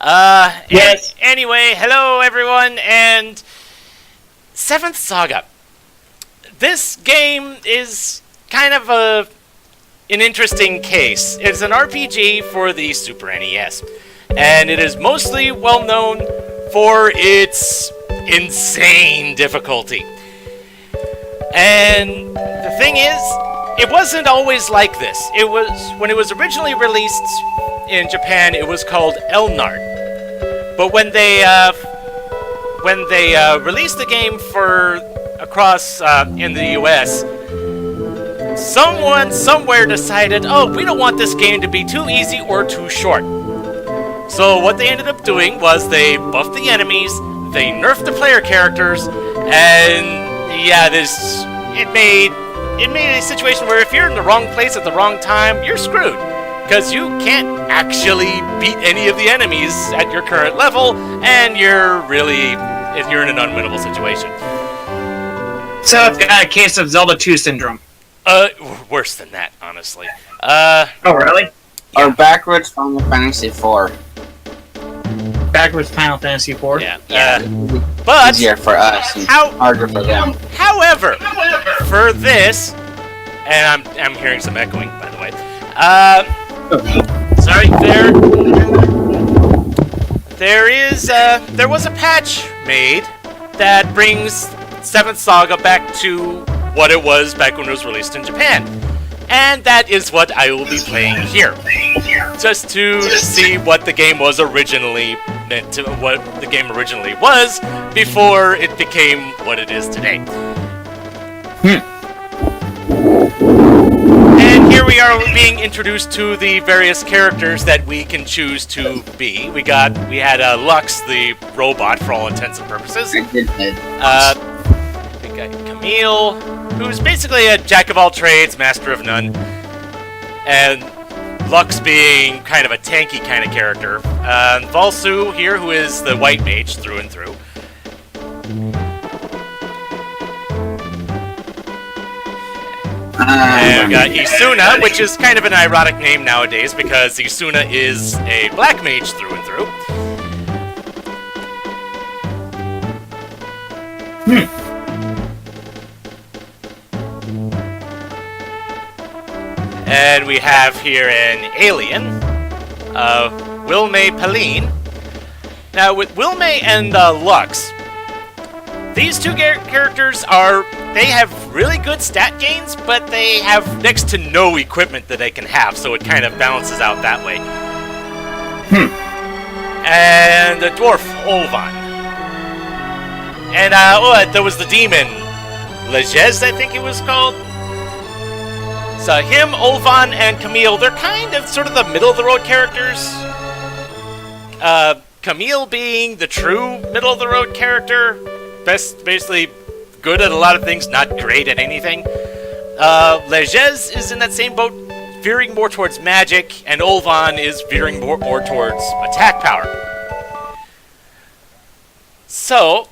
Yes. Anyway, hello everyone, and 7th Saga. This game is kind of an interesting case. It's an RPG for the Super NES, and it is mostly well known for its insane difficulty. And the thing is, it wasn't always like this. It was, when it was originally released in Japan, it was called Elnard. But when they released the game for across in the US, someone somewhere decided, oh, we don't want this game to be too easy or too short. So what they ended up doing was they buffed the enemies, they nerfed the player characters, and yeah, it made a situation where if you're in the wrong place at the wrong time, you're screwed. Because you can't actually beat any of the enemies at your current level, and you're in an unwinnable situation. So it's got a case of Zelda 2 syndrome. Worse than that, honestly. Oh, really? Or backwards Final Fantasy IV. Backwards Final Fantasy IV? Yeah. But easier for us and harder for them. However, for this, and I'm hearing some echoing, by the way. Sorry, there was a patch made that brings 7th Saga back to what it was back when it was released in Japan. And that is what I will be playing here. Just to see what the game was originally meant to, what the game originally was before it became what it is today. And here we are being introduced to the various characters that we can choose to be. We had Lux, the robot, for all intents and purposes. I think Camille, who's basically a jack of all trades, master of none, and Lux being kind of a tanky kind of character. Valsu here, who is the white mage through and through. And we got Isuna, which is kind of an ironic name nowadays because Isuna is a black mage through and through. And we have here an alien, Wilme Pauline. Now with Wilme and Lux, these two characters they have really good stat gains, but they have next to no equipment that they can have, so it kind of balances out that way. And the dwarf, Olvan. And, there was the demon, Legez, I think it was called. So him, Olvan, and Camille, they're kind of sort of the middle-of-the-road characters. Camille being the true middle-of-the-road character. Basically good at a lot of things, not great at anything. Legez is in that same boat, veering more towards magic, and Olvan is veering more towards attack power. So,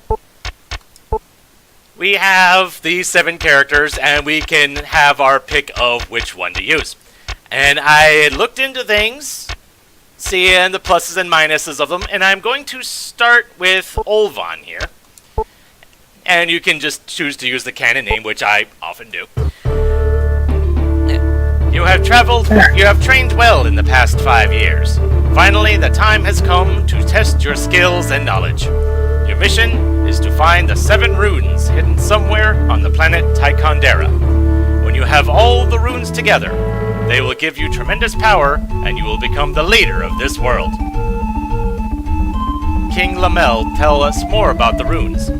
we have these 7 characters, and we can have our pick of which one to use. And I looked into things, seeing the pluses and minuses of them, and I'm going to start with Olvan here. And you can just choose to use the canon name, which I often do. You have trained well in the past 5 years. Finally, the time has come to test your skills and knowledge. Your mission is to find the 7 runes hidden somewhere on the planet Tychondera. When you have all the runes together, they will give you tremendous power, and you will become the leader of this world. King Lamel tell us more about the runes.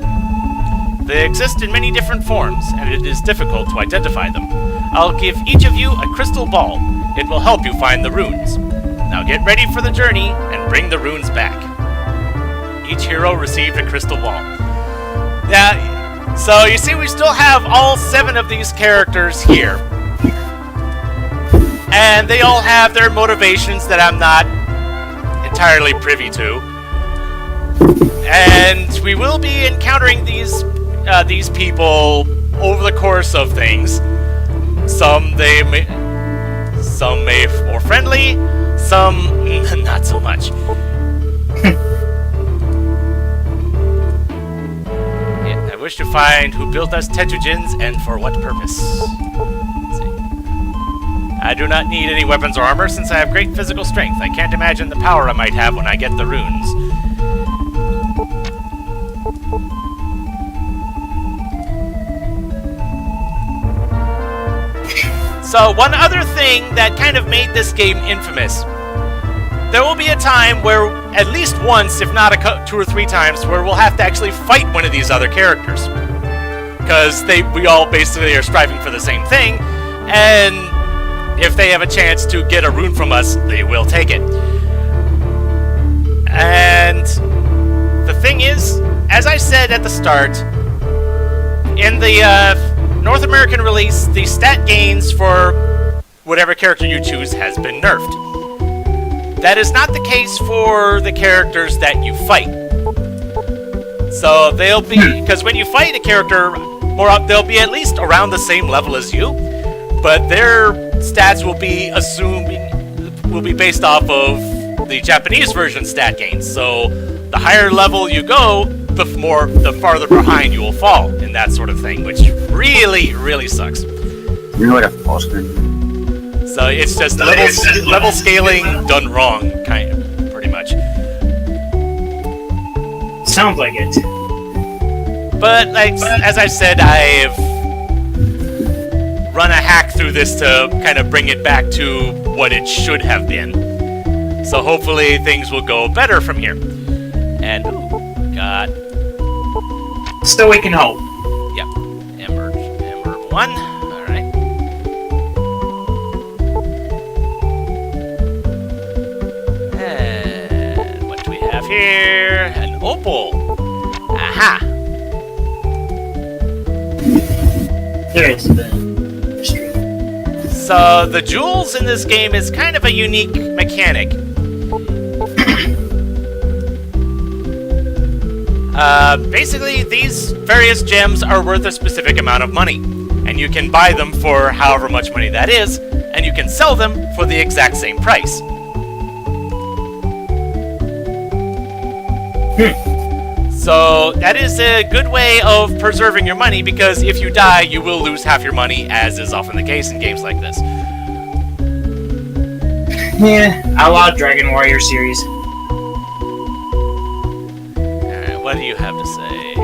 They exist in many different forms, and it is difficult to identify them. I'll give each of you a crystal ball. It will help you find the runes. Now get ready for the journey, and bring the runes back. Each hero received a crystal ball. Now, so you see we still have all 7 of these characters here. And they all have their motivations that I'm not entirely privy to. And we will be encountering these people over the course of things. Some may be more friendly, some not so much. wish to find who built us Tetujins and for what purpose. Let's see. I do not need any weapons or armor since I have great physical strength. I can't imagine the power I might have when I get the runes. So, one other thing that kind of made this game infamous. There will be a time where, at least once, if not 2 or 3 times, where we'll have to actually fight one of these other characters. Because we all basically are striving for the same thing, and if they have a chance to get a rune from us, they will take it. And the thing is, as I said at the start, in the North American release, the stat gains for whatever character you choose has bbeen nerfed. That is not the case for the characters that you fight. So they'll be, because when you fight a character, they'll be at least around the same level as you, but their stats will be based off of the Japanese version stat gains. So the higher level you go, the farther behind you will fall in that sort of thing, which really, really sucks. You know what a false screen. So it's just level scaling done wrong, kind of, pretty much. Sounds like it. But like, as I said, I've run a hack through this to kind of bring it back to what it should have been. So hopefully things will go better from here. And got. Still, we can hope. Yep, Ember 1. All right. And what do we have here? An opal. Aha. There is the mystery. So the jewels in this game is kind of a unique mechanic. Basically, these various gems are worth a specific amount of money, and you can buy them for however much money that is, and you can sell them for the exact same price. So that is a good way of preserving your money, because if you die, you will lose half your money, as is often the case in games like this. Yeah, Outlaw Dragon Warrior series. What do you have to say?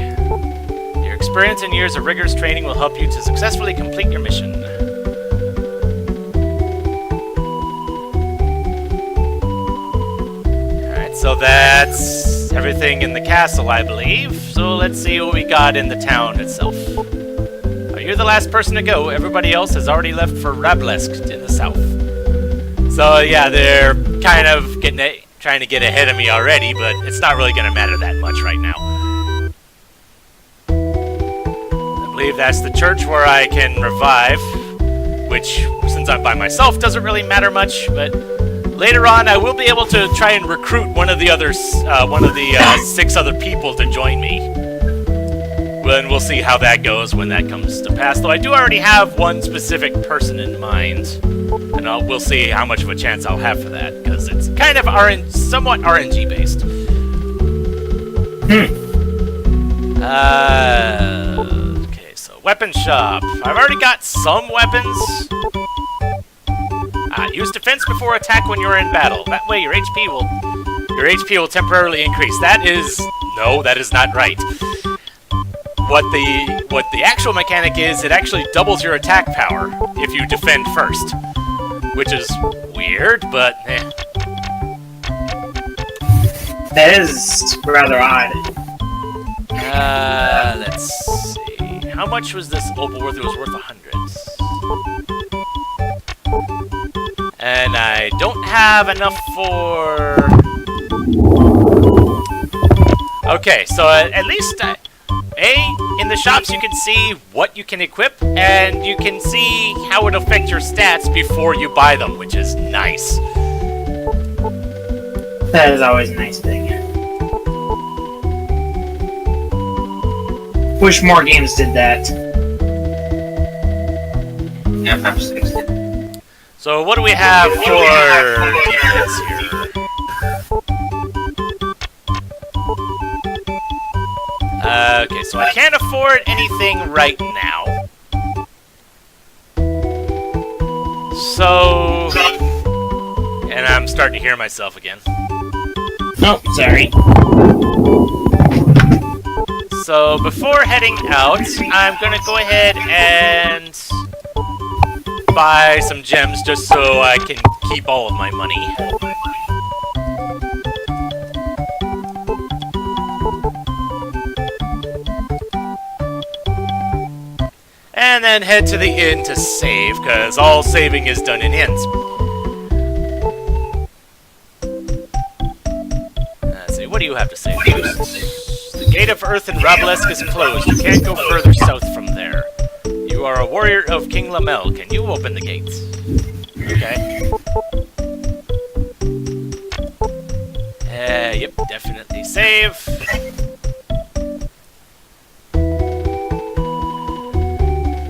Your experience and years of rigorous training will help you to successfully complete your mission. Alright, so that's everything in the castle, I believe. So let's see what we got in the town itself. Oh, you're the last person to go. Everybody else has already left for Rablesk in the south. So yeah, they're kind of trying to get ahead of me already, but it's not really going to matter that much right now. I believe that's the church where I can revive, which, since I'm by myself, doesn't really matter much, but later on I will be able to try and recruit one of the 6 other people to join me. And we'll see how that goes when that comes to pass, though I do already have one specific person in mind. And we'll see how much of a chance I'll have for that, because it's kind of somewhat RNG based. Okay, so weapon shop. I've already got some weapons. Use defense before attack when you're in battle. That way your HP will temporarily increase. That is not right. What the actual mechanic is, it actually doubles your attack power if you defend first. Which is weird, but eh. That is rather odd. Let's see. How much was this opal worth? It was worth 100. And I don't have enough for... Okay, so at least... in the shops you can see what you can equip, and you can see how it affects your stats before you buy them, which is nice. That is always a nice thing. Wish more games did that. FF60. So what do we have for defense here? Okay, so I can't afford anything right now. So... And I'm starting to hear myself again. Oh, sorry. So before heading out, I'm gonna go ahead and buy some gems just so I can keep all of my money. And then head to the inn to save, because all saving is done in inns. Let's see, what do you have to say first? The gate of Earth in Rabalesk is closed. You can't go further south from there. You are a warrior of King Lamel. Can you open the gates? Okay. Yep, definitely save.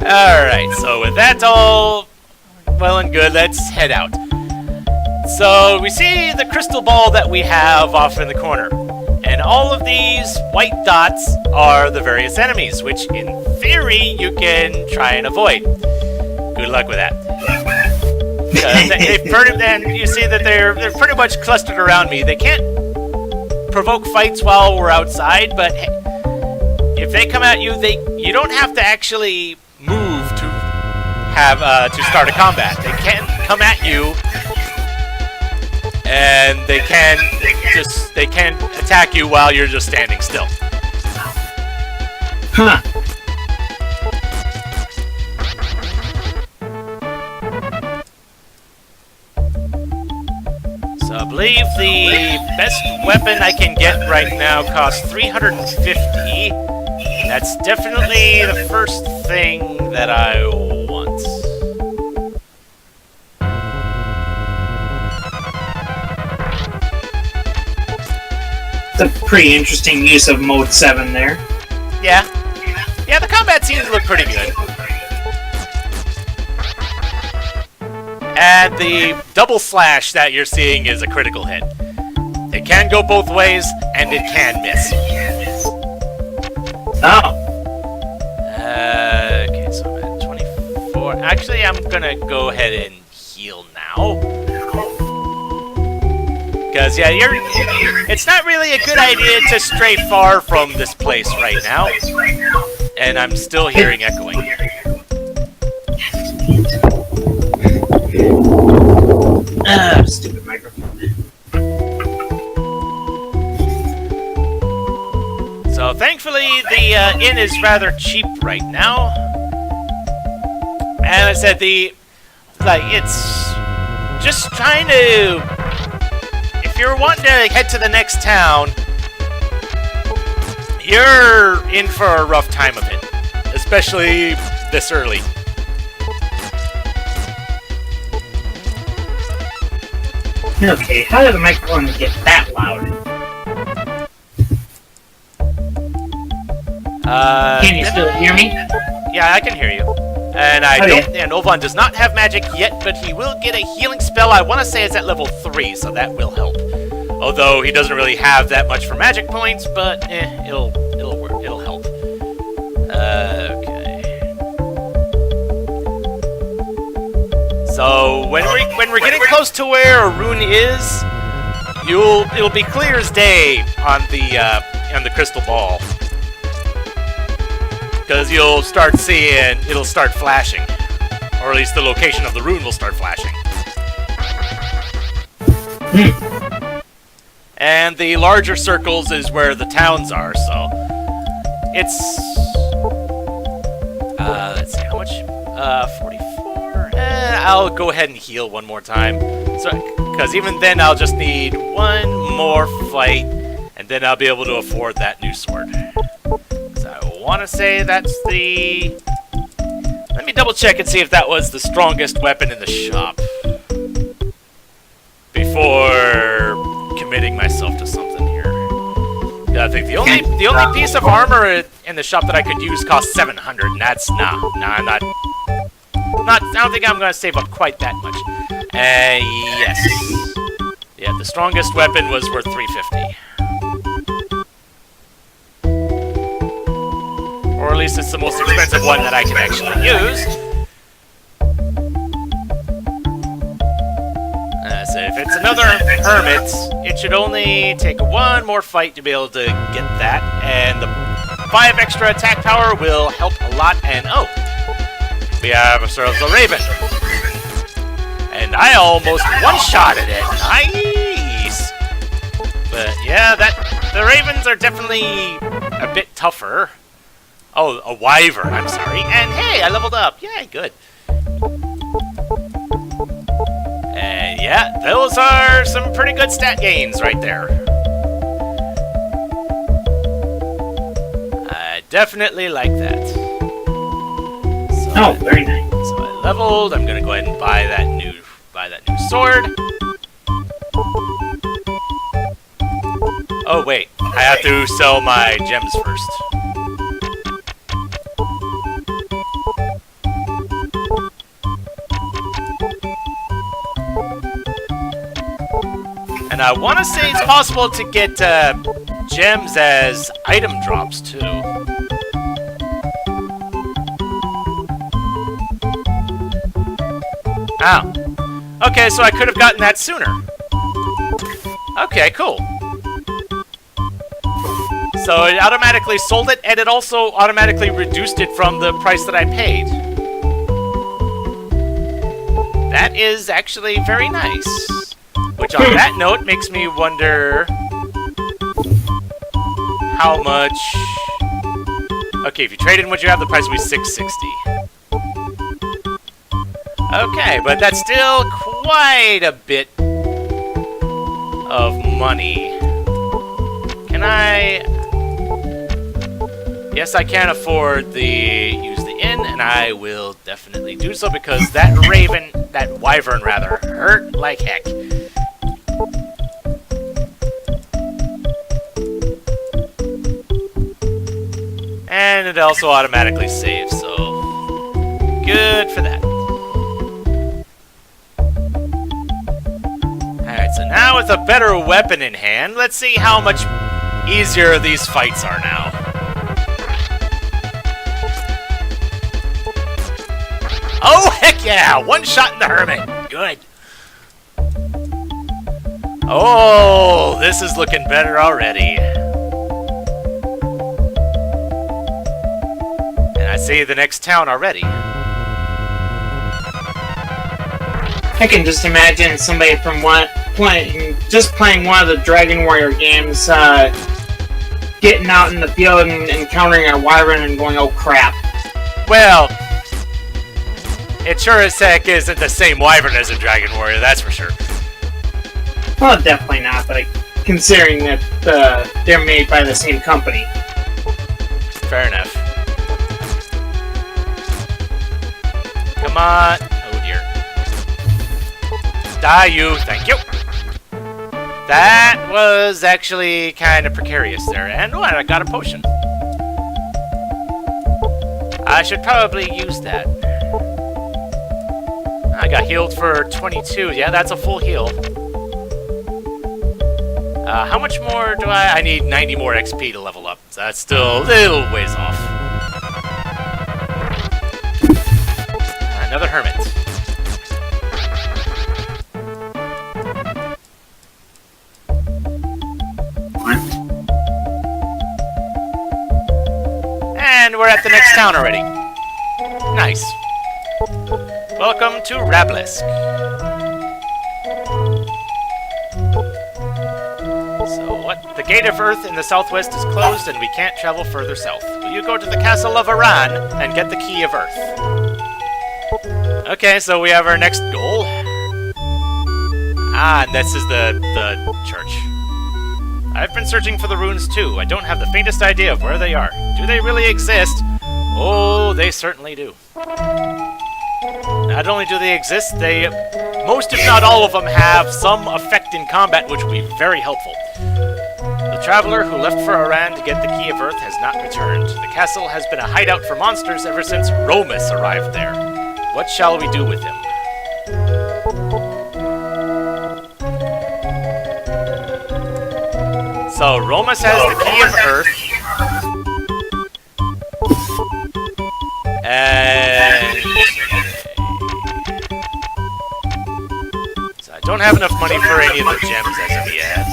Alright, so with that all well and good, let's head out. So we see the crystal ball that we have off in the corner. And all of these white dots are the various enemies, which in theory you can try and avoid. Good luck with that. And you see that they're pretty much clustered around me. They can't provoke fights while we're outside, but if they come at you, you don't have to actually move to have to start a combat. They can come at you, and they can attack you while you're just standing still. Huh. So I believe the best weapon I can get right now costs 350. That's definitely the first thing that I want. It's a pretty interesting use of Mode 7 there. Yeah. Yeah, the combat seems to look pretty good. And the double slash that you're seeing is a critical hit. It can go both ways, and it can miss. Oh. Okay, so I'm at 24. Actually, I'm gonna go ahead and heal now. Because, yeah, it's not really a good idea to stray far from this place right now. And I'm still hearing echoing. Stupid microphone. So thankfully, the inn is rather cheap right now. And I said it's just trying to. If you're wanting to head to the next town, you're in for a rough time of it, especially this early. Okay, how did the microphone get that loud? Can you still hear me? Yeah, I can hear you. And and Ovan does not have magic yet, but he will get a healing spell. I want to say it's at level 3, so that will help. Although he doesn't really have that much for magic points, but it'll work. It'll help. Okay. So when we're getting close to where Arun is, it'll be clear as day on the crystal ball. Because you'll start seeing, it'll start flashing. Or at least the location of the rune will start flashing. And the larger circles is where the towns are, so... It's... let's see, how much? 44? I'll go ahead and heal one more time. So, because even then I'll just need one more fight, and then I'll be able to afford that new sword. I want to say that's the... Let me double check and see if that was the strongest weapon in the shop. Before committing myself to something here. I think the only piece of armor in the shop that I could use cost 700, and that's I'm not. I don't think I'm gonna save up quite that much. Yes. Yeah, the strongest weapon was worth 350. it's the most expensive one that I can actually use. So if it's another hermit, it should only take one more fight to be able to get that, and the 5 extra attack power will help a lot, and oh! We have ourselves a raven. And I almost one-shotted it. Nice! But yeah, the ravens are definitely a bit tougher. Oh, a wyvern, I'm sorry. And hey, I leveled up. Yay, good. And yeah, those are some pretty good stat gains right there. I definitely like that. So Oh, very nice. So I leveled. I'm gonna go ahead and buy that new sword. Oh wait, I have to sell my gems first. And I want to say it's possible to get gems as item drops too. Oh. Okay, so I could have gotten that sooner. Okay, cool. So it automatically sold it, and it also automatically reduced it from the price that I paid. That is actually very nice. Which, on that note, makes me wonder how much... Okay, if you trade in what you have, the price will be $660. Okay, but that's still quite a bit of money. Can I... Yes, I can afford use the inn, and I will definitely do so because that wyvern rather, hurt like heck. And it also automatically saves, so good for that. Alright, so now with a better weapon in hand, let's see how much easier these fights are now. Oh, heck yeah! One shot in the hermit. Good. Oh, this is looking better already. And I see the next town already. I can just imagine somebody from playing one of the Dragon Warrior games, getting out in the field and encountering a wyvern and going, "Oh crap!" Well, it sure as heck isn't the same wyvern as a Dragon Warrior, that's for sure. Well, definitely not, but considering that they're made by the same company. Fair enough. Come on. Oh dear. Die, you. Thank you. That was actually kind of precarious there. And oh, I got a potion. I should probably use that. I got healed for 22. Yeah, that's a full heal. How much more do I need 90 more XP to level up. So that's still a little ways off. Another hermit. And we're at the next town already. Nice. Welcome to Rablisk. So what? The Gate of Earth in the southwest is closed and we can't travel further south. Will you go to the Castle of Aran and get the Key of Earth? Okay, so we have our next goal. Ah, and this is the church. I've been searching for the runes too. I don't have the faintest idea of where they are. Do they really exist? Oh, they certainly do. Not only do they exist, most if not all of them have some effect in combat which will be very helpful. The traveler who left for Aran to get the Key of Earth has not returned. The castle has been a hideout for monsters ever since Romus arrived there. What shall we do with him? So, Romus has the Key of Earth. And... So I don't have enough money for any of the gems as of yet.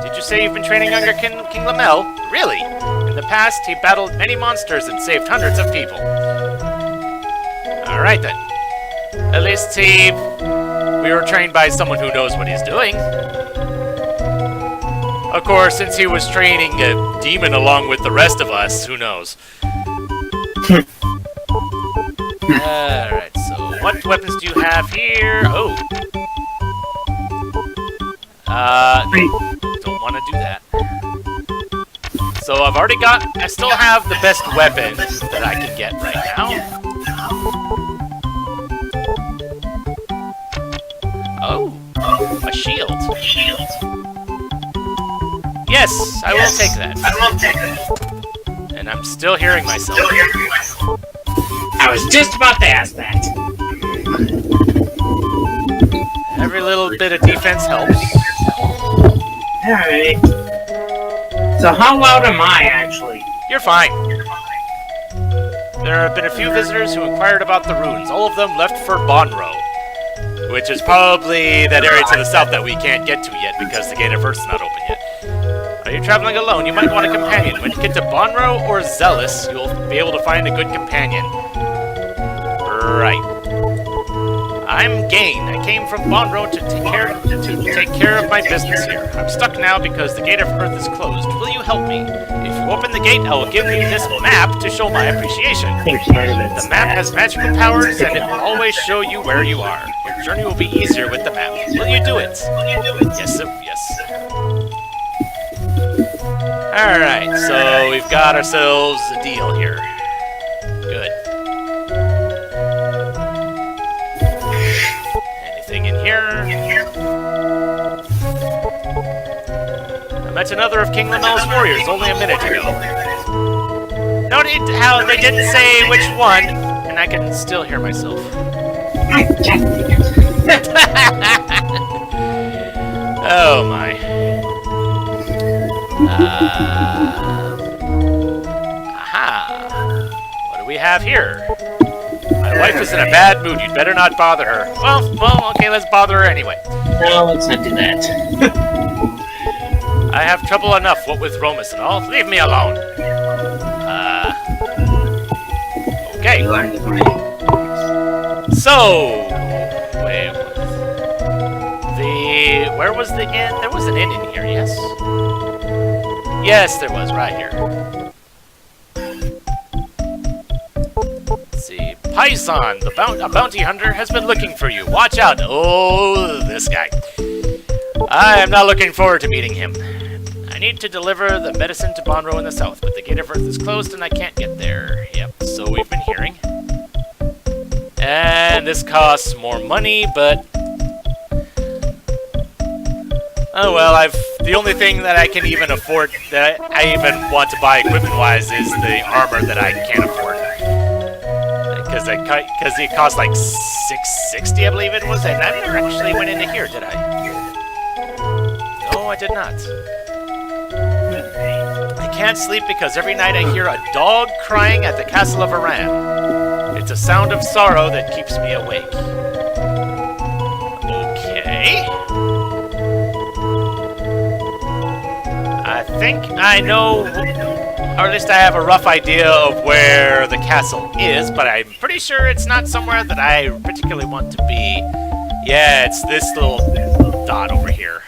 Did you say you've been training under King Lamel? Really? In the past, he battled many monsters and saved hundreds of people. Alright then. At least we were trained by someone who knows what he's doing. Of course, since he was training a demon along with the rest of us, who knows? Alright, so what weapons do you have here? Oh. Don't want to do that. So I still have the best weapon that I can get right now. Oh, a shield. Yes, I will take that. And I'm still hearing myself. I was just about to ask that. Every little bit of defense helps. Alright. So how loud am I, actually? You're fine. There have been a few visitors who inquired about the ruins. All of them left for Bonro, which is probably that area to the south that we can't get to yet because the Gate of Earth's not open yet. Are you traveling alone? You might want a companion. When you get to Bonro or Zealous, you'll be able to find a good companion. Right. I'm Gain. I came from Bonro to take care of my business here. I'm stuck now because the Gate of Earth is closed. Will you help me? If you open the gate, I will give you this map to show my appreciation. The map has magical powers, and it will always show you where you are. Your journey will be easier with the map. Will you do it? Yes, sir. Yes. Alright, so we've got ourselves a deal here. Good. Anything in here? I met another of King Lamel's warriors only a minute ago. Noted how they didn't say which one, and I can still hear myself. Oh my. Aha! What do we have here? My wife is in a bad mood. You'd better not bother her. Well, okay, let's bother her anyway. No, let's not do that. I have trouble enough, what with Romus and all. Leave me alone. Okay. So, wait. Where was the inn? There was an inn in here, yes? Yes, there was, right here. Let's see. Paisan, a bounty hunter, has been looking for you. Watch out. Oh, this guy. I am not looking forward to meeting him. I need to deliver the medicine to Bonro in the south, but the Gate of Earth is closed and I can't get there. Yep, so we've been hearing. And this costs more money, but... oh well, the only thing that I can even afford, that I even want to buy equipment-wise, is the armor that I can't afford. Because it costs like $660, I believe it was, and I never actually went into here, did I? No, I did not. I can't sleep because every night I hear a dog crying at the castle of Aran. It's a sound of sorrow that keeps me awake. Okay. I think I know, or at least I have a rough idea of where the castle is, but I'm pretty sure it's not somewhere that I particularly want to be. Yeah, it's this little dot over here.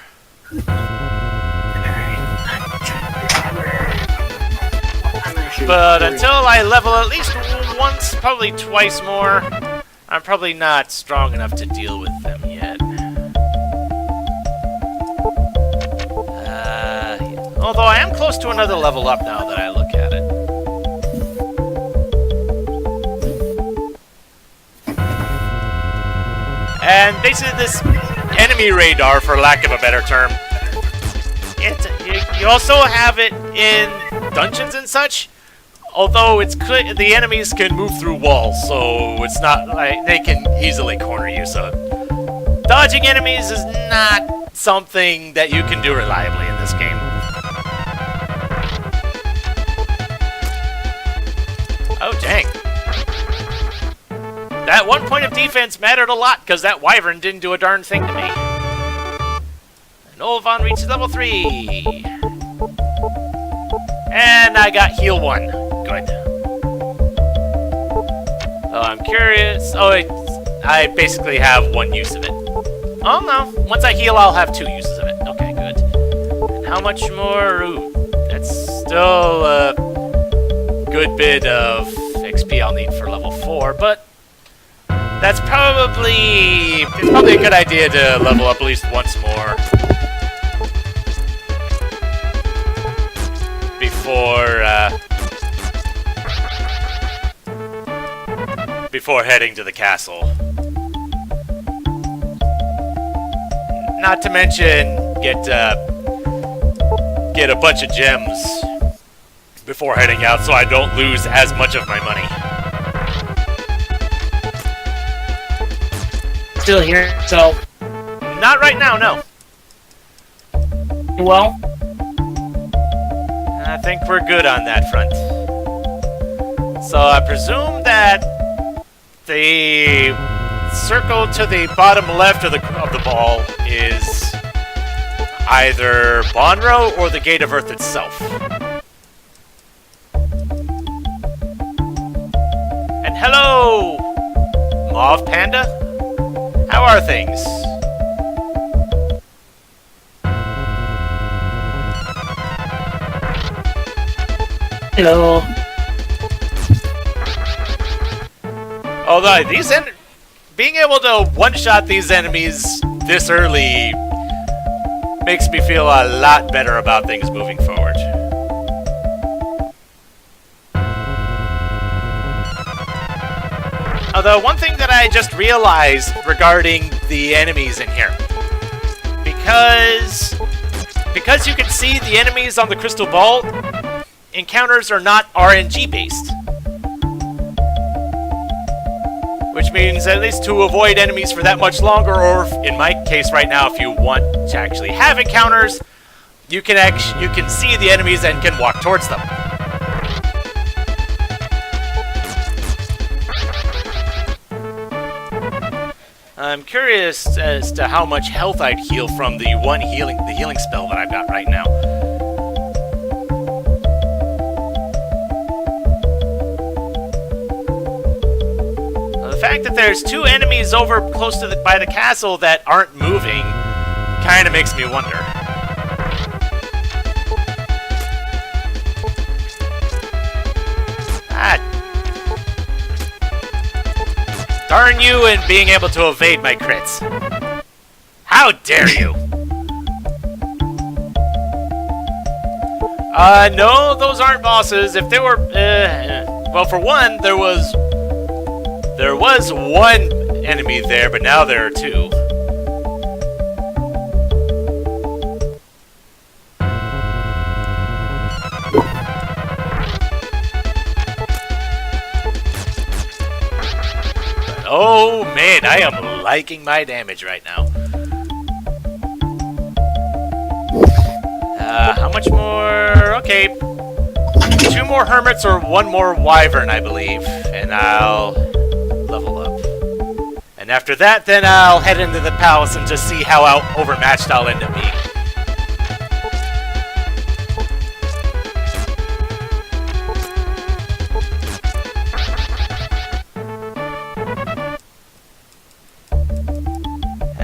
But until I level at least once, probably twice more, I'm probably not strong enough to deal with them yet. Although I am close to another level up now that I look at it. And basically this enemy radar, for lack of a better term, you also have it in dungeons and such. Although the enemies can move through walls, so it's not like they can easily corner you, so Dodging enemies is not something that you can do reliably in this game. Oh, dang. That 1 point of defense mattered a lot, because that wyvern didn't do a darn thing to me. And Olvan reaches level 3. And I got heal 1. Good. Oh, I'm curious. Oh, I basically have 1 use of it. Oh, no. Once I heal, I'll have 2 uses of it. Okay, good. And how much more? Ooh, that's still a good bit of XP I'll need for level 4, but it's probably a good idea to level up at least once more before heading to the castle. Not to mention get a bunch of gems before heading out, so I don't lose as much of my money. Still here, so... Not right now, no. Well... I think we're good on that front. So I presume that the circle to the bottom left of the ball is either Bonro or the Gate of Earth itself. And hello, Mauve Panda. How are things? Hello. Although being able to one-shot these enemies this early makes me feel a lot better about things moving forward. Although, one thing that I just realized regarding the enemies in here, because you can see the enemies on the crystal ball, encounters are not RNG based. Which means at least to avoid enemies for that much longer, or in my case right now, if you want to actually have encounters, you can see the enemies and can walk towards them. I'm curious as to how much health I'd heal from the healing spell that I've got right now. The fact that there's 2 enemies over close to by the castle that aren't moving kind of makes me wonder. Darn you and being able to evade my crits. How dare you! No, those aren't bosses. If they were, well, for one, there was 1 enemy there, but now there are 2. Oh man, I am liking my damage right now. How much more? Okay. 2 more hermits or 1 more wyvern, I believe. And I'll level up. And after that, then I'll head into the palace and just see how overmatched I'll end up being.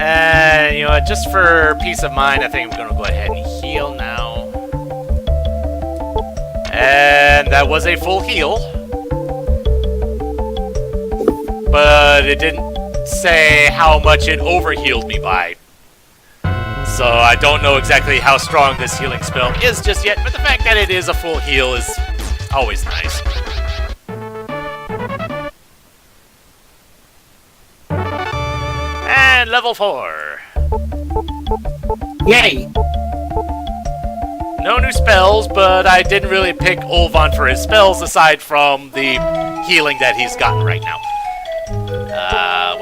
And, you know what, just for peace of mind, I think I'm going to go ahead and heal now. And that was a full heal. But it didn't say how much it overhealed me by. So I don't know exactly how strong this healing spell is just yet, but the fact that it is a full heal is always nice. And level 4. Yay! No new spells, but I didn't really pick Olvan for his spells aside from the healing that he's gotten right now. How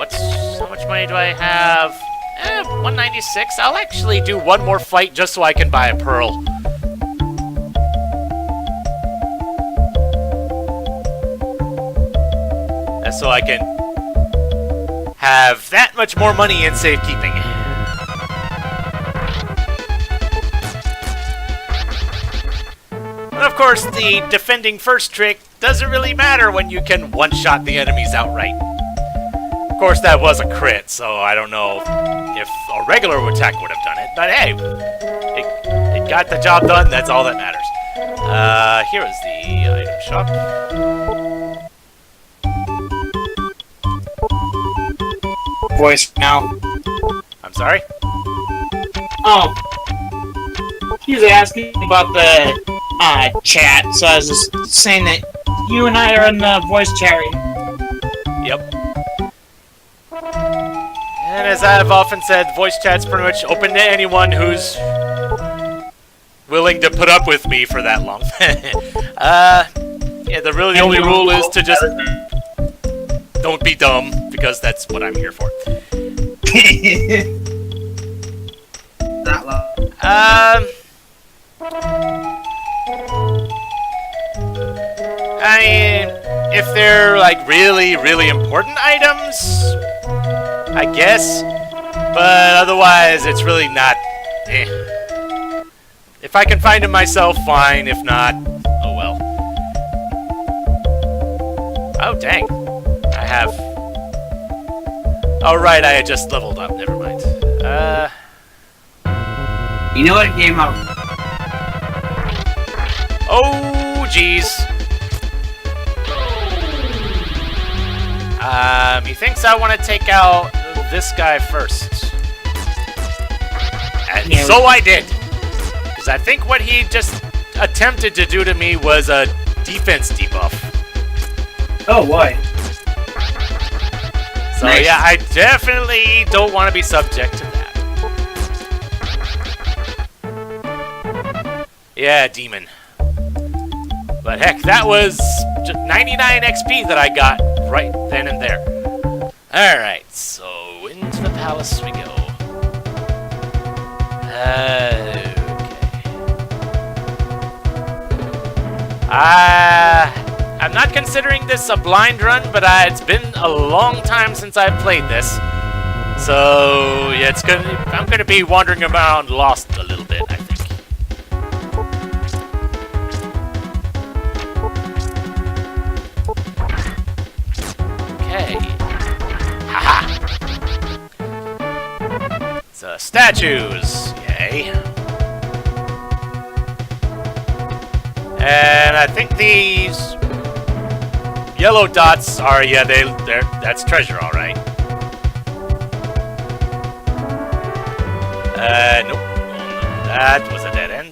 much money do I have? 196. I'll actually do one more fight just so I can buy a pearl. Just so I can have that much more money in safekeeping. And of course, the defending first trick doesn't really matter when you can one-shot the enemies outright. Of course, that was a crit, so I don't know if a regular attack would have done it. But hey, it got the job done. That's all that matters. Here is the item shop. Voice now. I'm sorry? Oh. He was asking about the chat, so I was just saying that you and I are in the voice chat. Yep. And as I've often said, voice chat's pretty much open to anyone who's willing to put up with me for that long. Yeah, the only rule is to just don't be dumb, because that's what I'm here for. Not low. I mean, if they're like really, really important items, I guess. But otherwise, it's really not. If I can find them myself, fine. If not, oh well. Oh dang, I have. Oh right, I had just leveled up. Never mind. You know what came up? Oh jeez. He thinks I want to take out this guy first. And Yeah. so I did. Because I think what he just attempted to do to me was a defense debuff. Oh, boy. So Nice. yeah, I definitely don't want to be subject to that. Yeah, demon. But heck, that was just 99 XP that I got right then and there. Alright, so into the palace we go. Okay. I'm not considering this a blind run, but it's been a long time since I've played this. So, yeah, I'm gonna be wandering around lost a little bit, I think. Okay. Haha! So, statues! Yay. And I think these yellow dots are, yeah, that's treasure, alright. Nope. That was a dead end.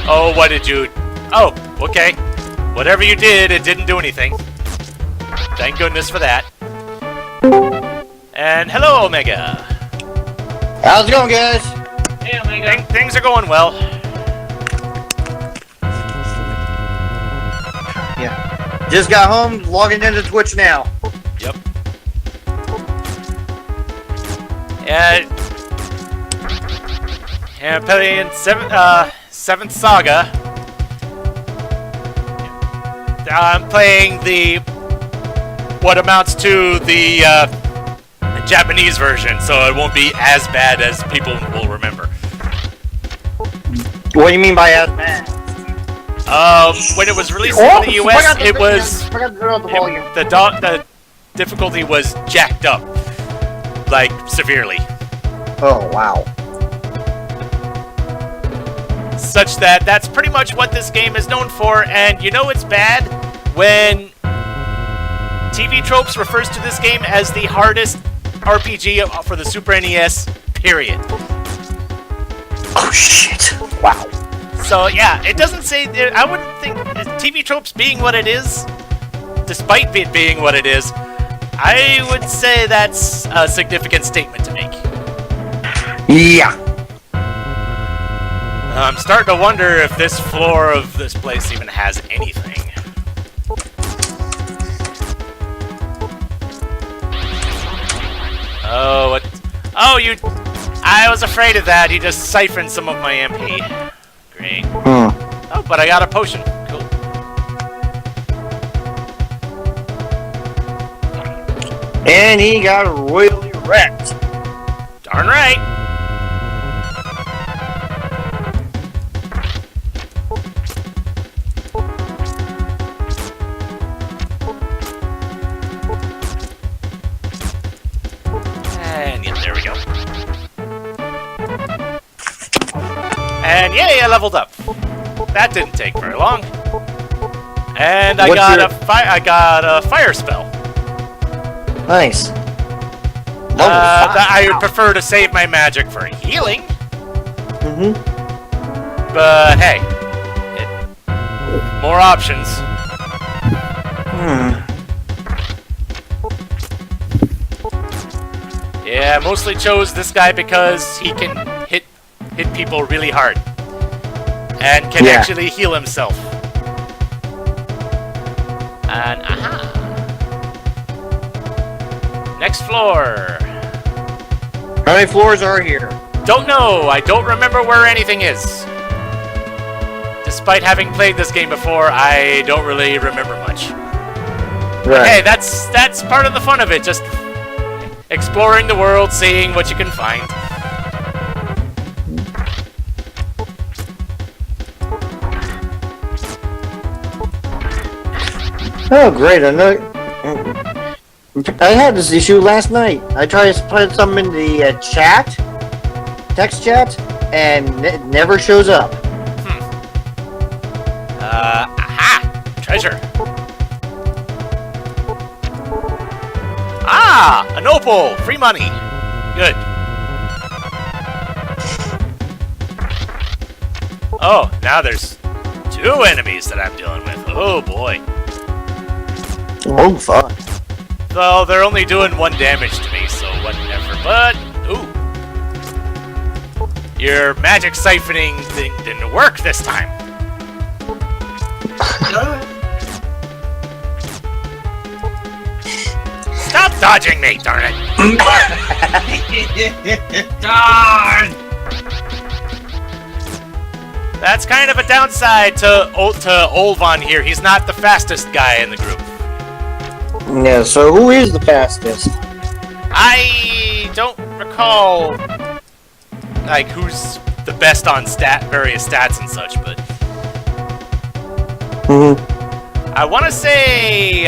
Oh, what did you... Oh, okay. Whatever you did, it didn't do anything. Thank goodness for that. And hello, Omega. How's it going, guys? Hey, Omega. Things are going well. Yeah. Just got home, logging into Twitch now. Yep. Yeah, playing 7th Saga. I'm playing what amounts to the Japanese version, so it won't be as bad as people will remember. What do you mean by as bad? When it was released in the US, it was the difficulty was jacked up, like severely. Oh wow. Such that's pretty much what this game is known for, and you know it's bad when TV Tropes refers to this game as the hardest RPG for the Super NES, period. Oh shit. Wow. So yeah, it doesn't say, I wouldn't think, TV Tropes being what it is, despite it being what it is, I would say that's a significant statement to make. Yeah. I'm starting to wonder if this floor of this place even has anything. Oh, what? Oh, you... I was afraid of that. You just siphoned some of my MP. Great. Oh, but I got a potion. Cool. And he got royally wrecked. Darn right. And yeah, there we go. And yay, I leveled up. That didn't take very long. And I got a fire spell. Nice. I would prefer to save my magic for healing. But hey, more options. Yeah, I mostly chose this guy because he can hit people really hard and can actually heal himself. And aha. Next floor. How many floors are here? Don't know. I don't remember where anything is. Despite having played this game before, I don't really remember much. But hey, that's part of the fun of it. Just exploring the world, seeing what you can find. Oh, great. I had this issue last night. I tried to put something in the chat, text chat, and it never shows up. Aha! Treasure. Ah! An opal! Free money! Good. Oh, now there's 2 enemies that I'm dealing with. Oh boy. Oh, fuck. Well, they're only doing 1 damage to me, so whatever. But, ooh. Your magic siphoning thing didn't work this time. Stop dodging me, darn it! Darn! That's kind of a downside to Olvan here. He's not the fastest guy in the group. Yeah, so who is the fastest? I don't recall, like, who's the best on various stats and such, but... I want to say,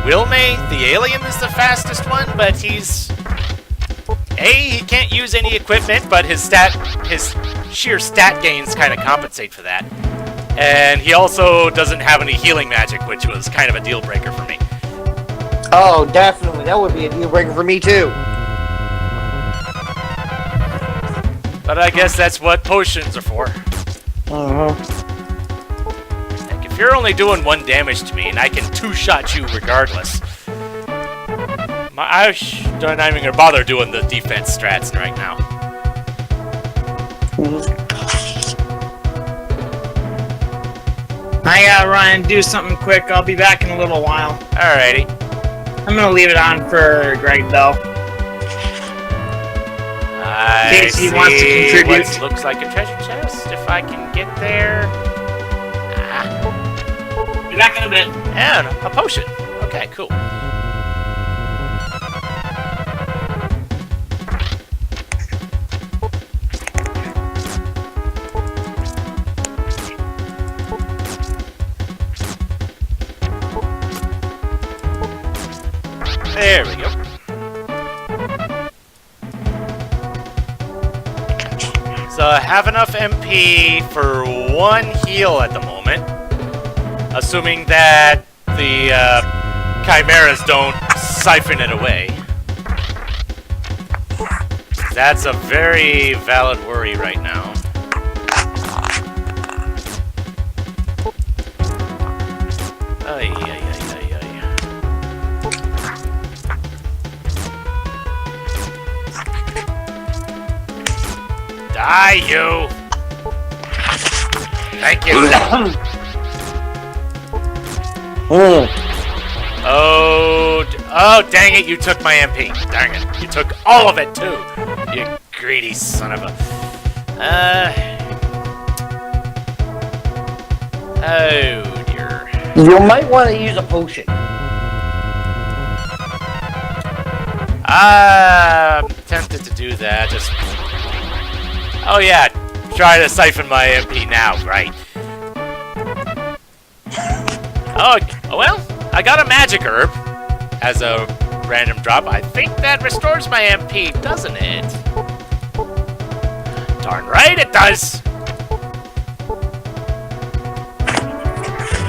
Wilmay, the alien, is the fastest one, but he's... he can't use any equipment, but his sheer stat gains kind of compensate for that. And he also doesn't have any healing magic, which was kind of a deal breaker for me. Oh, definitely. That would be a deal breaker for me, too. But I guess that's what potions are for. Like, if you're only doing 1 damage to me, and I can 2-shot you regardless, I'm not even gonna bother doing the defense strats right now. I gotta run and do something quick. I'll be back in a little while. Alrighty. I'm gonna leave it on for Greg, though. I In case he wants to contribute. What looks like a treasure chest, if I can get there. Be back in a bit. And a potion. Okay, cool. There we go. So I have enough MP for 1 heal at the moment, assuming that the chimeras don't siphon it away. That's a very valid worry right now. Ay, ay, ay, ay, ay. Die, you! Thank you. Oh, dang it, you took my MP. Dang it, you took all of it, too. You greedy son of a... Oh, dear. You might want to use a potion. I'm tempted to do that, just... Oh, yeah, try to siphon my MP now, right. Oh, well, I got a magic herb as a random drop. I think that restores my MP, doesn't it? Darn right it does!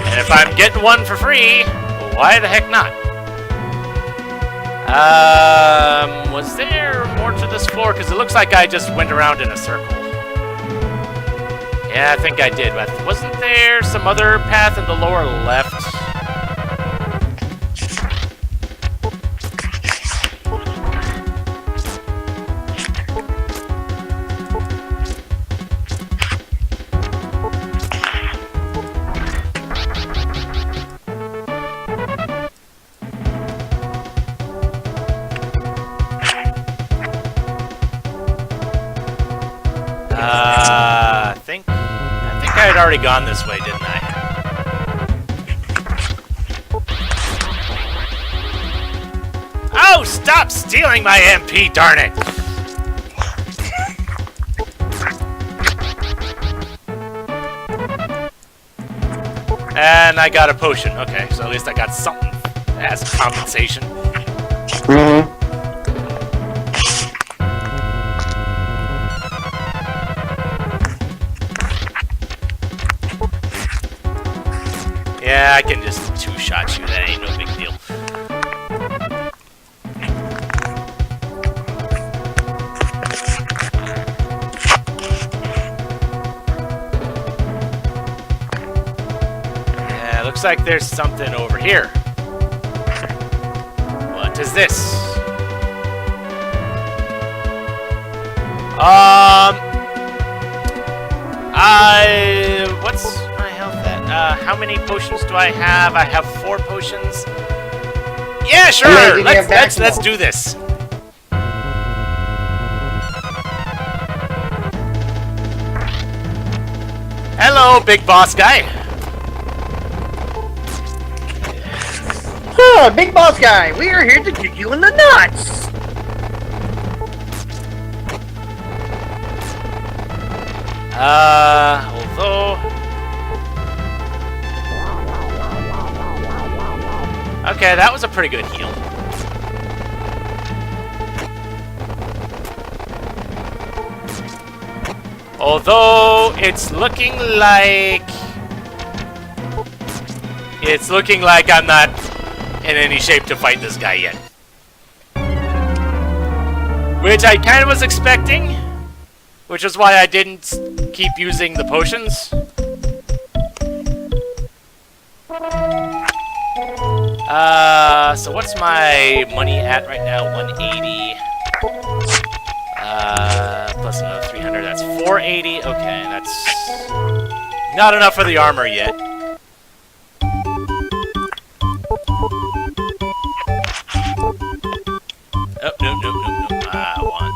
And if I'm getting one for free, why the heck not? Was there more to this floor? Because it looks like I just went around in a circle. Yeah, I think I did, but wasn't there some other path in the lower left? I had already gone this way, didn't I? Oh, stop stealing my MP, darn it! And I got a potion. Okay, so at least I got something as compensation. Mm-hmm. Yeah, I can just two-shot you. That ain't no big deal. Yeah, looks like there's something over here. What is this? What's my health at? How many potions do I have? I have 4 potions. Yeah, sure. Let's do this. Hello, big boss guy. Oh, big boss guy, we are here to kick you in the nuts. Although... Okay, that was a pretty good heal. Although, it's looking like I'm not in any shape to fight this guy yet. Which I kind of was expecting. Which is why I didn't keep using the potions. So what's my money at right now? 180. Plus another 300, that's 480. Okay, that's not enough for the armor yet. Oh, no. I want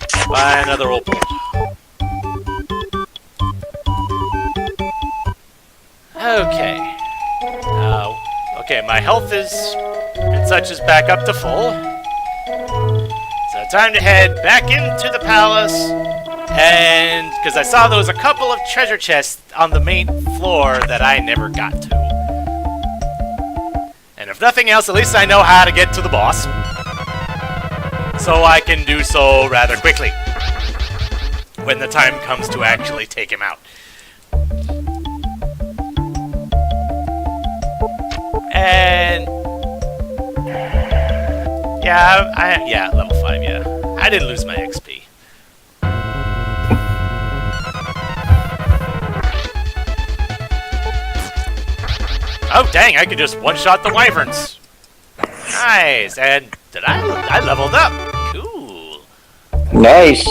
to buy another opal. Okay. Okay, my health is and such is back up to full. So time to head back into the palace, and because I saw there was a couple of treasure chests on the main floor that I never got to. And if nothing else, at least I know how to get to the boss. So I can do so rather quickly when the time comes to actually take him out. And yeah, level 5, yeah. I didn't lose my XP. Oh dang, I could just one-shot the wyverns. Nice, and I leveled up. Cool. Nice.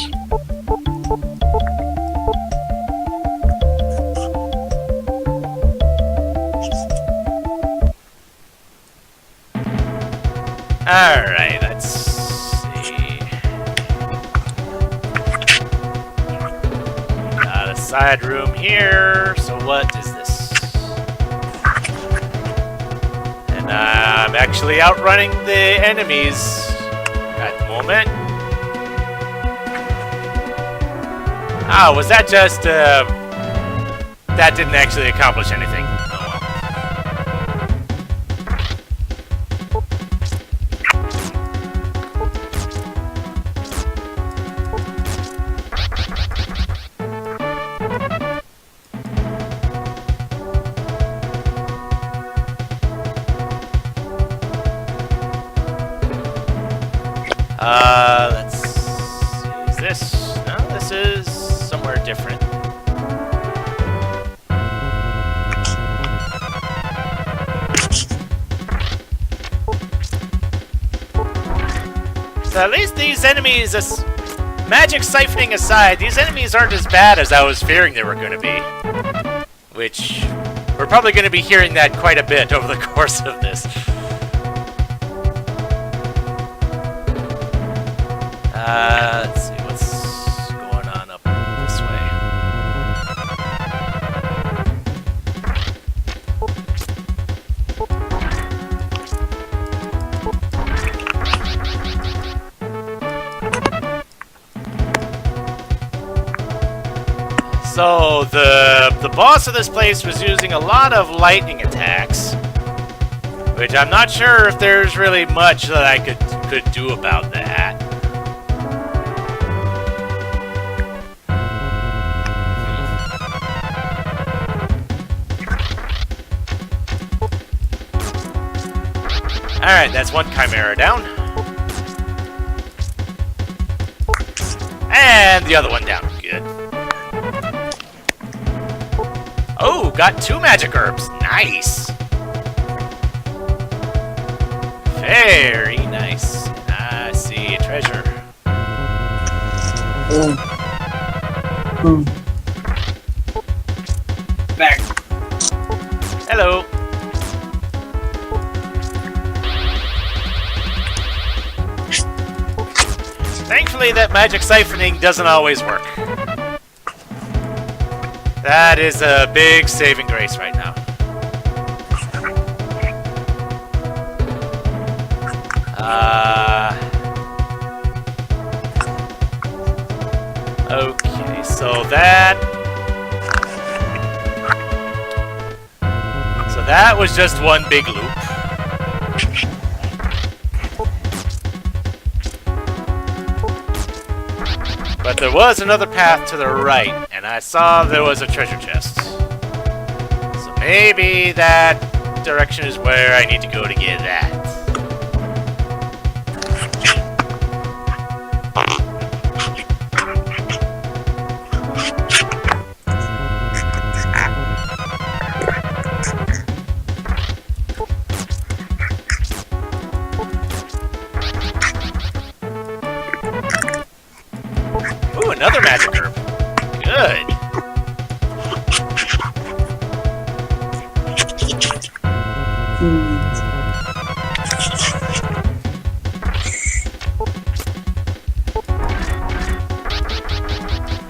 Alright, let's see. Got a side room here, so what is this? And I'm actually outrunning the enemies at the moment. Ah, was that just, that didn't actually accomplish anything. Let's see. Is this? No, this is somewhere different. So at least these enemies, magic siphoning aside, these enemies aren't as bad as I was fearing they were going to be. Which, we're probably going to be hearing that quite a bit over the course of this. Let's see what's going on up this way. So the boss of this place was using a lot of lightning attacks, which I'm not sure if there's really much that I could do about that. Alright, that's one Chimera down. And the other one down. Good. Oh, got 2 magic herbs. Nice. Very nice. I see a treasure. Back. Hello. Thankfully, that magic siphoning doesn't always work. That is a big saving grace right now. Okay, so that was just one big loop. But there was another path to the right, and I saw there was a treasure chest. So maybe that direction is where I need to go to get that. Ooh, another magic herb. Good.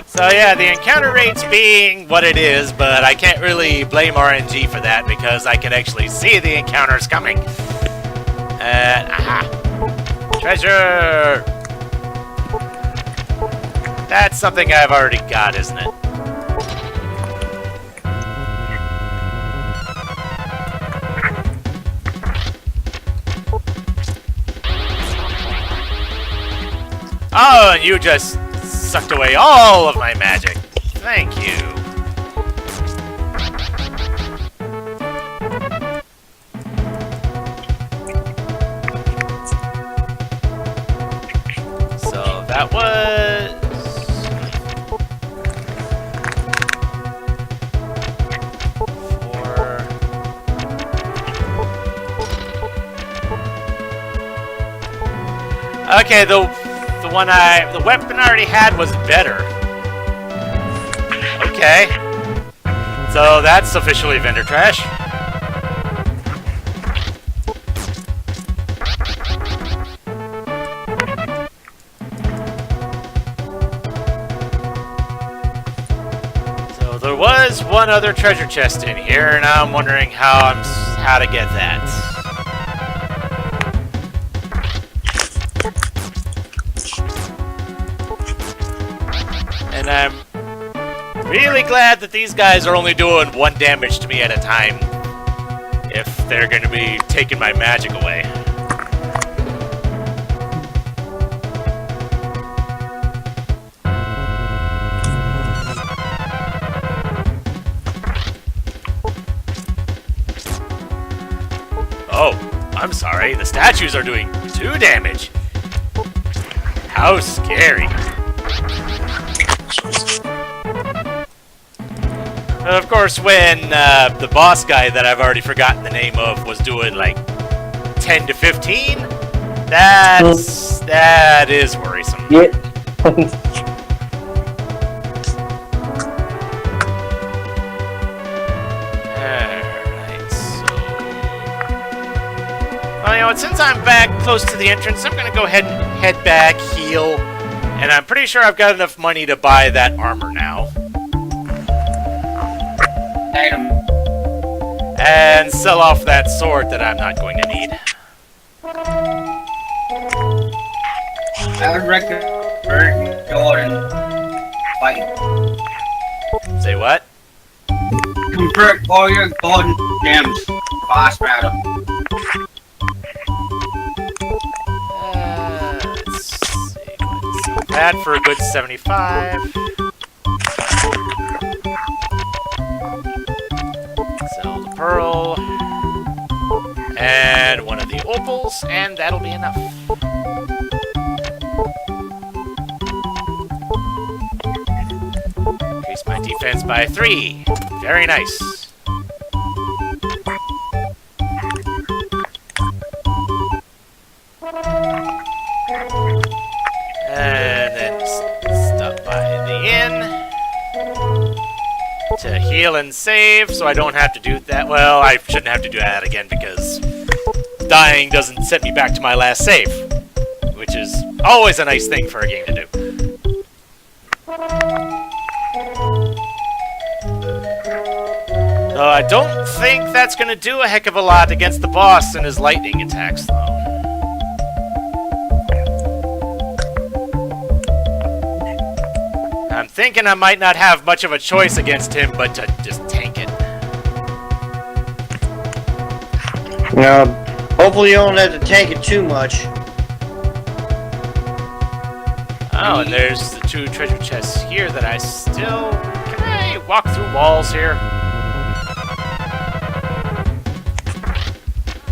So yeah, the encounter rate's being what it is, but I can't really blame RNG for that because I can actually see the encounters coming. Aha. Treasure! That's something I've already got, isn't it? Oh, and you just sucked away all of my magic. Thank you. So that was... Okay, the the weapon I already had was better. Okay. So that's officially vendor trash. So there was one other treasure chest in here, and I'm wondering how to get that. And I'm really glad that these guys are only doing 1 damage to me at a time, if they're going to be taking my magic away. Oh, I'm sorry, the statues are doing 2 damage. How scary. Of course, when the boss guy that I've already forgotten the name of was doing like 10 to 15, that is worrisome. Yeah. Alright, so... Well, you know what, since I'm back close to the entrance, I'm gonna go ahead and head back, heal, and I'm pretty sure I've got enough money to buy that armor now. And sell off that sword that I'm not going to need. I would recommend Jordan fight. Say what? Convert all your golden gems. Boss battle. Let's see. That for a good 75. Sell the pearl. And one of the opals, and that'll be enough. Increase my defense by 3. Very nice. And then stop by the inn to heal and save, so I don't have to do that. Well, I shouldn't have to do that again because dying doesn't set me back to my last save, which is always a nice thing for a game to do. I don't think that's going to do a heck of a lot against the boss and his lightning attacks, though. I'm thinking I might not have much of a choice against him, but to just tank it. Hopefully you don't have to tank it too much. Oh, and there's the 2 treasure chests here that I still... Can I walk through walls here?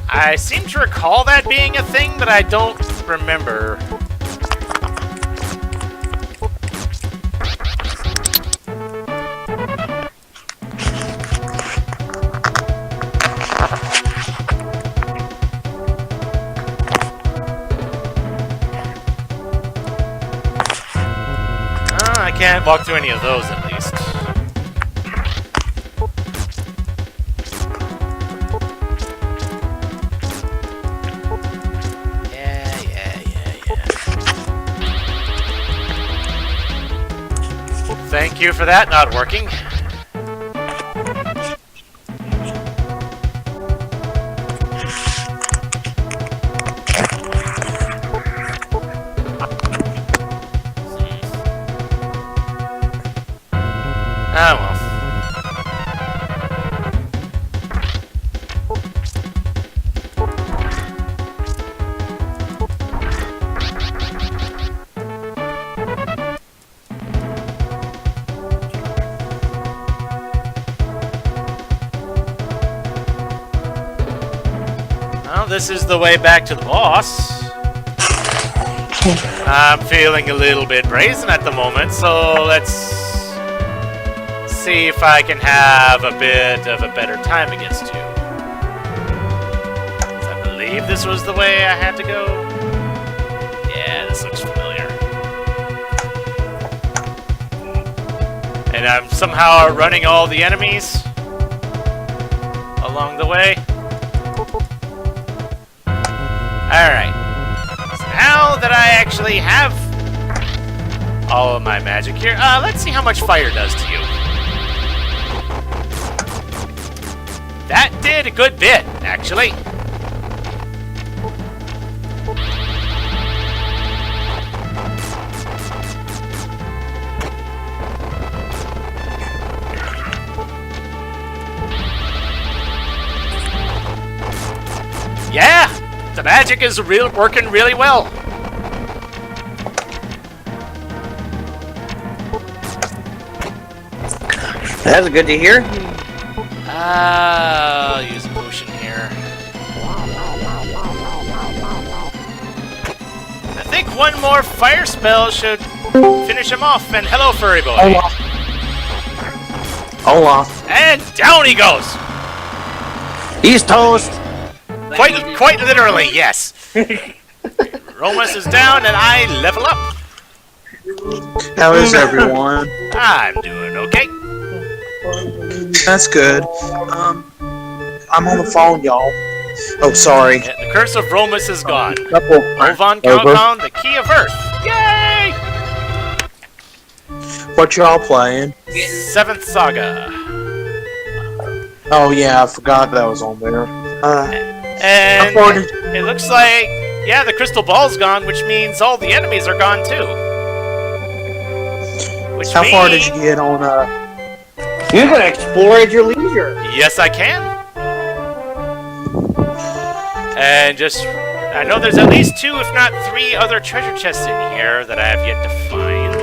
I seem to recall that being a thing, but I don't remember. I can't walk through any of those, at least. Thank you for that not working. Ah, well. Well, this is the way back to the boss. I'm feeling a little bit brazen at the moment, so let's see if I can have a bit of a better time against you. I believe this was the way I had to go. Yeah, this looks familiar. And I'm somehow running all the enemies along the way. Alright. So now that I actually have all of my magic here, let's see how much fire does to you. That did a good bit, actually. Yeah! The magic is working really well. That's good to hear. I'll use a potion here. I think one more fire spell should finish him off. And hello, furry boy. Olaf. And down he goes. He's toast. Quite literally, yes. Romus is down, and I level up. How is everyone? I'm doing okay. That's good. I'm on the phone, y'all. Oh, sorry. Yeah, the curse of Romus is gone. Couple. Ovan Over. Countdown, the key of Earth. Yay! What y'all playing? 7th Saga. Oh yeah, I forgot that was on there. And How far did- it looks like, yeah, the crystal ball's gone, which means all the enemies are gone too. Which How far did means- you get on? You can explore at your leisure. Yes, I can. And I know there's at least 2, if not 3 other treasure chests in here that I have yet to find.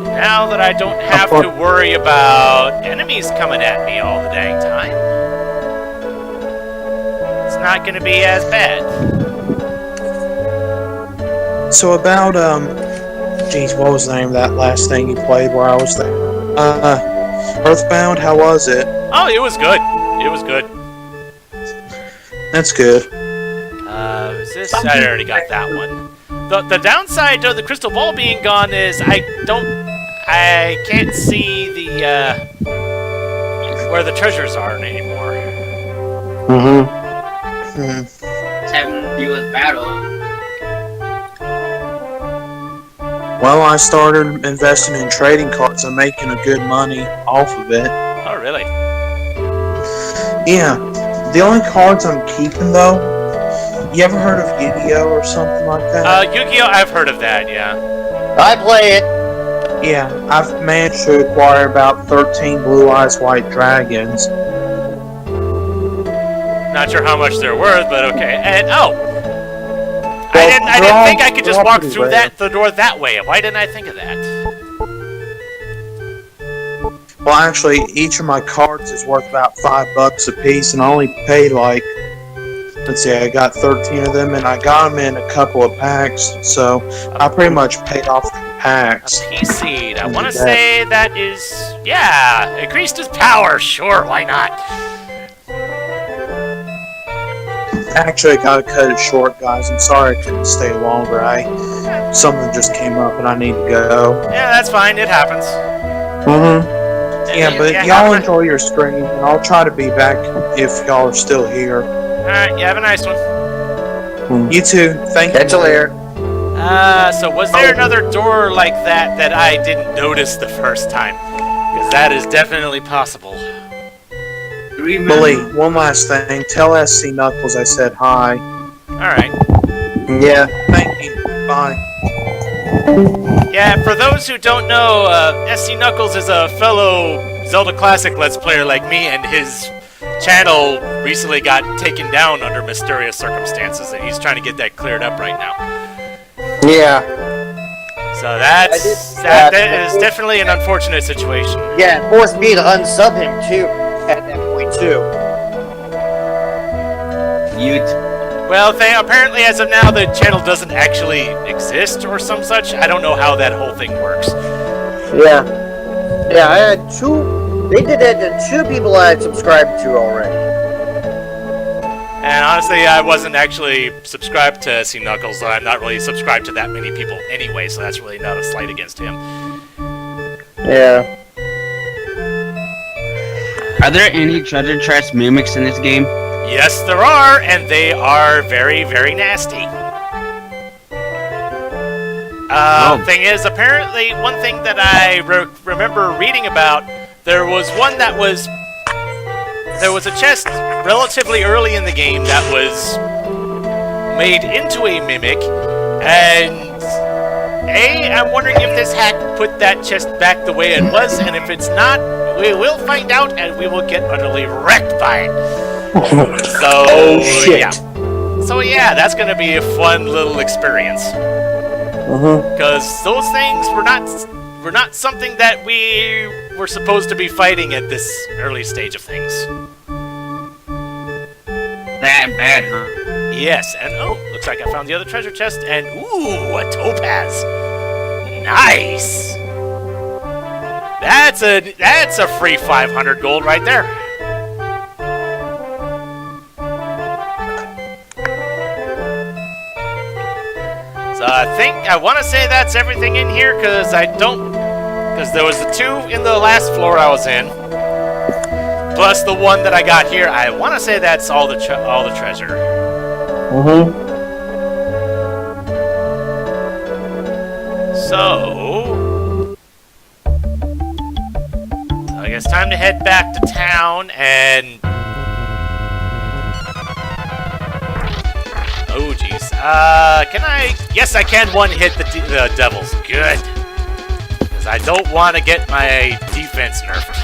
Now that I don't have to worry about enemies coming at me all the dang time, it's not going to be as bad. So about geez, what was the name of that last thing you played where I was there? Earthbound. How was it? Oh, it was good. It was good. That's good. Is this? I already got that one. The downside of the crystal ball being gone is I can't see the where the treasures are anymore. It's having to do with battle. Well, I started investing in trading cards. I'm making a good money off of it. Oh, really? Yeah. The only cards I'm keeping though. You ever heard of Yu-Gi-Oh or something like that? Yu-Gi-Oh! I've heard of that. Yeah. I play it. Yeah, I've managed to acquire about 13 Blue Eyes White Dragons. Not sure how much they're worth, but okay. And Well, I didn't they're think I could just all walk pretty through rare. the door that way. Why didn't I think of that? Well, actually, each of my cards is worth about $5 a piece, and I only paid like, let's see, I got 13 of them, and I got them in a couple of packs, so I pretty much paid off the packs. P-Seed. I want to say that is... Yeah! Increased his power! Sure, why not? Actually, I gotta cut it short, guys. I'm sorry I couldn't stay longer. Something just came up, and I need to go. Yeah, that's fine. It happens. Yeah, but y'all enjoy your stream, and I'll try to be back if y'all are still here. Alright, you have a nice one. You too. Thank you. Catch you later. So was there another door like that I didn't notice the first time? Because that is definitely possible. Billy, one last thing. Tell SC Knuckles I said hi. Alright. Yeah. Thank you. Bye. Yeah, for those who don't know, SC Knuckles is a fellow Zelda Classic Let's Player like me, and his channel recently got taken down under mysterious circumstances, and he's trying to get that cleared up right now. Yeah. So that is definitely an unfortunate situation. Yeah, it forced me to unsub him too at that point too. Well, apparently as of now the channel doesn't actually exist or some such. I don't know how that whole thing works. Yeah. Yeah, I had 2. They did that to 2 people I had subscribed to already. And honestly, I wasn't actually subscribed to SC Knuckles, so I'm not really subscribed to that many people anyway, so that's really not a slight against him. Yeah. Are there any treasure chest mimics in this game? Yes, there are, and they are very, very nasty. Thing is, apparently, one thing that I remember reading about, there was one that was... There was a chest relatively early in the game that was made into a mimic, and... I'm wondering if this hack put that chest back the way it was, and if it's not, we will find out, and we will get utterly wrecked by it. So, yeah. So, yeah, that's going to be a fun little experience. Because those things were not something that we were supposed to be fighting at this early stage of things. That bad, huh? Yes, and oh, looks like I found the other treasure chest, and ooh, a topaz. Nice. That's a free 500 gold right there. So I want to say that's everything in here because there was the 2 in the last floor I was in, plus the 1 that I got here. I want to say that's all the treasure. So I guess time to head back to town and. Oh, jeez. Can I... Yes, I can one-hit the devils. Good. Because I don't want to get my defense nerfed.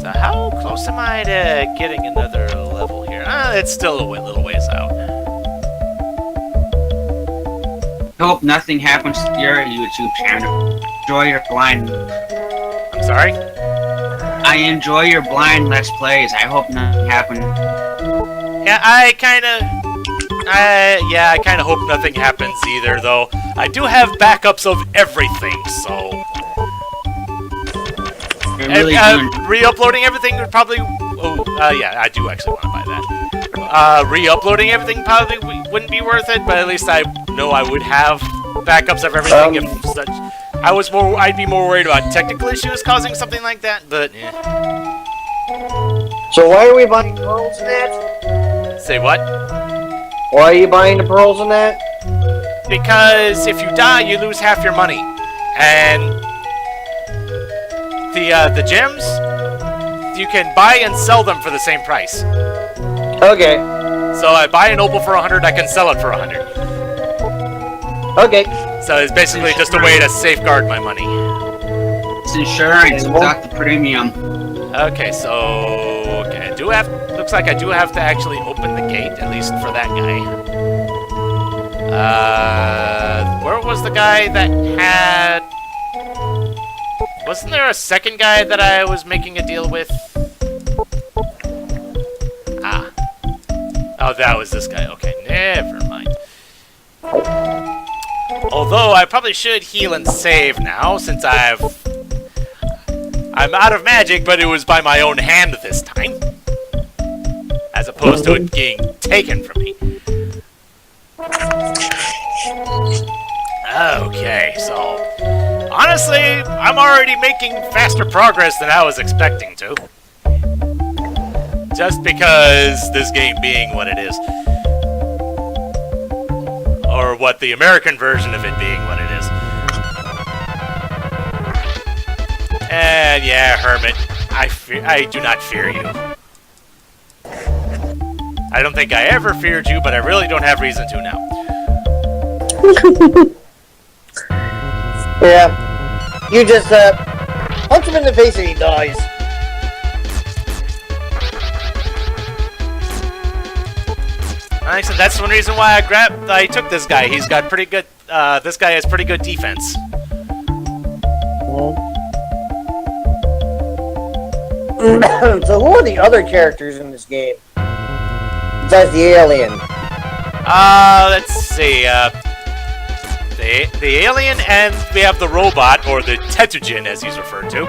So how close am I to getting another level here? It's still a little ways out. I hope nothing happens to your YouTube channel. Enjoy your blind... I'm sorry? I enjoy your blind Let's Plays. I hope nothing happens. Yeah, I kind of hope nothing happens either, though. I do have backups of everything, so... Really re-uploading everything would probably... Oh, yeah, I do actually want to buy that. Re-uploading everything probably wouldn't be worth it, but at least I know I would have backups of everything if such... I'd be more worried about technical issues causing something like that, but eh. So why are we buying pearls in that? Say what? Why are you buying the pearls in that? Because if you die, you lose half your money. And the gems, you can buy and sell them for the same price. Okay. So I buy an opal for 100, I can sell it for 100. Okay. So it's basically just a way to safeguard my money. It's insurance without the premium. Okay, so okay, looks like I do have to actually open the gate, at least for that guy. Where was the guy that had... Wasn't there a second guy that I was making a deal with? Ah. Oh, that was this guy. Okay, never mind. Although, I probably should heal and save now, since I'm out of magic, but it was by my own hand this time. As opposed to it being taken from me. Okay, so... Honestly, I'm already making faster progress than I was expecting to. Just because this game being what it is. Or what the American version of it being what it is. And yeah, Hermit, I do not fear you. I don't think I ever feared you, but I really don't have reason to now. Yeah. You just, punch him in the face and he dies. Like I said, that's one reason why I took this guy. He's got pretty good, this guy has pretty good defense. So who are the other characters in this game? Besides the alien. Let's see, the alien, and we have the robot, or the Tetujin as he's referred to.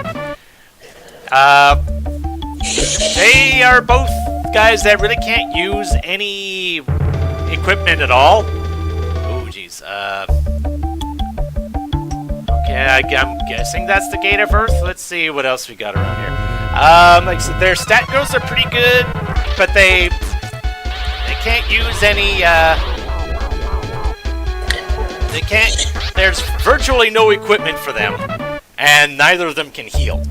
They are both guys that really can't use any equipment at all. Oh, jeez. Okay, I'm guessing that's the Gate of Earth. Let's see what else we got around here. Like I said, their stat growths are pretty good, but they can't use any, they can't, there's virtually no equipment for them, and neither of them can heal.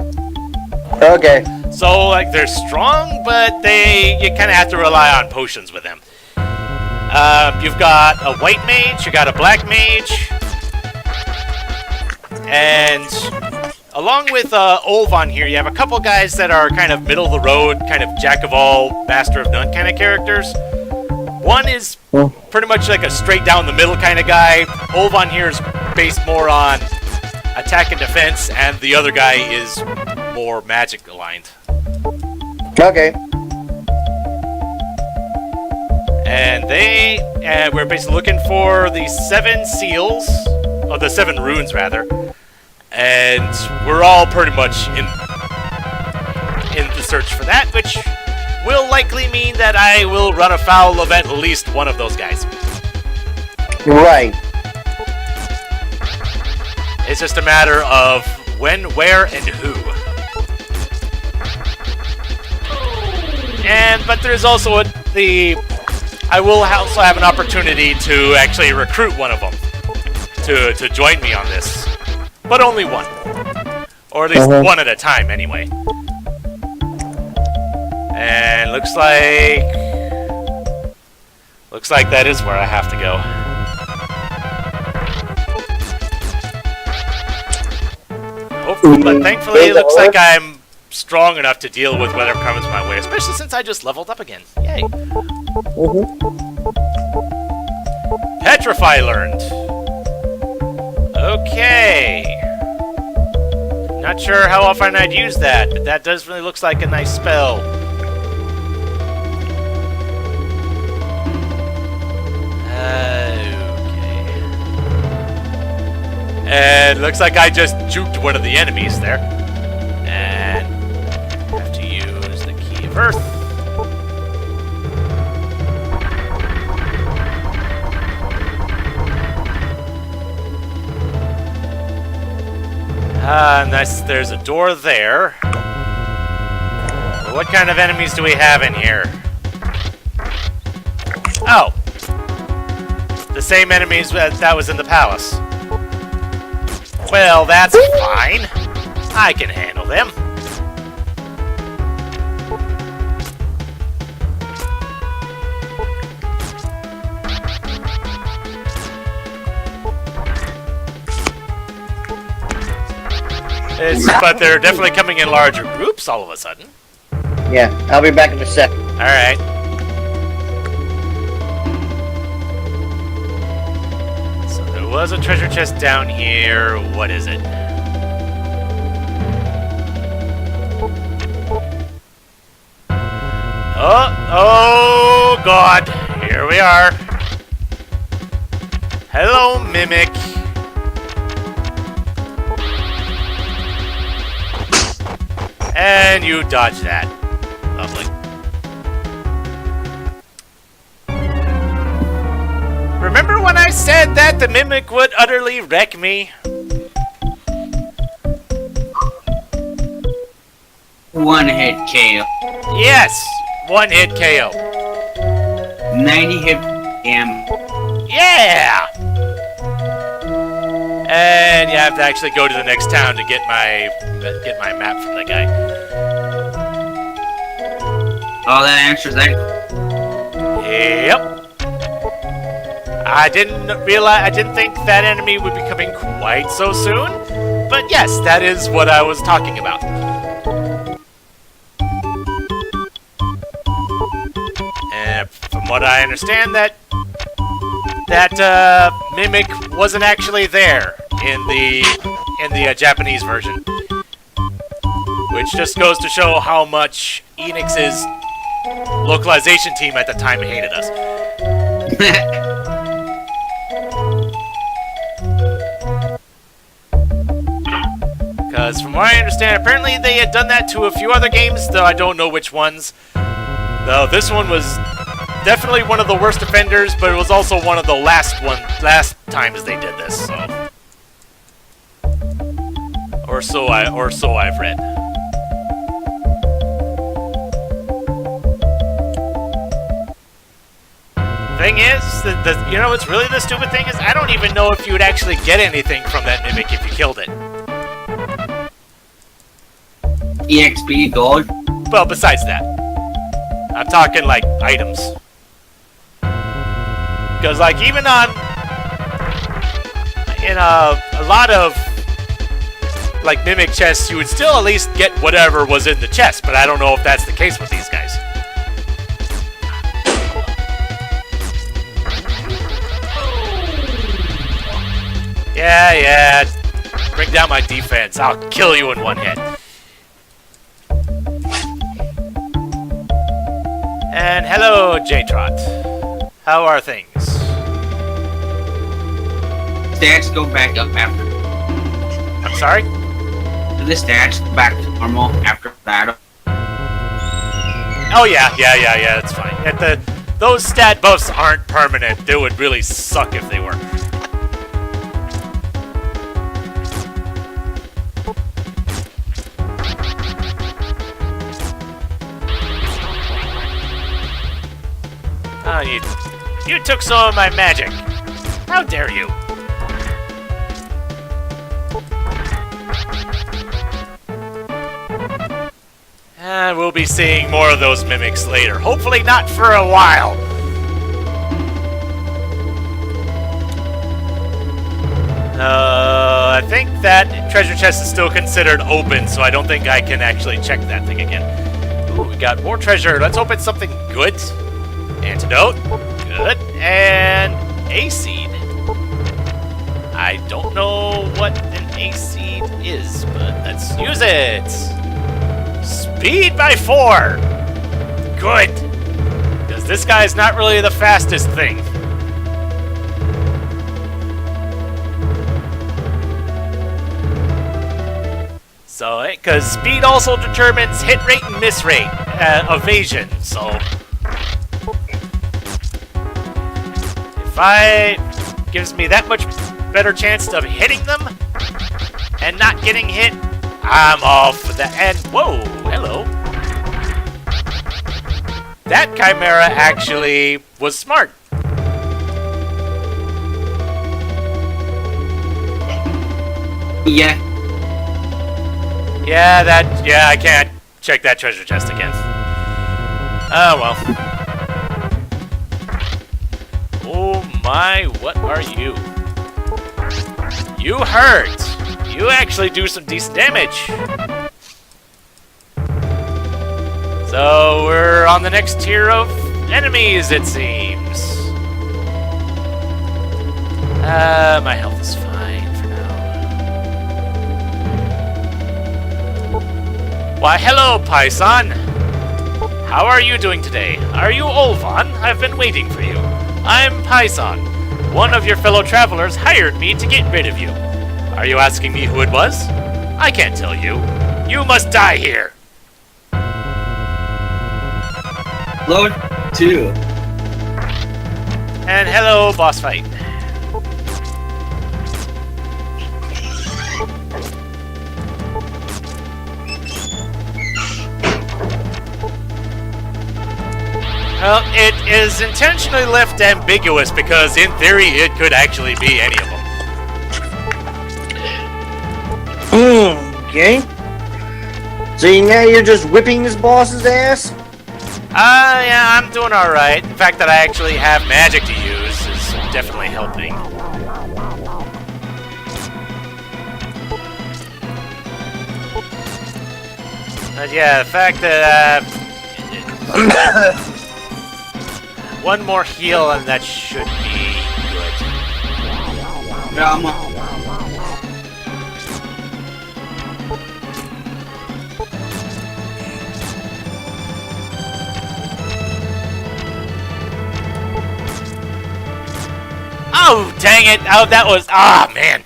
Okay. So, like, they're strong, but you kind of have to rely on potions with them. You've got a white mage, you got a black mage, and along with Olvan here, you have a couple guys that are kind of middle of the road, kind of jack of all, master of none kind of characters. One is pretty much like a straight down the middle kind of guy. Olvan here is based more on attack and defense, and the other guy is more magic aligned. Okay. And we're basically looking for the 7 seals, or the 7 runes rather, and we're all pretty much in the search for that, which will likely mean that I will run afoul of at least one of those guys. Right. It's just a matter of when, where, and who. But there's also I will also have an opportunity to actually recruit one of them to join me on this, but only one, or at least one at a time, anyway. And looks like that is where I have to go. But thankfully, it looks like I'm strong enough to deal with whatever comes my way, especially since I just leveled up again. Yay. Petrify learned. Okay. Not sure how often I'd use that, but that does really looks like a nice spell. Okay. And looks like I just juked one of the enemies there. And have to use the Key of Earth. And there's a door there. What kind of enemies do we have in here? Oh! The same enemies that was in the palace. Well, that's fine. I can handle them. But they're definitely coming in larger groups all of a sudden. Yeah, I'll be back in a sec. Alright. So there was a treasure chest down here. What is it? Oh God. Here we are. Hello, Mimic. And you dodged that. Lovely. Remember when I said that the Mimic would utterly wreck me? One hit KO. Yes! 1 hit KO. 90 hit damage. Yeah! And you have to actually go to the next town to get my map from the guy. Oh, that answers that. Yep. I didn't think that enemy would be coming quite so soon, but yes, that is what I was talking about. And from what I understand, that Mimic wasn't actually there in the Japanese version, which just goes to show how much Enix's localization team at the time hated us. Because from what I understand, apparently they had done that to a few other games, though I don't know which ones. Though this one was definitely one of the worst offenders, but it was also one of the last times they did this, so. Or so I've read. Thing is, you know what's really the stupid thing is? I don't even know if you would actually get anything from that mimic if you killed it. EXP gold. Well, besides that. I'm talking, like, items. Because, like, even on... In a lot of, like, mimic chests, you would still at least get whatever was in the chest, but I don't know if that's the case with these guys. Yeah. Bring down my defense. I'll kill you in one hit. And hello, J-Trot. How are things? Stats go back up after. I'm sorry? The stats go back to normal after battle. Oh, yeah, that's fine. Those stat buffs aren't permanent. They would really suck if they were. Oh, you took some of my magic. How dare you? And we'll be seeing more of those mimics later. Hopefully not for a while. I think that treasure chest is still considered open, so I don't think I can actually check that thing again. Ooh, we got more treasure. Let's open something good. Antidote. Good. And a seed. I don't know what an a seed is, but let's use it. Speed by 4! Good! Because this guy's not really the fastest thing. So, because speed also determines hit rate and miss rate, evasion, so... If gives me that much better chance of hitting them and not getting hit, I'm all for that. And whoa, hello. That Chimera actually was smart. Yeah. Yeah, I can't check that treasure chest again. Oh well. Oh my, what are you? You hurt! You actually do some decent damage. So we're on the next tier of enemies, it seems. My health is fine for now. Why, hello, Python. How are you doing today? Are you Olvan? I've been waiting for you. I'm Python. One of your fellow travelers hired me to get rid of you. Are you asking me who it was? I can't tell you. You must die here. Load 2. And hello, boss fight. Well, it is intentionally left ambiguous because, in theory, it could actually be any of them. Okay. See, now you're just whipping this boss's ass? Yeah, I'm doing alright. The fact that I actually have magic to use is definitely helping. But yeah, the fact that, one more heal and that should be good. Drama. Oh, dang it! Oh, that was... Ah, man!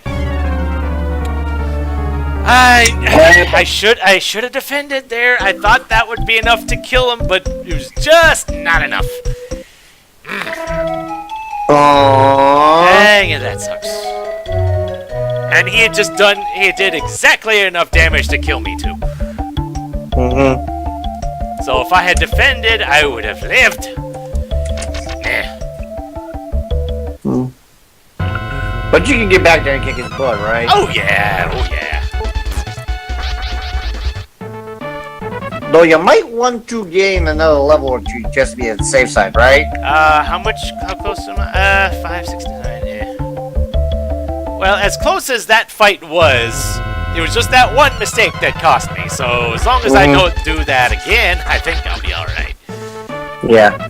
I should have defended there. I thought that would be enough to kill him, but it was just not enough. Aww. Dang it, that sucks. And he did exactly enough damage to kill me too. So if I had defended, I would have lived. But you can get back there and kick his butt, right? Oh yeah, oh yeah. Though you might want to gain another level or two just to be on the safe side, right? How close am I? 569, yeah. Well, as close as that fight was, it was just that one mistake that cost me. So as long as I don't do that again, I think I'll be alright. Yeah.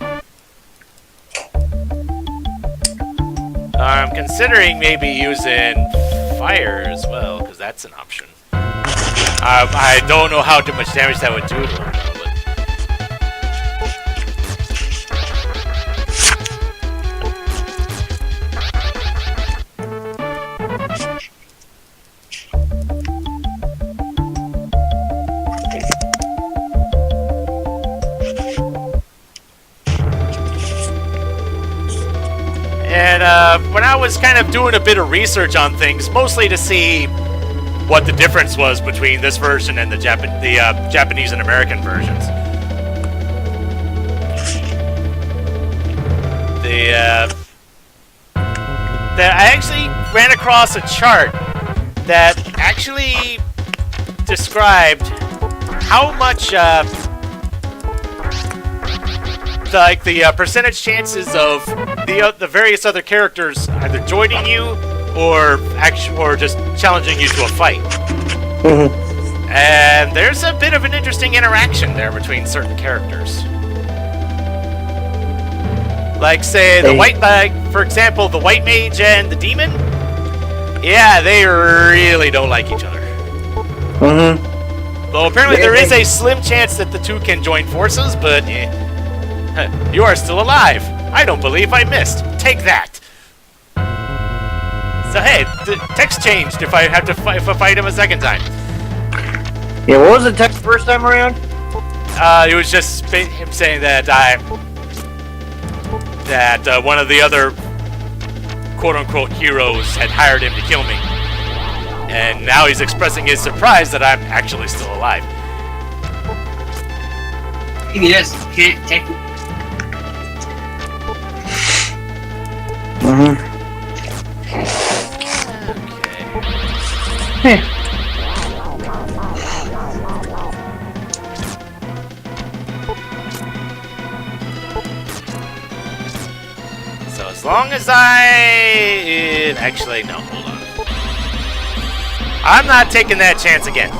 I'm considering maybe using fire as well, because that's an option. I don't know how much damage that would do to him, though, when I was kind of doing a bit of research on things, mostly to see what the difference was between this version and the Japanese and American versions. I actually ran across a chart that actually described how much the percentage chances of the various other characters either joining you or just challenging you to a fight. And there's a bit of an interesting interaction there between certain characters. Like, say, for example, the white mage and the demon. Yeah, they really don't like each other. Though apparently there is a slim chance that the two can join forces, but you are still alive. I don't believe I missed. Take that. So hey, the text changed if I have to fight him a second time. Yeah, what was the text first time around? It was just him saying that one of the other quote-unquote heroes had hired him to kill me. And now he's expressing his surprise that I'm actually still alive. He just can't take. Okay. So as long as actually, no, hold on. I'm not taking that chance again.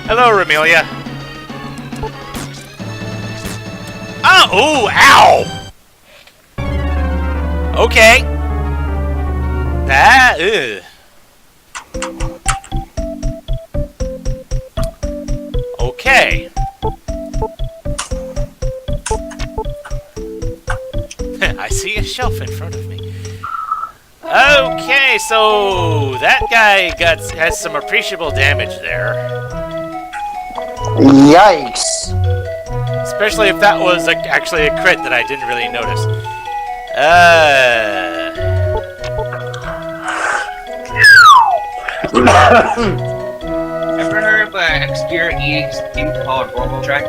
Hello, Ramelia. Oh, ow! Okay. That, okay. I see a shelf in front of me. Okay, so that guy has some appreciable damage there. Yikes. Especially if that was actually a crit that I didn't really notice. Ever heard of an obscure EX game called RoboTrack?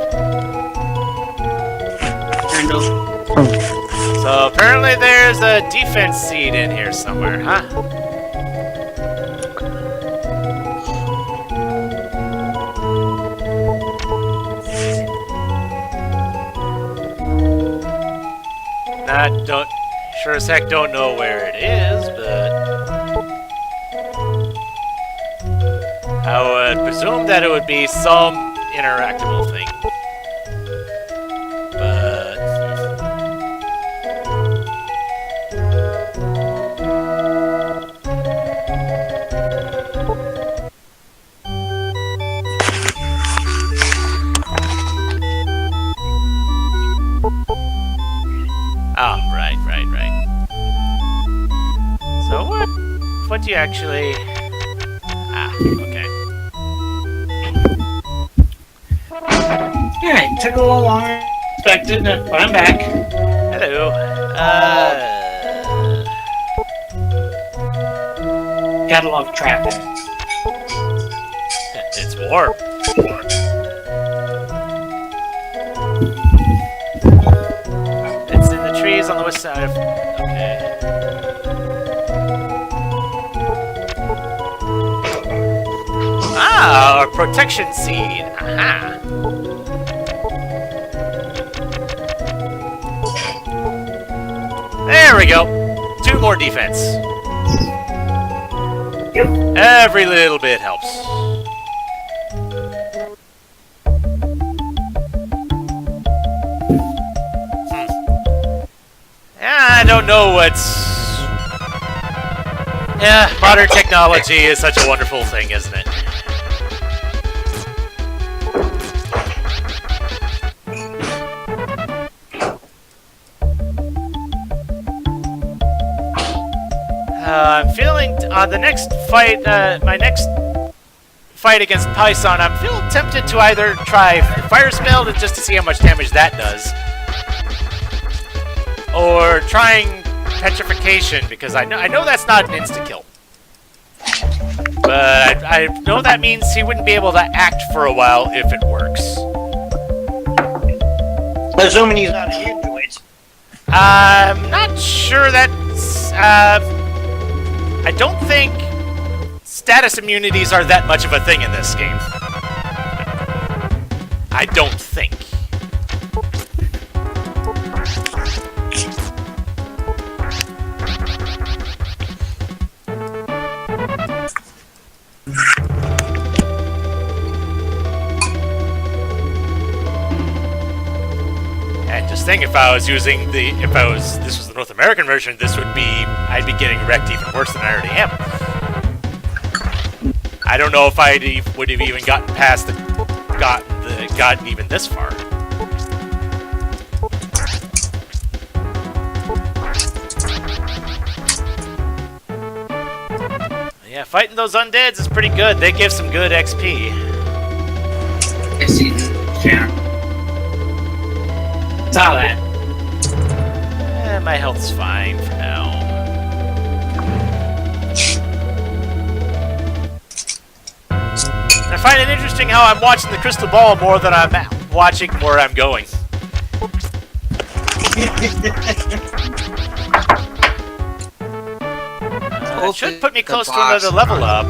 So apparently there's a defense seed in here somewhere, huh? Sure as heck don't know where it is, but I would presume that it would be some interactable thing. But oh, right. So what do you actually... Ah, okay. Alright, Took a little longer than expected, but I'm back. Hello. Gotta love traffic. It's warm. It's in the trees on the west side of... Okay. Ah, a protection seed. Aha. There we go. 2 more defense. Every little bit helps. I don't know what's... Yeah, modern technology is such a wonderful thing, isn't it? I'm feeling the next fight, my next fight against Python, I'm feeling tempted to either try the fire spell just to see how much damage that does, or trying petrification because I know that's not an insta kill, but I know that means he wouldn't be able to act for a while if it works. Assuming he's not immune to it. I'm not sure that's. I don't think status immunities are that much of a thing in this game. I don't think. And just think, if I was using the, this was the North American version, this would be, I'd be getting wrecked even worse than I already am. I don't know if I would have even gotten past gotten even this far. Yeah, fighting those undeads is pretty good. They give some good XP. I see. Yeah. Saw that. My health's fine for now. I find it interesting how I'm watching the crystal ball more than I'm watching where I'm going. It should put me close to another level up.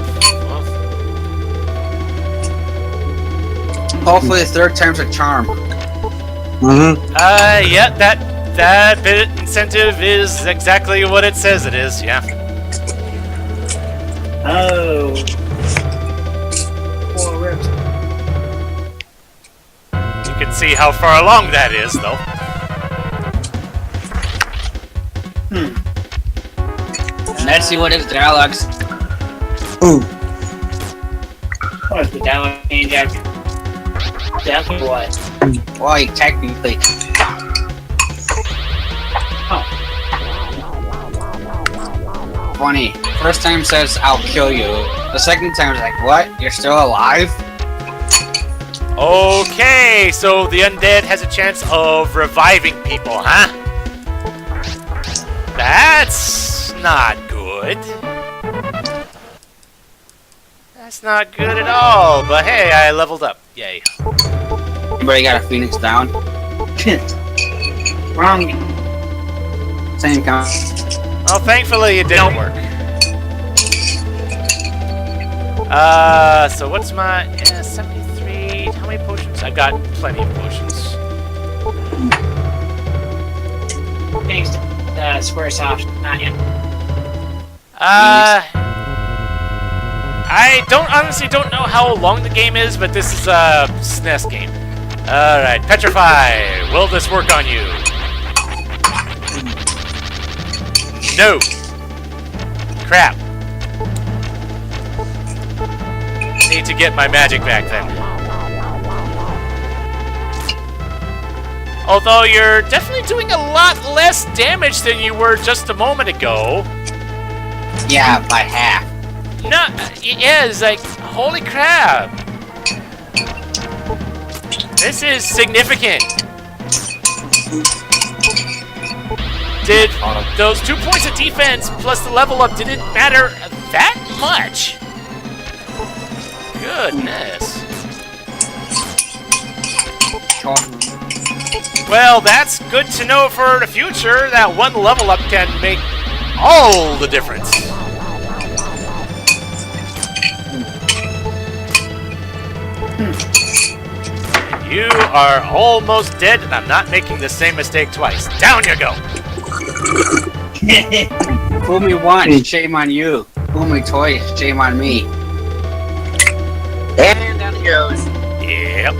Hopefully the 3rd time's a charm. Yeah, that bit incentive is exactly what it says it is, yeah. Oh. Poor rips. You can see how far along that is, though. Let's see what his dialogues. Ooh. What's the dialogue change after? Definitely what? Why, technically. Funny. First time says, I'll kill you. The second time is like, what? You're still alive? Okay, so the undead has a chance of reviving people, huh? That's not good. That's not good at all, but hey, I leveled up. Yay. Anybody got a phoenix down? Wrong. Same count. Well, thankfully it didn't work. So what's my... 73... How many potions? I've got plenty of potions. Thanks to Squaresoft, not yet. I honestly don't know how long the game is, but this is a SNES game. Alright, Petrify! Will this work on you? No! Crap. Need to get my magic back then. Although you're definitely doing a lot less damage than you were just a moment ago. Yeah, by half. No, yeah, it's like, holy crap. This is significant. Did those 2 points of defense plus the level up didn't matter that much? Goodness. Well, that's good to know for the future. That one level up can make all the difference. You are almost dead, and I'm not making the same mistake twice. Down you go. Fool me once, shame on you. Fool me twice, shame on me. And down he goes. Yep.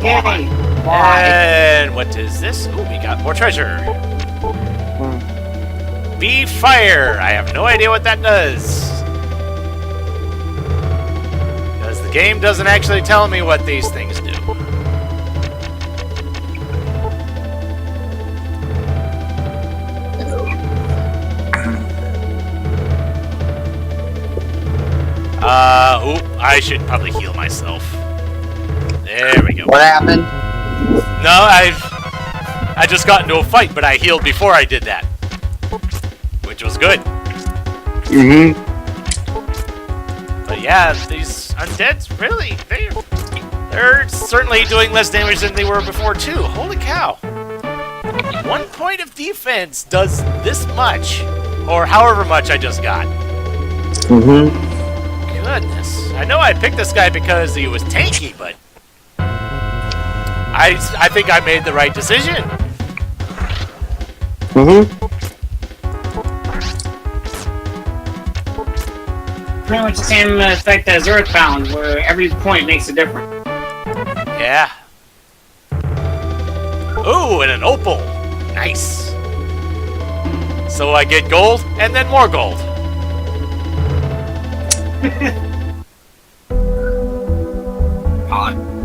Yay! And what is this? Oh, we got more treasure. Be fire. I have no idea what that does. Because the game doesn't actually tell me what these things do. I should probably heal myself. There we go. What happened? No, I just got into a fight, but I healed before I did that. Which was good. Mm-hmm. But yeah, these undeads, really, they're certainly doing less damage than they were before, too. Holy cow. 1 point of defense does this much. Or however much I just got. Mm-hmm. Goodness. I know I picked this guy because he was tanky, but I think I made the right decision. Mm-hmm. Pretty much the same effect as Earthbound, where every point makes a difference. Yeah. Ooh, and an opal. Nice. So I get gold, and then more gold.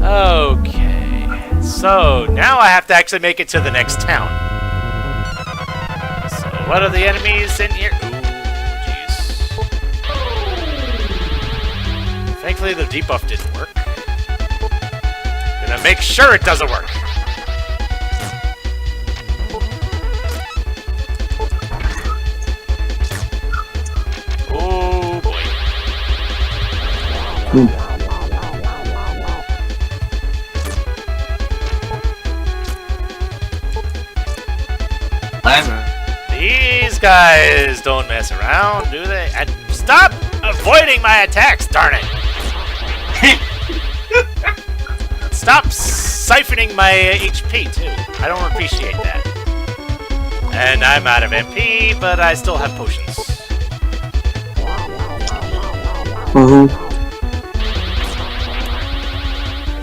Okay. So, now I have to actually make it to the next town. So, what are the enemies in here? Ooh, jeez. Thankfully, the debuff didn't work. Gonna make sure it doesn't work. Oh, boy. These guys don't mess around, do they? And stop avoiding my attacks, darn it! Stop siphoning my HP, too. I don't appreciate that. And I'm out of MP, but I still have potions.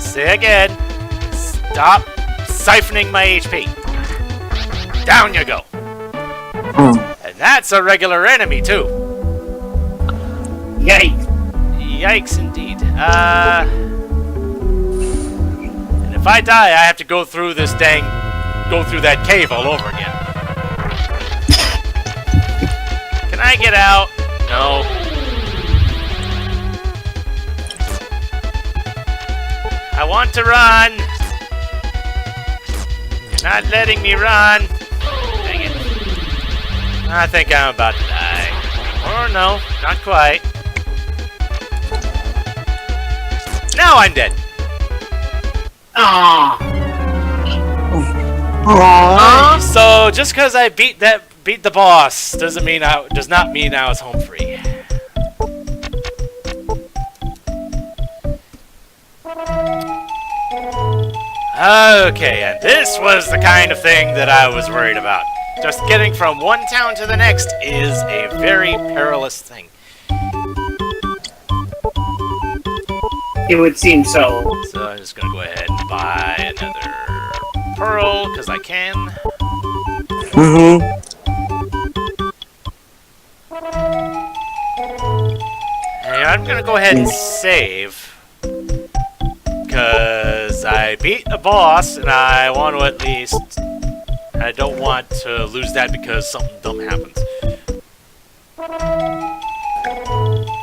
Say again. Stop siphoning my HP. Down you go. And that's a regular enemy, too. Yikes. Yikes, indeed. And if I die, I have to go through this go through that cave all over again. Can I get out? No. I want to run. You're not letting me run. Dang it. I think I'm about to die. Or no, not quite. Now I'm dead. Aww. So just because I beat the boss does not mean I was home free. Okay, and this was the kind of thing that I was worried about. Just getting from one town to the next is a very perilous thing. It would seem so. So I'm just gonna go ahead and buy another pearl, because I can. And I'm gonna go ahead and save. Because I beat a boss, and I want to at least... I don't want to lose that because something dumb happens.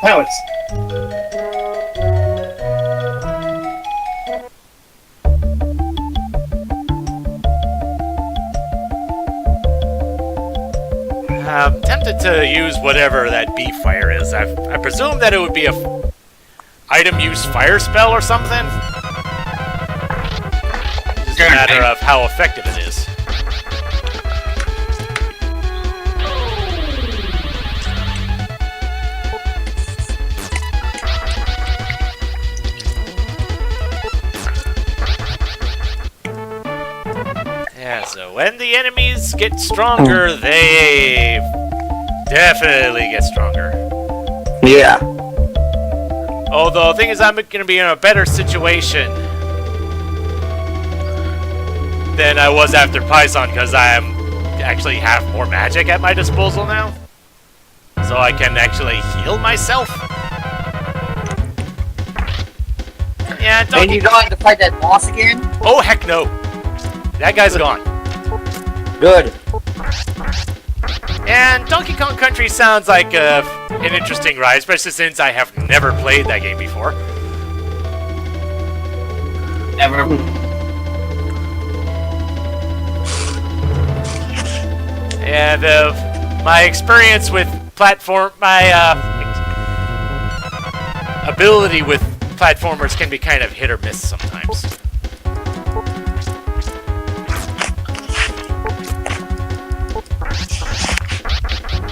That was... I'm tempted to use whatever that bee fire is. I presume that it would be a item use fire spell or something. It's just a matter of how effective it is. Yeah, so when the enemies get stronger, they definitely get stronger. Yeah. Although, the thing is, I'm going to be in a better situation than I was after Python, because I actually have more magic at my disposal now. So I can actually heal myself. Yeah, And you don't have to fight that boss again? Oh, heck no. That guy's gone. Good. And Donkey Kong Country sounds like an interesting ride, especially since I have never played that game before. Ever. And my experience with ability with platformers can be kind of hit or miss sometimes.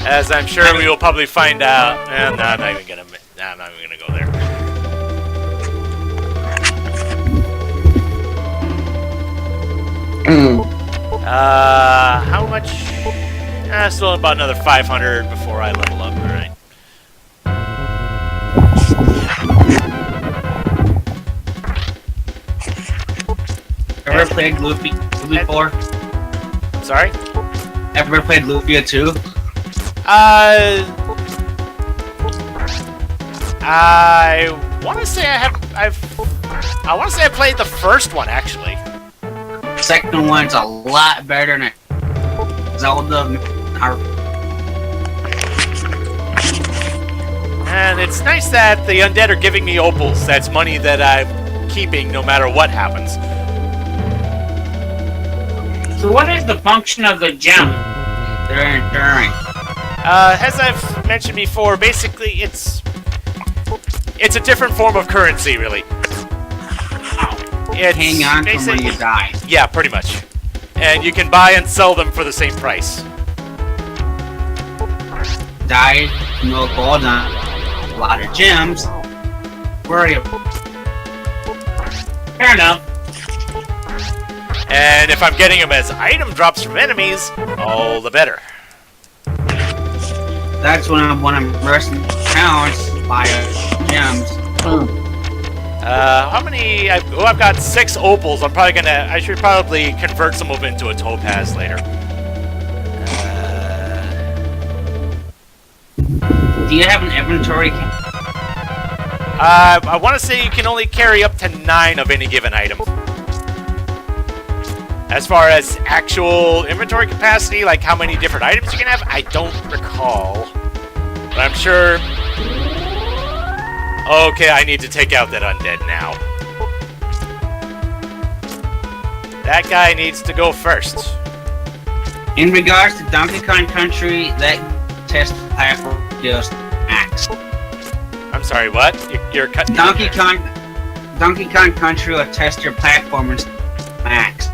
As I'm sure we will probably find out. I'm not even gonna go there. How much? Still about another 500 before I level up. All right. Ever played Lufia before? Sorry? Ever played Lufia 2? I want to say I want to say I played the first one actually. The second one's a lot better than Zelda. And it's nice that the undead are giving me opals. That's money that I'm keeping no matter what happens. So what is the function of the gem? They're enduring. As I've mentioned before, basically it's a different form of currency, really. It's Hang on to when you die. Yeah, pretty much. And you can buy and sell them for the same price. Die, no gold, a lot of gems. Worry about. Fair enough. And if I'm getting them as item drops from enemies, all the better. That's when I'm resting towns, buy gems. How many? I've got 6 opals. I should probably convert some of them into a topaz later. Do you have an inventory? I want to say you can only carry up to 9 of any given item. As far as actual inventory capacity, like how many different items you can have, I don't recall. But I'm sure... Okay, I need to take out that undead now. That guy needs to go first. In regards to Donkey Kong Country, that test platform just max. I'm sorry, what? You're cutting Donkey Kong Country will test your platformers max.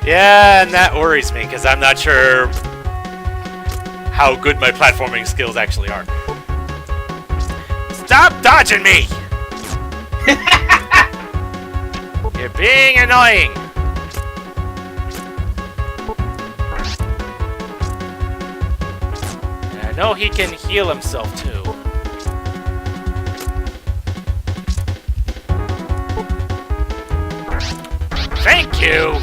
Yeah, and that worries me, because I'm not sure how good my platforming skills actually are. Stop dodging me! You're being annoying! And I know he can heal himself, too. Thank you!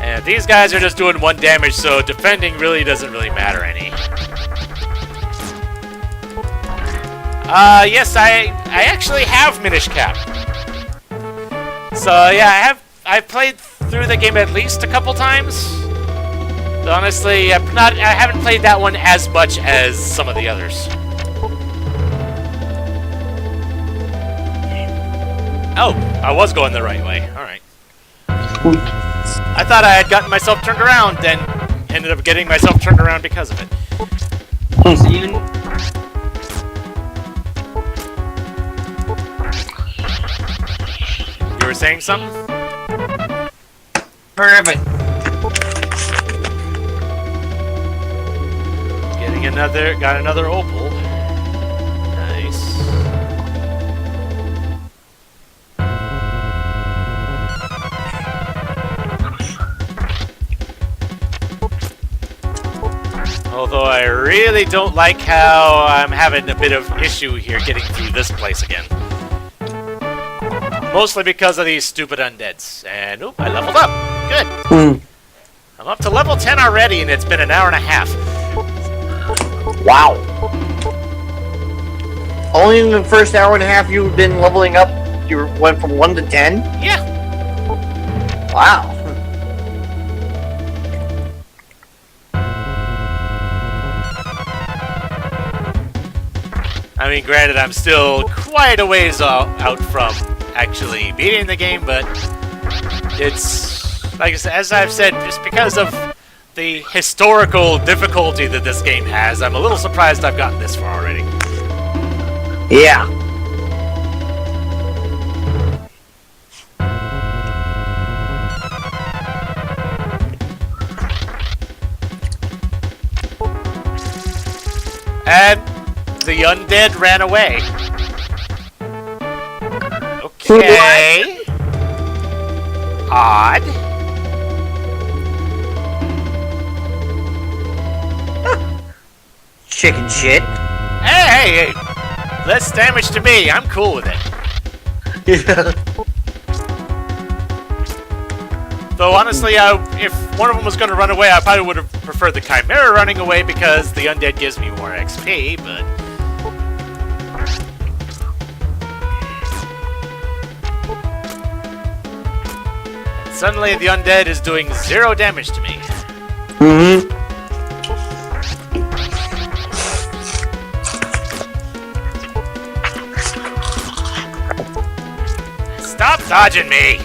And these guys are just doing 1 damage, so defending really doesn't really matter any. Yes, I actually have Minish Cap. So yeah, I've played through the game at least a couple times. So honestly, I haven't played that one as much as some of the others. Oh, I was going the right way. All right. I thought I had gotten myself turned around, and ended up getting myself turned around because of it. So you You were saying something? heard of it. Got another opal. Nice. Although I really don't like how I'm having a bit of issue here getting through this place again. Mostly because of these stupid undeads. And, oop, I leveled up. Good. I'm up to level 10 already, and it's been an hour and a half. Wow. Only in the first hour and a half you've been leveling up, you went from 1 to 10? Yeah. Wow. I mean, granted, I'm still quite a ways out from actually beating the game, but it's, like I said, as I've said, just because of the historical difficulty that this game has, I'm a little surprised I've gotten this far already. Yeah. And the undead ran away. Okay. Odd. Chicken shit. Hey! Less damage to me. I'm cool with it. Yeah. Though honestly, if one of them was going to run away, I probably would have preferred the Chimera running away because the undead gives me more XP, but... And suddenly the undead is doing 0 damage to me. Mm-hmm. Stop dodging me!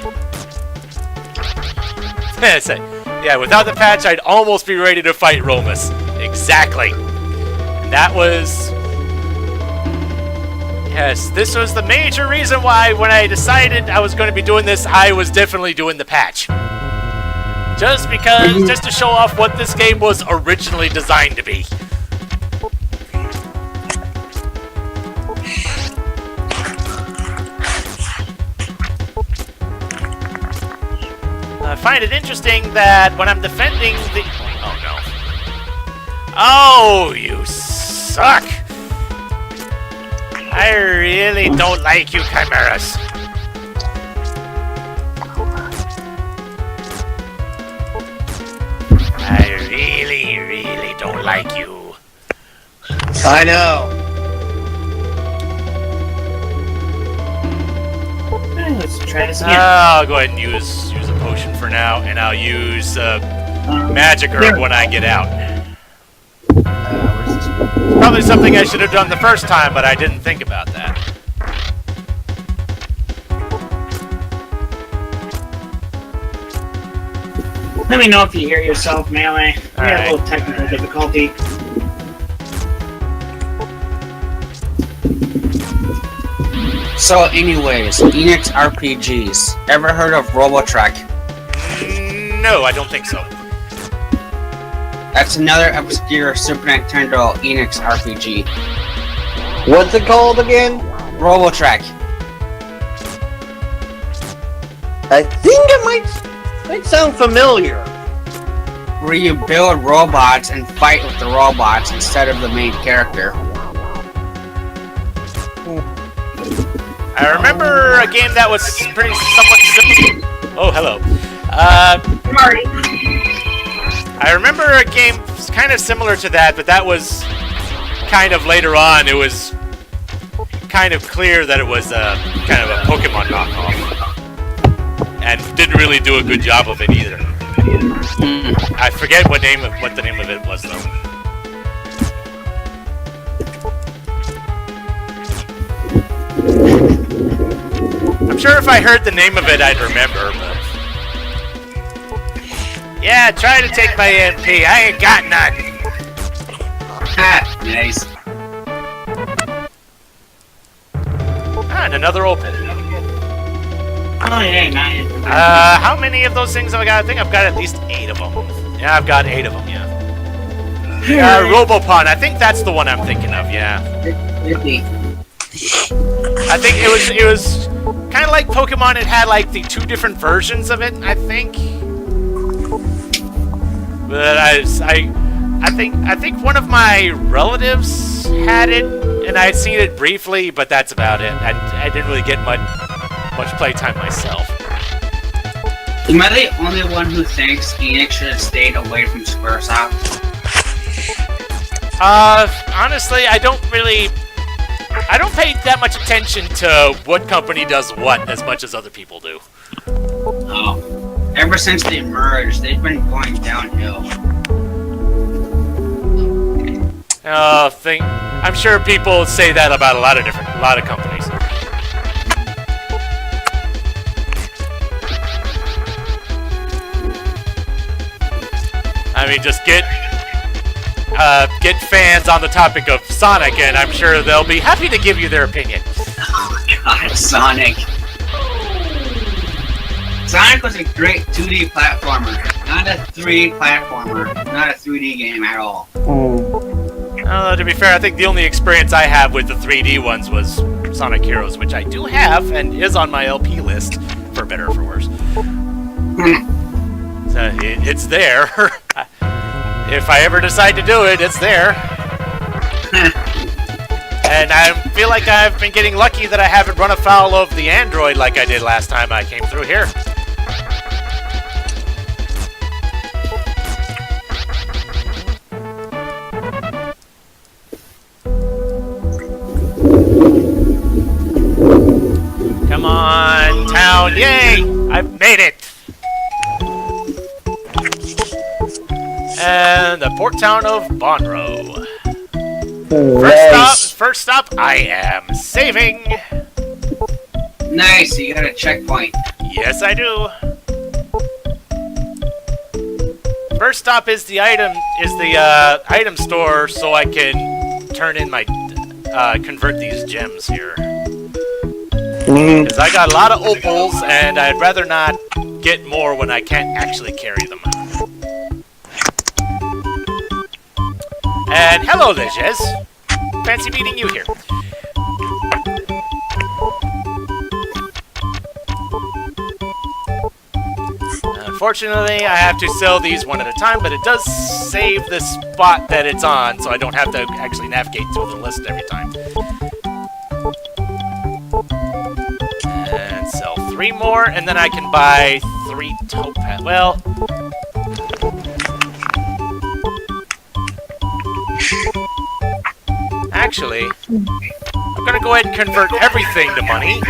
Yeah, without the patch, I'd almost be ready to fight Romus. Exactly. And that was... Yes, this was the major reason why when I decided I was going to be doing this, I was definitely doing the patch. Just to show off what this game was originally designed to be. I find it interesting that when I'm defending the... Oh, no. Oh, you suck! I really don't like you, Chimeras. I really, really don't like you. I know. Let's try this again. I'll go ahead and use a potion for now, and I'll use magic herb when I get out. Where's this? Probably something I should have done the first time, but I didn't think about that. Let me know if you hear yourself, Melee. We had Alright. a little technical difficulty. So, anyways, Enix RPGs. Ever heard of Robotrack? No, I don't think so. That's another obscure Super Nintendo Enix RPG. What's it called again? Robotrack. I think it might sound familiar. Where you build robots and fight with the robots instead of the main character. I remember a game that was pretty somewhat similar. Oh, hello. I remember a game kind of similar to that, but that was kind of later on. It was kind of clear that it was kind of a Pokemon knockoff, and didn't really do a good job of it either. I forget what the name of it was though. I'm sure if I heard the name of it, I'd remember, but... Yeah, try to take my MP. I ain't got none. Ha! Nice. And another open. Oh, yeah, nice. How many of those things have I got? I think I've got at least 8 of them. Yeah, I've got 8 of them, yeah. Robopon, I think that's the one I'm thinking of, yeah. I think it was kind of like Pokemon. It had like the 2 different versions of it, I think. But I think one of my relatives had it, and I had seen it briefly, but that's about it. I didn't really get much playtime myself. Am I the only one who thinks Enix should have stayed away from Squaresoft? Honestly, I don't pay that much attention to what company does what as much as other people do. Oh. Ever since they merged, they've been going downhill. I'm sure people say that about a lot of companies. I mean, just get fans on the topic of Sonic, and I'm sure they'll be happy to give you their opinion. Oh god, Sonic. Sonic was a great 2D platformer, not a 3D platformer, not a 3D game at all. To be fair, I think the only experience I have with the 3D ones was Sonic Heroes, which I do have and is on my LP list, for better or for worse. So it's there. If I ever decide to do it, it's there. And I feel like I've been getting lucky that I haven't run afoul of the Android like I did last time I came through here. Come on, town! Yay! I've made it! And the port town of Bonro. First stop, I am saving. Nice, you got a checkpoint. Yes, I do. First stop is the item store, so I can turn in my convert these gems here. Because I got a lot of opals, and I'd rather not get more when I can't actually carry them. And hello there, Jez. Fancy meeting you here. Unfortunately, I have to sell these one at a time, but it does save the spot that it's on, so I don't have to actually navigate through the list every time. And sell 3 more, and then I can buy 3 topaz. Well... Actually, I'm gonna go ahead and convert everything to money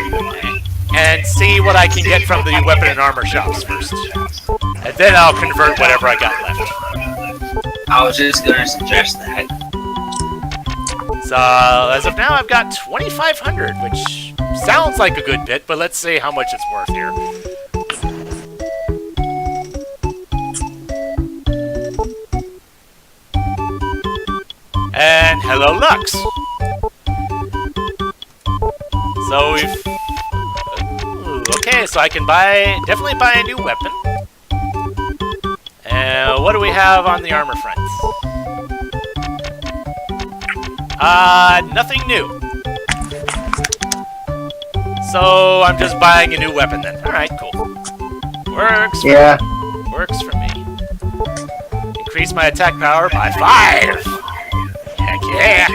and see what I can get from the weapon and armor shops first. And then I'll convert whatever I got left. I was just gonna suggest that. So, as of now, I've got 2,500, which sounds like a good bit, but let's see how much it's worth here. And hello, Lux! So we've... okay, so I can definitely buy a new weapon. And what do we have on the armor front? Nothing new. So I'm just buying a new weapon then. Alright, cool. Works for me. Increase my attack power by 5! Heck yeah!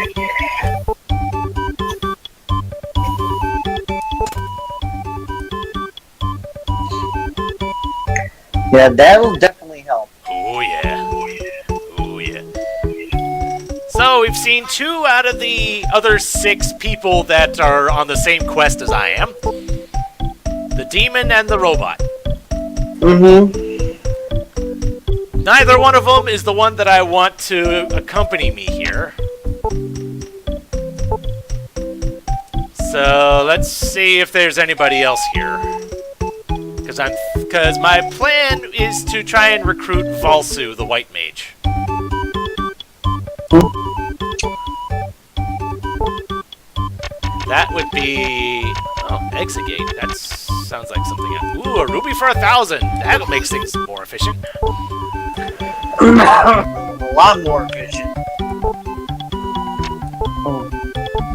Yeah, that will definitely help. Oh yeah. Oh yeah. So we've seen 2 out of the other 6 people that are on the same quest as I am. The demon and the robot. Mm-hmm. Neither one of them is the one that I want to accompany me here. So let's see if there's anybody else here. Because Because my plan is to try and recruit Valsu, the white mage. That would be... Oh, exit gate. That sounds like something else. Ooh, a ruby for 1,000. That'll make things more efficient. A lot more efficient.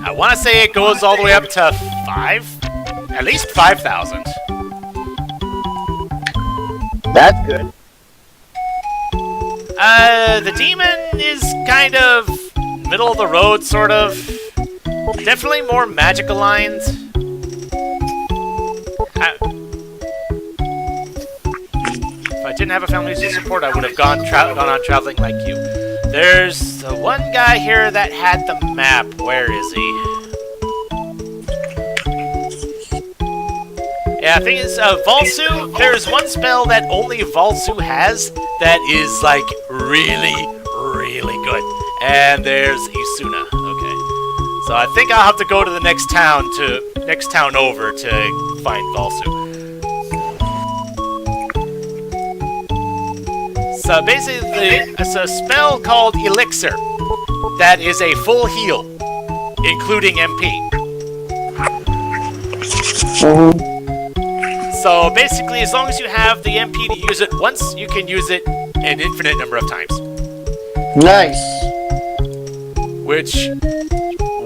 I want to say it goes all the way up to 5? At least 5,000. That's good. The demon is kind of middle of the road, sort of. Definitely more magic aligned. If I didn't have a family to support, I would have gone on traveling like you. There's the one guy here that had the map. Where is he? Yeah, I think it's Valsu. There's one spell that only Valsu has that is like really, really good. And there's Isuna. Okay, so I think I'll have to go to the next town over to find Valsu. So basically, it's a spell called Elixir that is a full heal, including MP. So basically, as long as you have the MP to use it once, you can use it an infinite number of times. Nice. Which,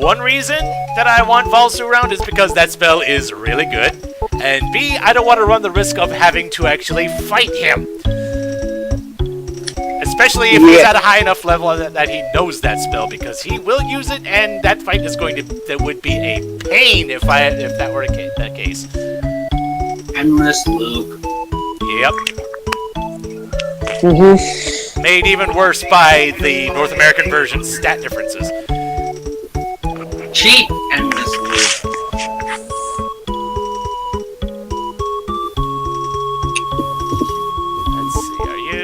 one reason that I want Valsu around is because that spell is really good, and B, I don't want to run the risk of having to actually fight him. Especially if he's at a high enough level that he knows that spell, because he will use it, and that fight is that would be a pain if that were the case. Endless loop. Yep. Made even worse by the North American version's stat differences. Cheap endless loop. Let's see, are you...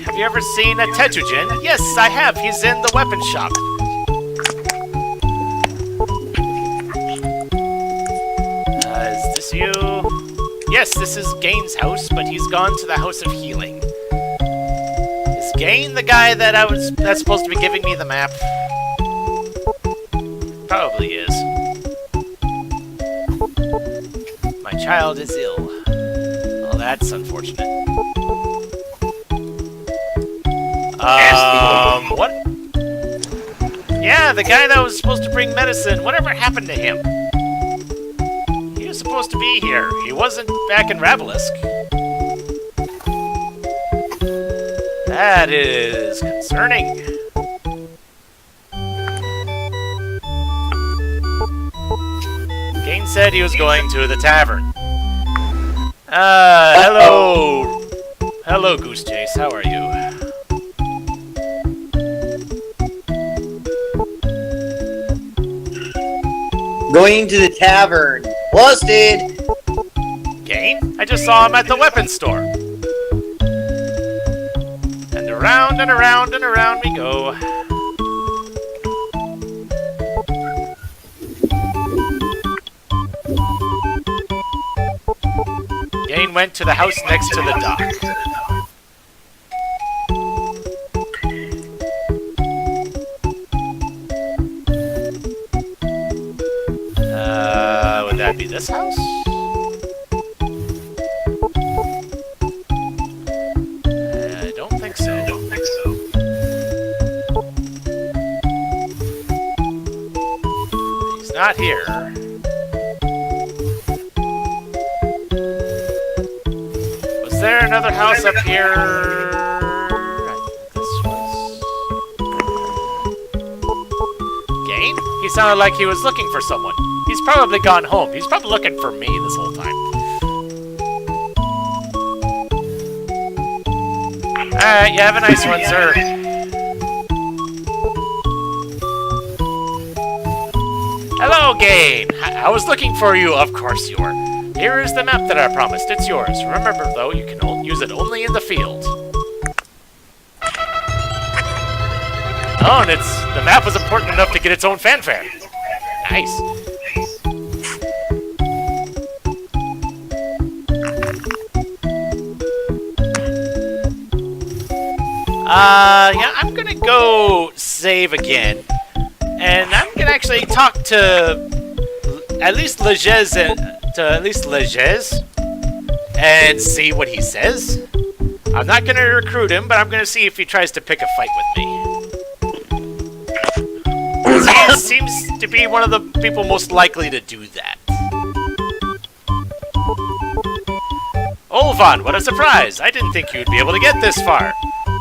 Have you ever seen a Tetujin? Yes, I have. He's in the weapon shop. Is this you? Yes, this is Gain's house, but he's gone to the House of Healing. Is Gain the guy that's supposed to be giving me the map? Probably is. My child is ill. Well, that's unfortunate. What? Yeah, the guy that was supposed to bring medicine. Whatever happened to him? He was supposed to be here. He wasn't back in Ravalisk. That is concerning. Gain said he was going to the tavern. Hello. Hello, Goose Chase. How are you? Going to the tavern. Busted! Gain? I just saw him at the weapons store. And around and around and around we go. Gain went to the house next to the dock. Would that be this house? I don't think so. He's not here. Was there another house up here? I think this was... Gain? He sounded like he was looking for someone. He's probably gone home. He's probably looking for me this whole time. Alright, you have a nice one, sir. Hello, Gain! I was looking for you, of course you were. Here is the map that I promised. It's yours. Remember, though, you can use it only in the field. Oh, and the map was important enough to get its own fanfare. Nice. Yeah, I'm gonna go save again. And I'm gonna actually talk to at least Legez and see what he says. I'm not gonna recruit him, but I'm gonna see if he tries to pick a fight with me. He seems to be one of the people most likely to do that. Olvan, what a surprise! I didn't think you'd be able to get this far.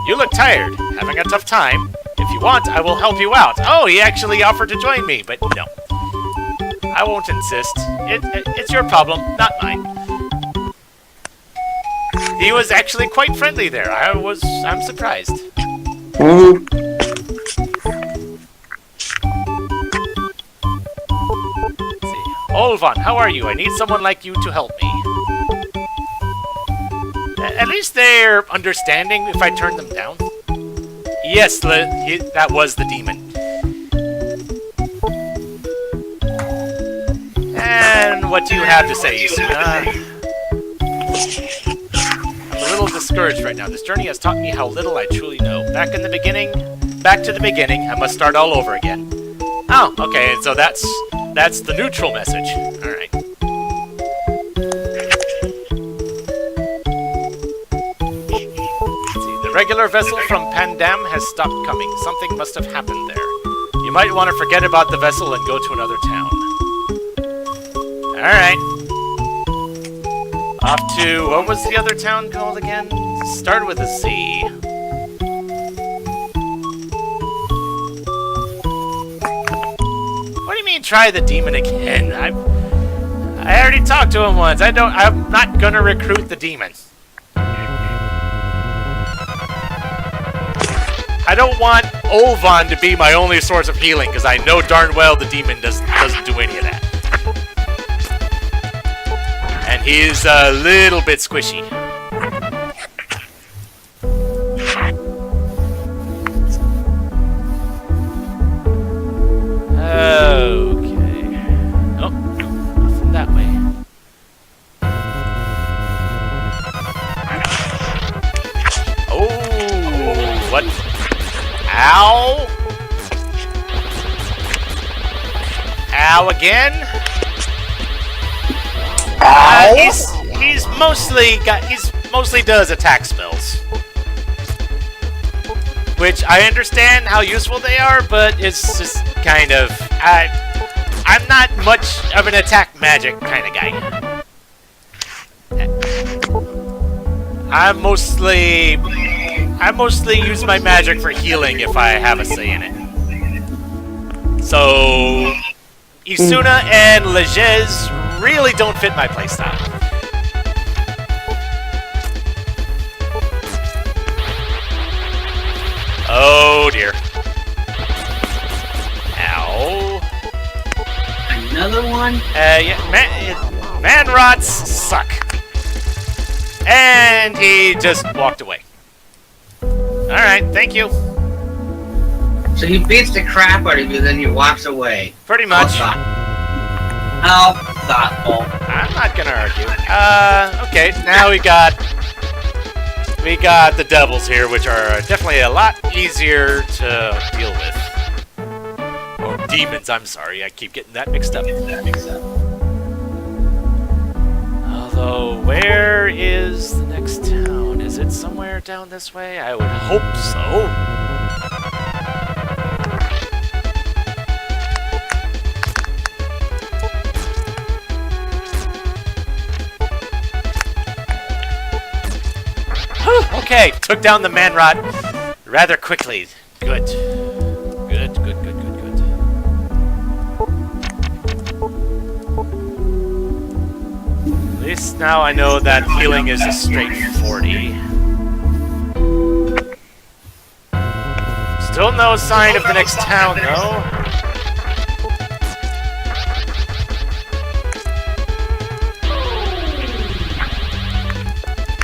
You look tired, having a tough time. If you want, I will help you out. Oh, he actually offered to join me, but no. I won't insist. It's your problem, not mine. He was actually quite friendly there. I'm surprised. Ooh. Let's see. Olvan, how are you? I need someone like you to help me. At least they're understanding if I turn them down. Yes, that was the demon. And what do you have to say, Isuna? I'm a little discouraged right now. This journey has taught me how little I truly know. Back to the beginning, I must start all over again. Oh, okay, so that's the neutral message. Alright. The regular vessel from Pandam has stopped coming. Something must have happened there. You might want to forget about the vessel and go to another town. Alright. Off to... what was the other town called again? Started with a Z. What do you mean try the demon again? I already talked to him once. I'm not gonna recruit the demon. I don't want Olvan to be my only source of healing, because I know darn well the demon doesn't do any of that. And he's a little bit squishy. Okay. Oh, nothing that way. Oh, what? Ow! Ow again? He's mostly does attack spells, which I understand how useful they are, but it's just kind of I'm not much of an attack magic kind of guy. I mostly use my magic for healing if I have a say in it. So Isuna and Legez really don't fit my playstyle. Oh dear. Ow. Another one? Yeah, man rots suck. And he just walked away. Alright, thank you. So he beats the crap out of you, then he walks away. Pretty much. How thoughtful. I'm not gonna argue. Okay, now we got the devils here, which are definitely a lot easier to deal with. Or demons, I'm sorry, I keep getting that mixed up. Although, where is the next town? Is it somewhere down this way? I would hope so. Okay, took down the man-rot rather quickly. Good. Good. At least now I know that healing is a straight 40. Still no sign of the next town, though.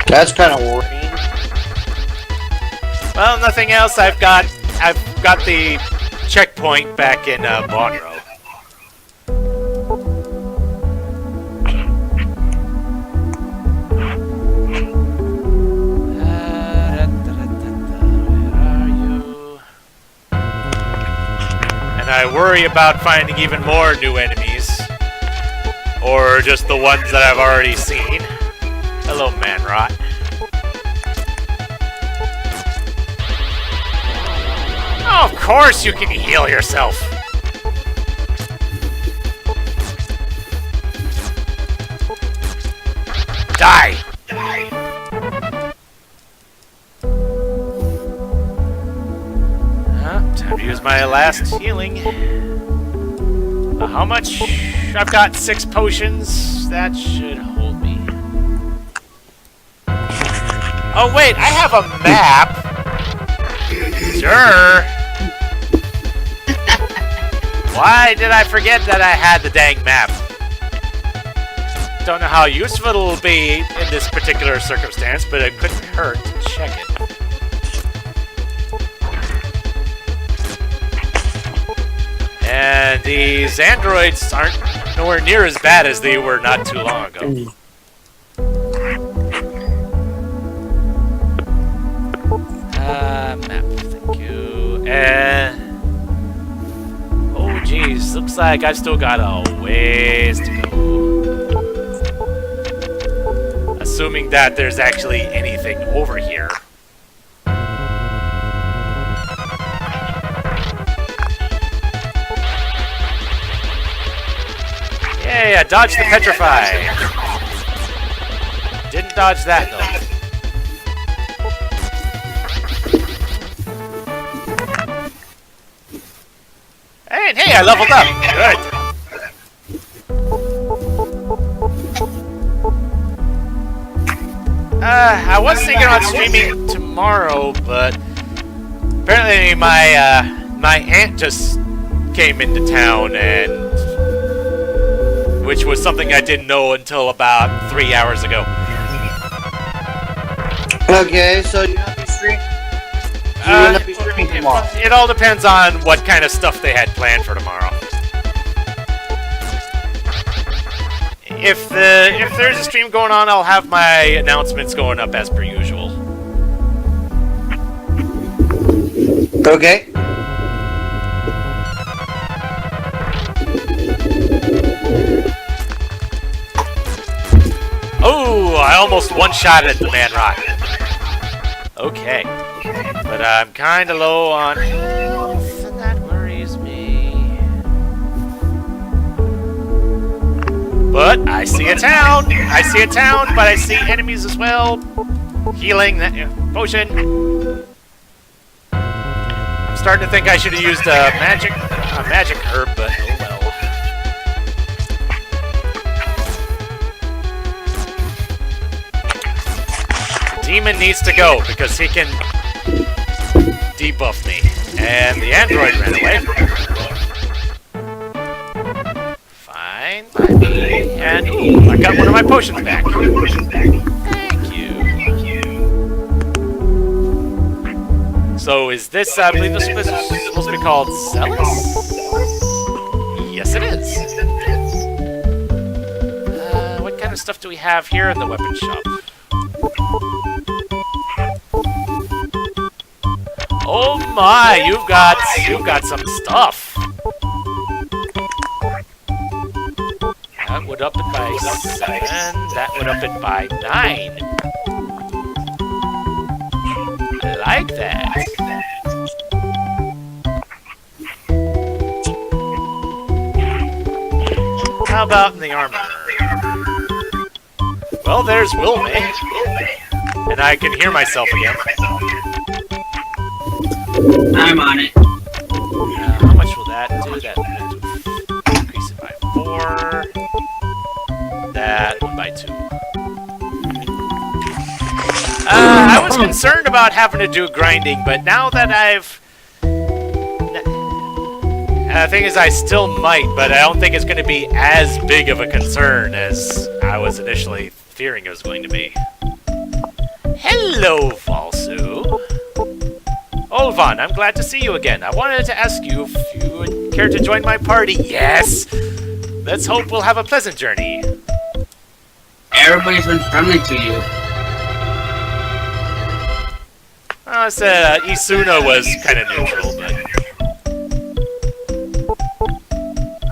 That's kind of worrying. Well, nothing else. I've got the checkpoint back in Monroe. I worry about finding even more new enemies. Or just the ones that I've already seen. Hello, Manrot. Oh, of course you can heal yourself. Die! Time to use my last healing. How much? I've got 6 potions. That should hold me. Oh wait, I have a map. Sure. Why did I forget that I had the dang map? Don't know how useful it'll be in this particular circumstance, but it couldn't hurt to check it. And these androids aren't nowhere near as bad as they were not too long ago. Map, thank you. Oh geez, looks like I've still got a ways to go. Assuming that there's actually anything over here. Yay, I dodged the petrify. Didn't dodge that though. And hey, I leveled up. Good. I was thinking about streaming tomorrow, but apparently my aunt just came into town, and which was something I didn't know until about 3 hours ago. Okay, so you're not be streaming. You're not be streaming tomorrow. It all depends on what kind of stuff they had planned for tomorrow. If there's a stream going on, I'll have my announcements going up as per usual. Okay. Oh, I almost one-shotted the Manrot. Okay. But I'm kind of low on health, and that worries me. But I see a town. I see a town, but I see enemies as well. Healing that potion. I'm starting to think I should have used a magic herb, but oh well. Demon needs to go because he can debuff me. And the android ran away. Fine by me. And I got one of my potions back. Thank you. So is this, I believe this is supposed to be called Zealous? Yes it is. What kind of stuff do we have here in the weapon shop? Oh my, you've got some stuff. That would up it by 7. That would up it by 9. I like that. How about in the armor? Well, there's Wilme. And I can hear myself again. I'm on it. How much will that do? That increase it by 4. That 1 by 2. I was concerned about having to do grinding, but now that I've... The thing is, I still might, but I don't think it's going to be as big of a concern as I was initially fearing it was going to be. Hello, Valsu. Olvan, I'm glad to see you again. I wanted to ask you if you would care to join my party. Yes! Let's hope we'll have a pleasant journey. Everybody's been friendly to you. I said Isuna was kind of neutral, but...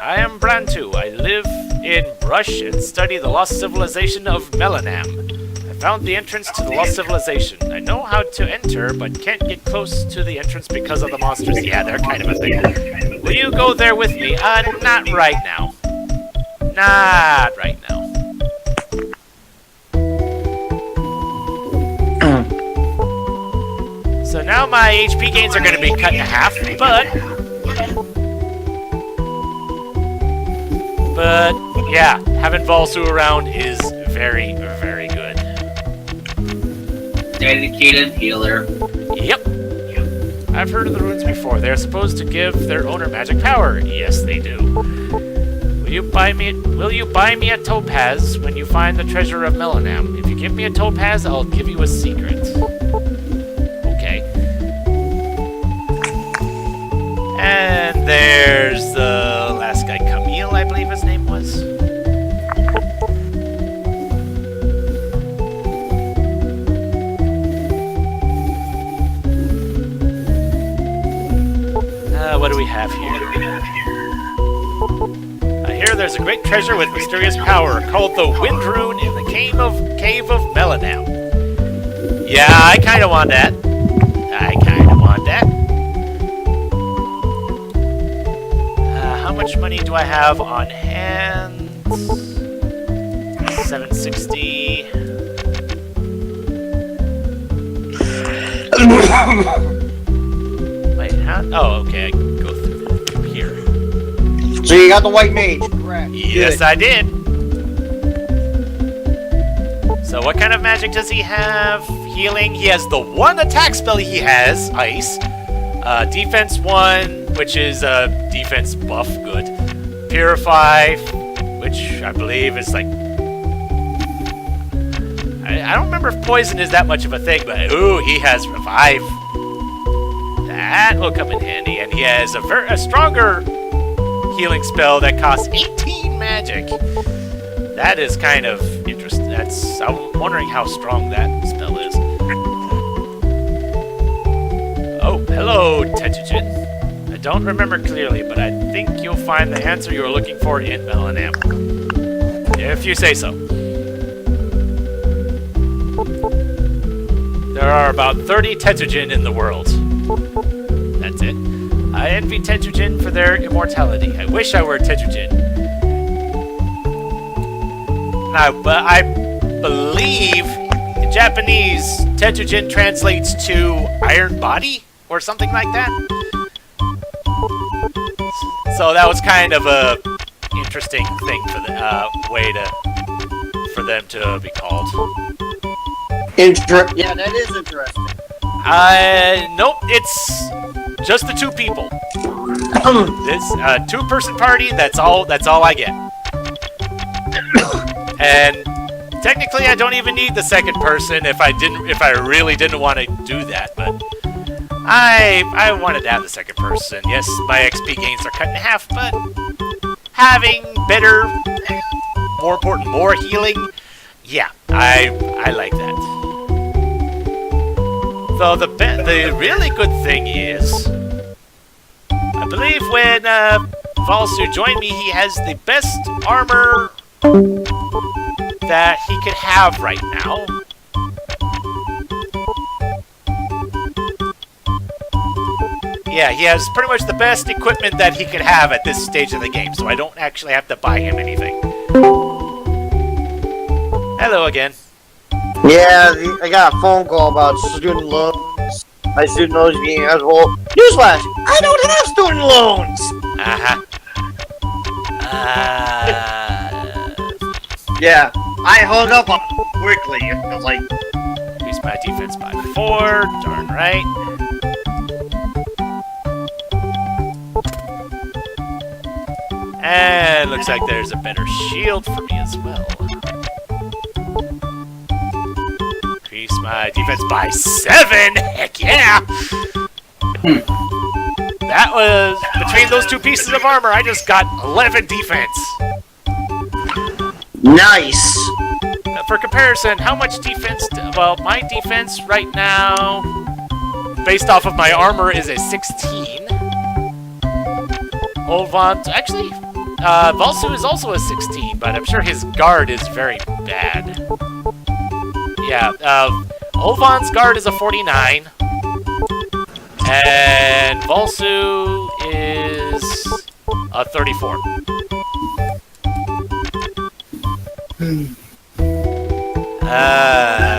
I am Brantu. I live in Brush and study the lost civilization of Melanam. I found the entrance to the lost civilization. I know how to enter, but can't get close to the entrance because of the monsters. Yeah, they're kind of a thing. Will you go there with me? Not right now. Not right now. So now my HP gains are going to be cut in half, but yeah, having Valsu around is very, very good. Dedicated healer. Yep. I've heard of the runes before. They're supposed to give their owner magic power. Yes, they do. Will you buy me a topaz when you find the treasure of Melanam? If you give me a topaz, I'll give you a secret. Okay. And there's the last guy, Camille, I believe his name was. What do we have here? I hear there's a great treasure with mysterious power called the Wind Rune in the cave of Melanam. Yeah, I kind of want that. How much money do I have on hand? 760. Wait, how? Oh, okay. I can go through here. So you got the white mage, correct? Yes, I did. So what kind of magic does he have? Healing. He has the one attack spell he has, Ice. Defense 1, which is defense buff, good. Purify, which I believe is like... I don't remember if poison is that much of a thing, but ooh, he has revive. That will come in handy, and he has a stronger healing spell that costs 18 magic. That is kind of interesting. I'm wondering how strong that spell is. Oh, hello, Tetsugen. I don't remember clearly, but I think you'll find the answer you're looking for in Melanam. If you say so. There are about 30 Tetsugen in the world. That's it. I envy Tetsugen for their immortality. I wish I were a Tetsugen. But I believe in Japanese, Tetsugen translates to Iron Body or something like that. So that was kind of a interesting thing for the way for them to be called. Yeah, that is interesting. Nope, it's just the two people. This two-person party. That's all I get. And technically, I don't even need the second person if I really didn't want to do that. But I wanted to have the second person. Yes, my XP gains are cut in half, but having better, more important, more healing. Yeah, I like that. So the really good thing is, I believe when Valsu joined me, he has the best armor that he could have right now. Yeah, he has pretty much the best equipment that he could have at this stage of the game, so I don't actually have to buy him anything. Hello again. Yeah, I got a phone call about student loans. My student loans being eligible. Newsflash! I don't have student loans! Yeah, I hung up on it quickly. I was like... Increase my defense by 4, darn right. And looks like there's a better shield for me as well. Increase my defense by 7! Heck yeah! That was, between those two pieces of armor, I just got 11 defense. Nice. For comparison, how much defense? Well, my defense right now, based off of my armor, is a 16. Olvan, actually, Valsu is also a 16, but I'm sure his guard is very bad. Yeah, Olvan's guard is a 49. And Valsu is a 34.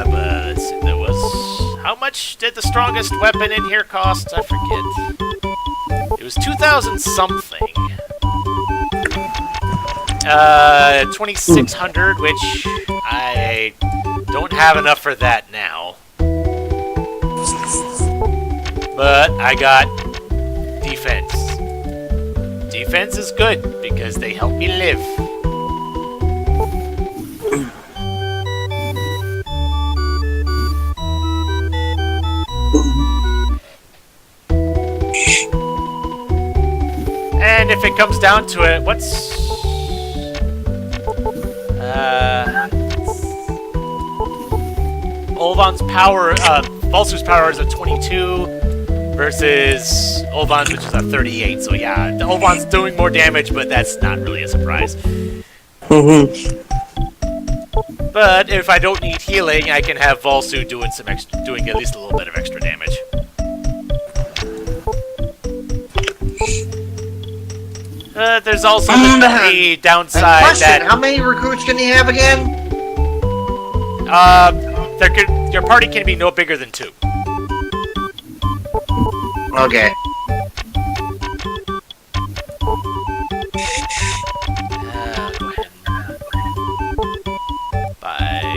But let's see, there was... How much did the strongest weapon in here cost? I forget. It was 2,000 something. 2,600, which I don't have enough for that now. But I got defense. Defense is good because they help me live. And if it comes down to it, what's... Olvan's power, Valsu's power is a 22 versus Olvan's, which is a 38. So yeah, Olvan's doing more damage, but that's not really a surprise. But if I don't need healing, I can have Valsu doing doing at least a little bit of extra damage. There's also the downside Question, that... how many recruits can you have again? Your party can be no bigger than 2. Okay. Go ahead.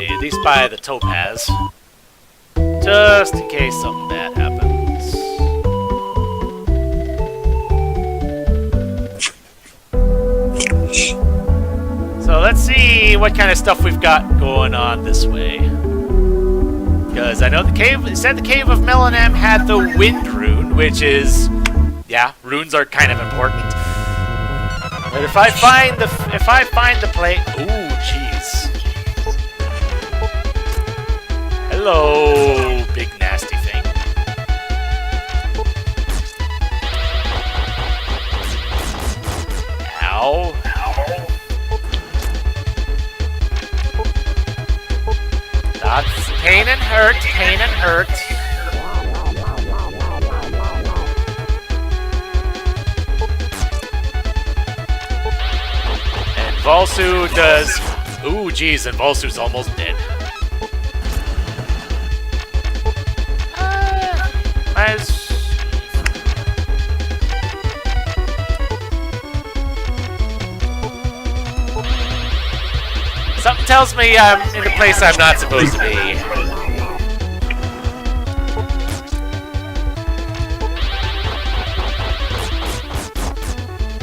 At least by the topaz. Just in case something bad happens. So let's see what kind of stuff we've got going on this way. Because I know the cave, it said the Cave of Melanem had the wind rune, which is, yeah, runes are kind of important. But if I find the plate, ooh, jeez. Hello, big nasty thing. Ow. That's pain and hurt, pain and hurt. And Valsu does... Ooh, geez, and Valsu's almost dead. Something tells me I'm in a place I'm not supposed to be.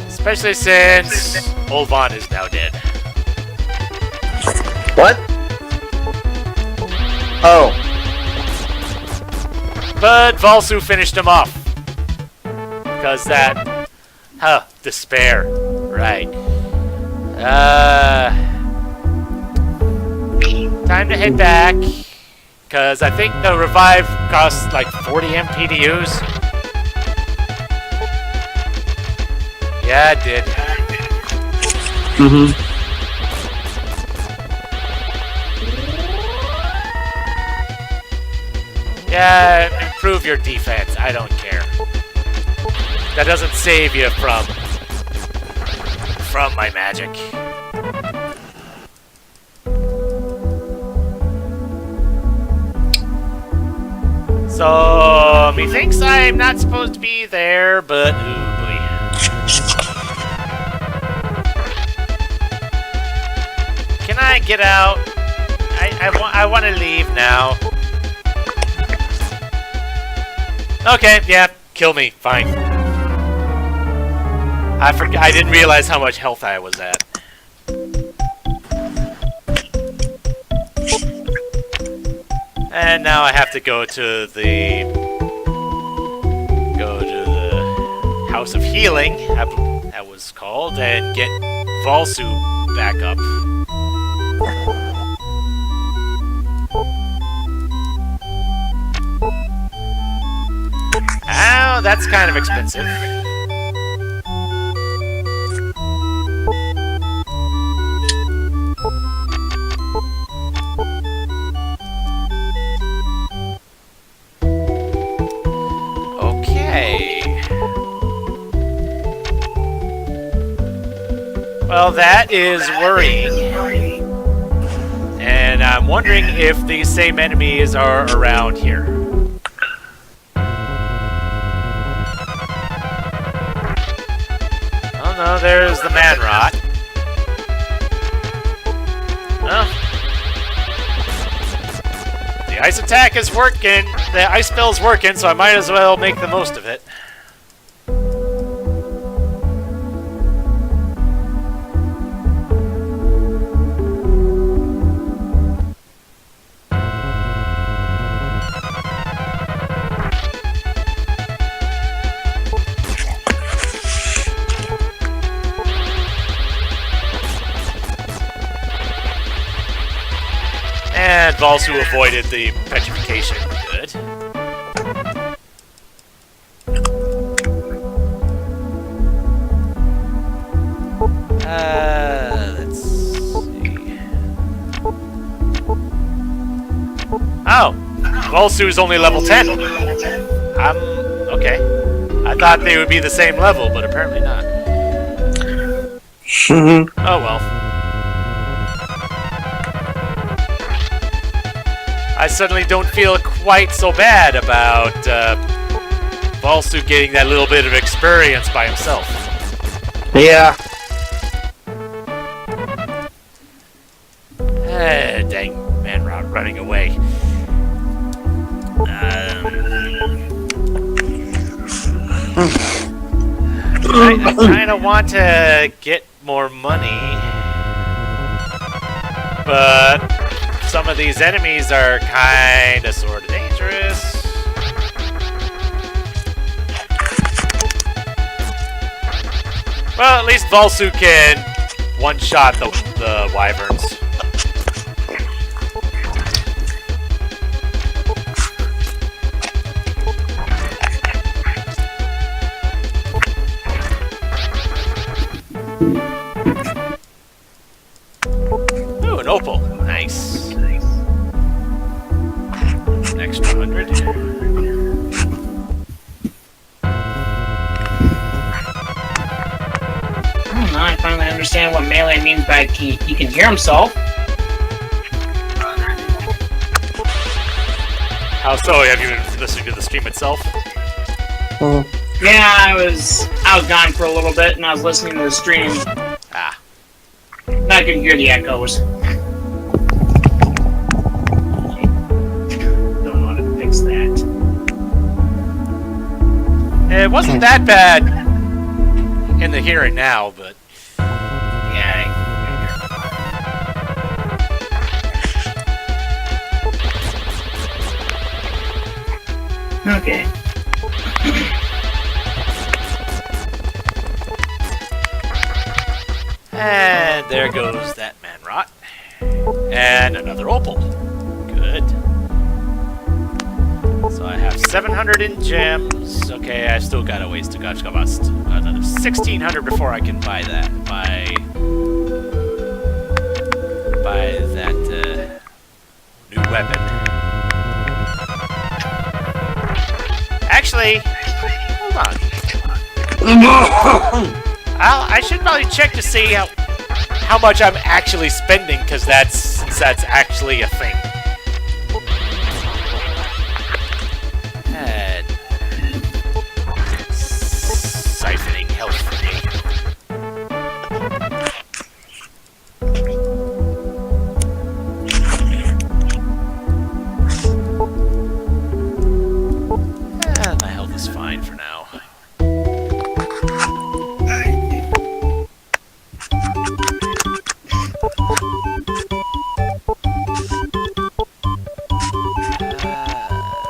Especially since Olvan is now dead. What? Oh. But Valsu finished him off. Because that... Huh, despair. Right. Time to head back. Because I think the revive costs like 40 MP to use. Yeah, it did. Yeah, improve your defense. I don't care. That doesn't save you from my magic. So, methinks I'm not supposed to be there, but ooh boy. Can I get out? I want to leave now. Okay, yeah, kill me, fine. I didn't realize how much health I was at. And now I have to go to the House of Healing, that was called, and get Valsu back up. Oh, that's kind of expensive. Well, that is worrying. And I'm wondering if these same enemies are around here. Oh no, there's the man rot. Oh. The ice attack is working. The ice spell's working, so I might as well make the most of it. And Valsu avoided the petrification. Good. Let's see. Oh! Valsu's only level 10. Okay. I thought they would be the same level, but apparently not. Oh well. I suddenly don't feel quite so bad about Valsu getting that little bit of experience by himself. Yeah. Dang, man, running away. I kind of want to get more money, but some of these enemies are kind of sort of dangerous. Well, at least Valsu can one-shot the wyverns. Ooh, an opal. Nice. An extra 100. Now I finally understand what Melee means by he can hear himself. How so? Have you been listening to the stream itself? Yeah, I was gone for a little bit, and I was listening to the stream. Ah. And I could hear the echoes. Don't know how to fix that. It wasn't that bad in the here and now, but Yeah. Okay. and there goes that man rot. And another opal. Good. So I have 700 in gems. Okay, I still got a ways to go. I've got about another 1,600 before I can buy that. Buy that new weapon. Actually, hold on. I should probably check to see how much I'm actually spending, because that's actually a thing. And siphoning health from me. My health is fine for now.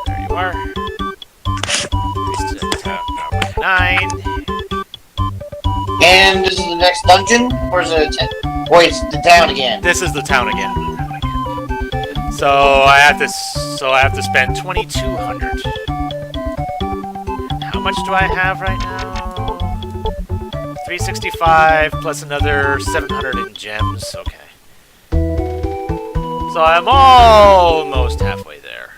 There you are. 9. And this is the next dungeon, or is it? Or it's the town again? This is the town again. So I have to. So I have to spend 2,200. How much do I have right now? 365 plus another 700 in gems. Okay. So I'm almost halfway there.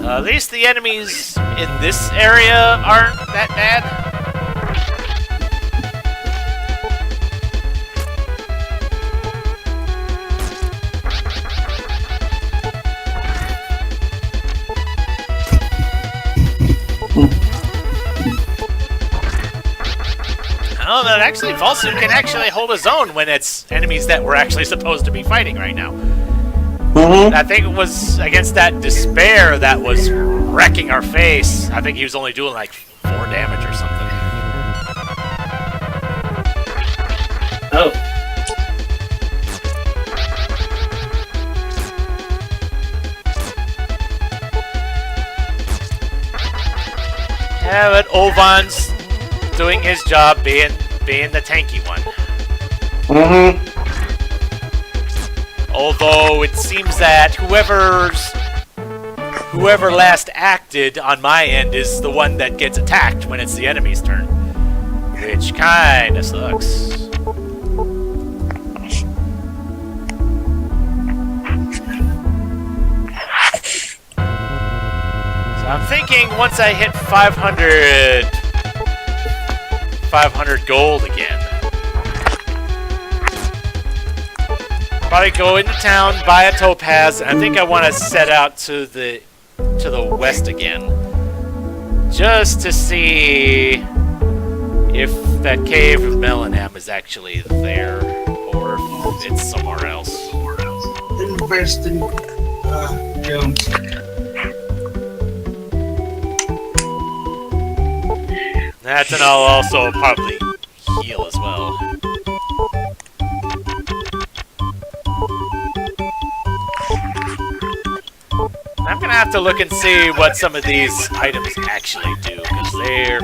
At least the enemies in this area aren't that bad. Oh, but actually, Volsu can actually hold his own when it's enemies that we're actually supposed to be fighting right now. I think it was against that despair that was wrecking our face. I think he was only doing like 4 damage or something. Oh. Yeah, but Olvan's doing his job being the tanky one. Although it seems that whoever last acted on my end is the one that gets attacked when it's the enemy's turn. Which kinda sucks. So I'm thinking once I hit 500 gold again. Probably go into town, buy a topaz, and I think I want to set out to the west again. Just to see if that cave of Melanam is actually there, or if it's somewhere else. Invest in Jones. That, and I'll also probably heal as well. I'm gonna have to look and see what some of these items actually do, because they're...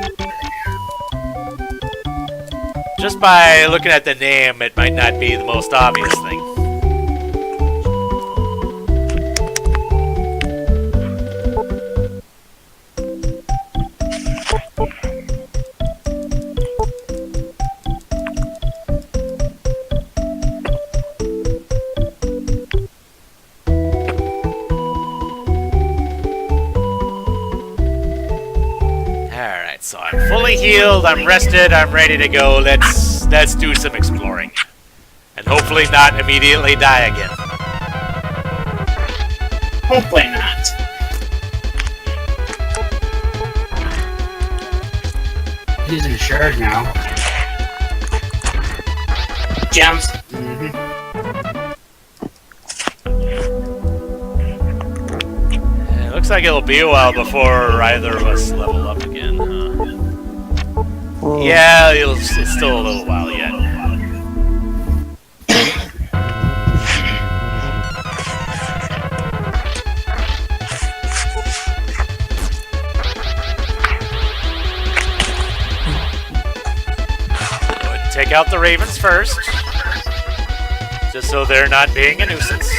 Just by looking at the name, it might not be the most obvious thing. So I'm fully healed, I'm rested, I'm ready to go. Let's do some exploring. And hopefully not immediately die again. Hopefully not. He's in shard now. Gems. It looks like it'll be a while before either of us level up again, huh? Yeah, it's still a little while yet. Go ahead and take out the ravens first, just so they're not being a nuisance.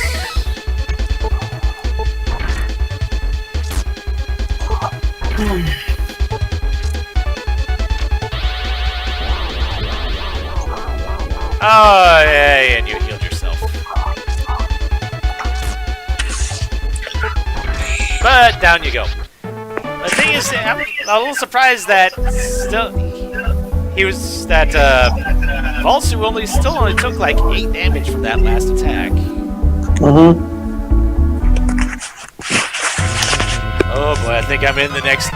Oh, yeah, and you healed yourself. But down you go. The thing is, I'm a little surprised that Volsu still only took like 8 damage from that last attack. Oh boy, I think I'm in the next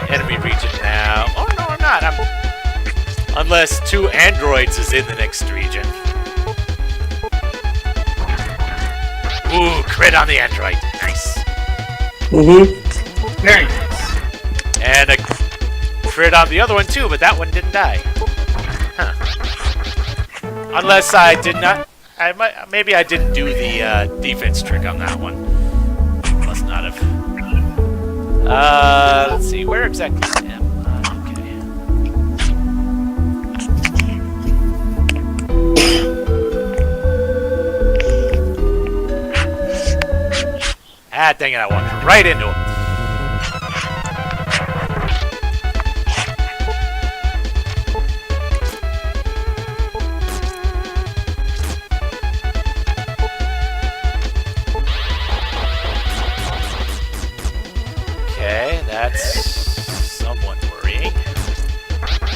enemy region now. Oh no, I'm not. Unless 2 androids is in the next region. Ooh, crit on the android. Nice. Very nice. And a crit on the other one too, but that one didn't die. Huh. Unless I did not... maybe I didn't do the defense trick on that one. Must not have. Let's see, where exactly am I? Okay. Ah, dang it, I walked right into him. Okay, that's somewhat worrying.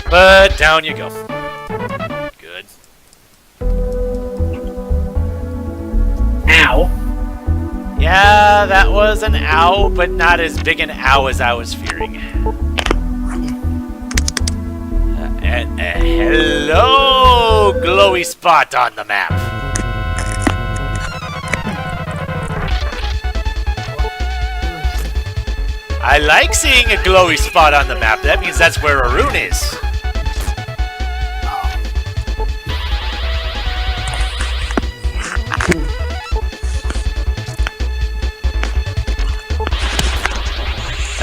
But down you go. Good. Ow. Yeah, that was an ow, but not as big an ow as I was fearing. Hello, glowy spot on the map. I like seeing a glowy spot on the map. That means that's where Arun is.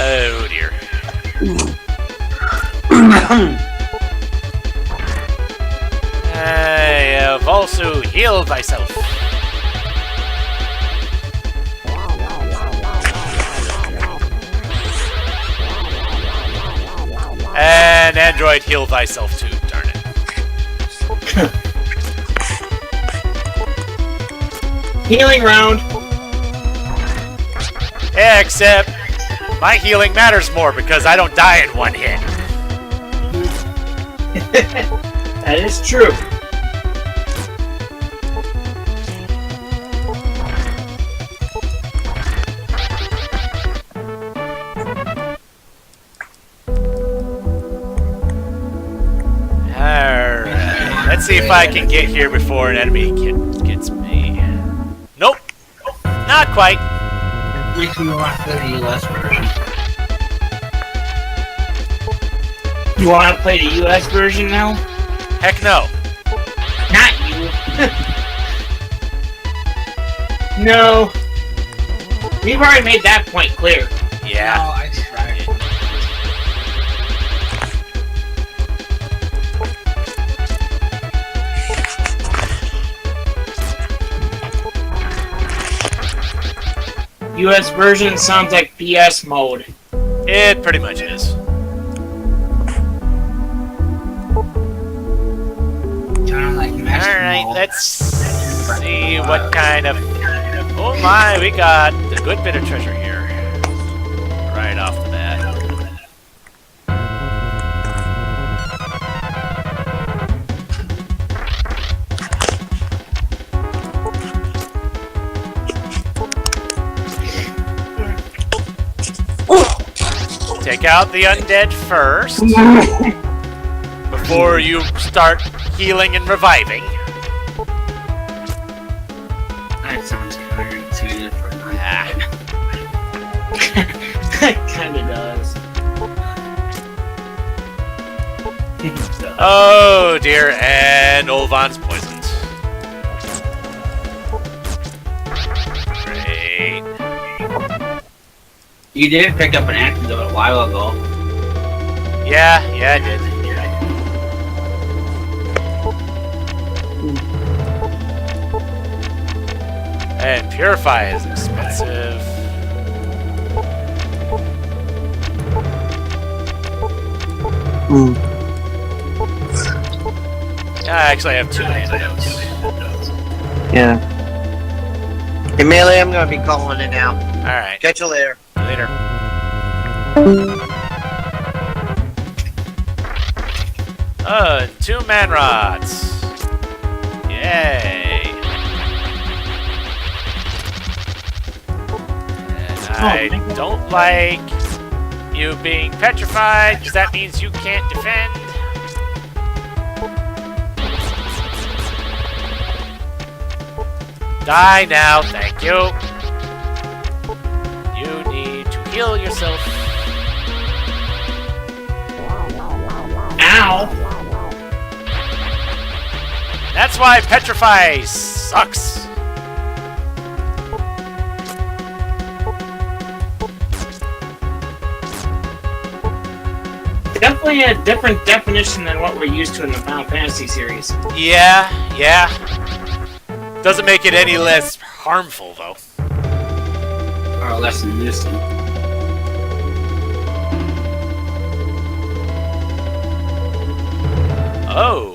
Oh dear. I have also healed myself. And Android, heal thyself too, darn it. Healing round. Except, my healing matters more because I don't die in one hit. That is true. Alright, let's see if I can get here before an enemy gets me. Nope, not quite. Makes me want to play the US version. You want to play the US version now? Heck no. Not you. No. We've already made that point clear. Yeah. No, I tried. US version sounds like BS mode. It pretty much is. Alright, let's see what kind of... Oh my, we got a good bit of treasure here. Right off the bat. Take out the undead first. Before you start healing and reviving. That sounds counterintuitive for an Kinda does. Oh dear, and Olvan's poisoned. Great. You did pick up an antidote a while ago. Yeah, I did. And Purify is expensive. Actually, I have 2 antidotes. Yeah. Hey, Melee, I'm gonna be calling it now. Alright, Catch you later. later. Oh, 2 man rods. Yay. And I don't like you being petrified, because that means you can't defend. Die now, thank you. You need to heal yourself. Ow! That's why Petrify sucks. definitely a different definition than what we're used to in the Final Fantasy series. Yeah. Doesn't make it any less harmful, though. Or less than this one. Oh.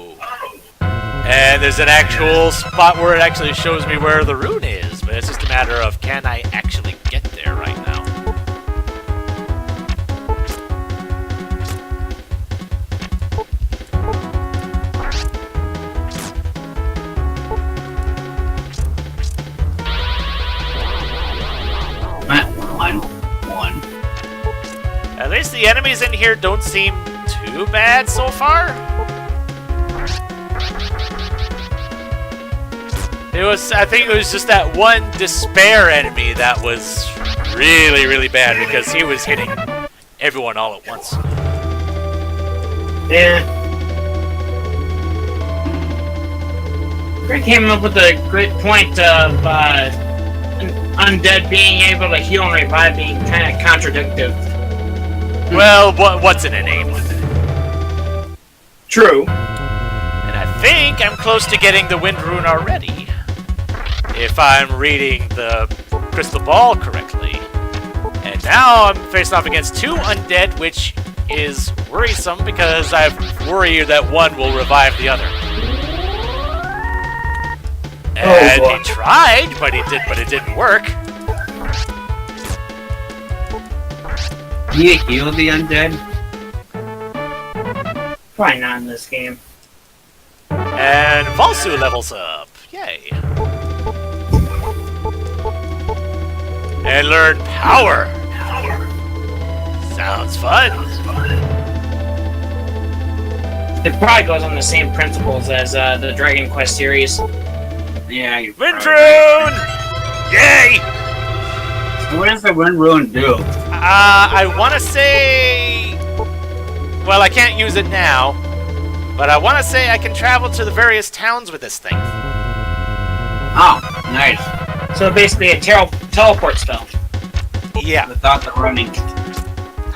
And there's an actual spot where it actually shows me where the rune is, but it's just a matter of can I actually get there right now? One. At least the enemies in here don't seem too bad so far. I think it was just that one despair enemy that was really, really bad because he was hitting everyone all at once. Yeah. Greg came up with a great point of undead being able to heal and revive being kind of contradictive. Well, what's in a name? True. And I think I'm close to getting the wind rune already. If I'm reading the crystal ball correctly. And now I'm facing off against two undead, which is worrisome because I worry that one will revive the other. And he tried, but it didn't work. Can you heal the undead? Probably not in this game. And Valsu levels up. Yay. And learn power. Sounds fun. It probably goes on the same principles as the Dragon Quest series. Yeah, you're Wind right. rune! Yay! So what does the wind rune do? I want to say... Well, I can't use it now. But I want to say I can travel to the various towns with this thing. Oh, nice. So basically a teleport spell. Yeah, Without the running.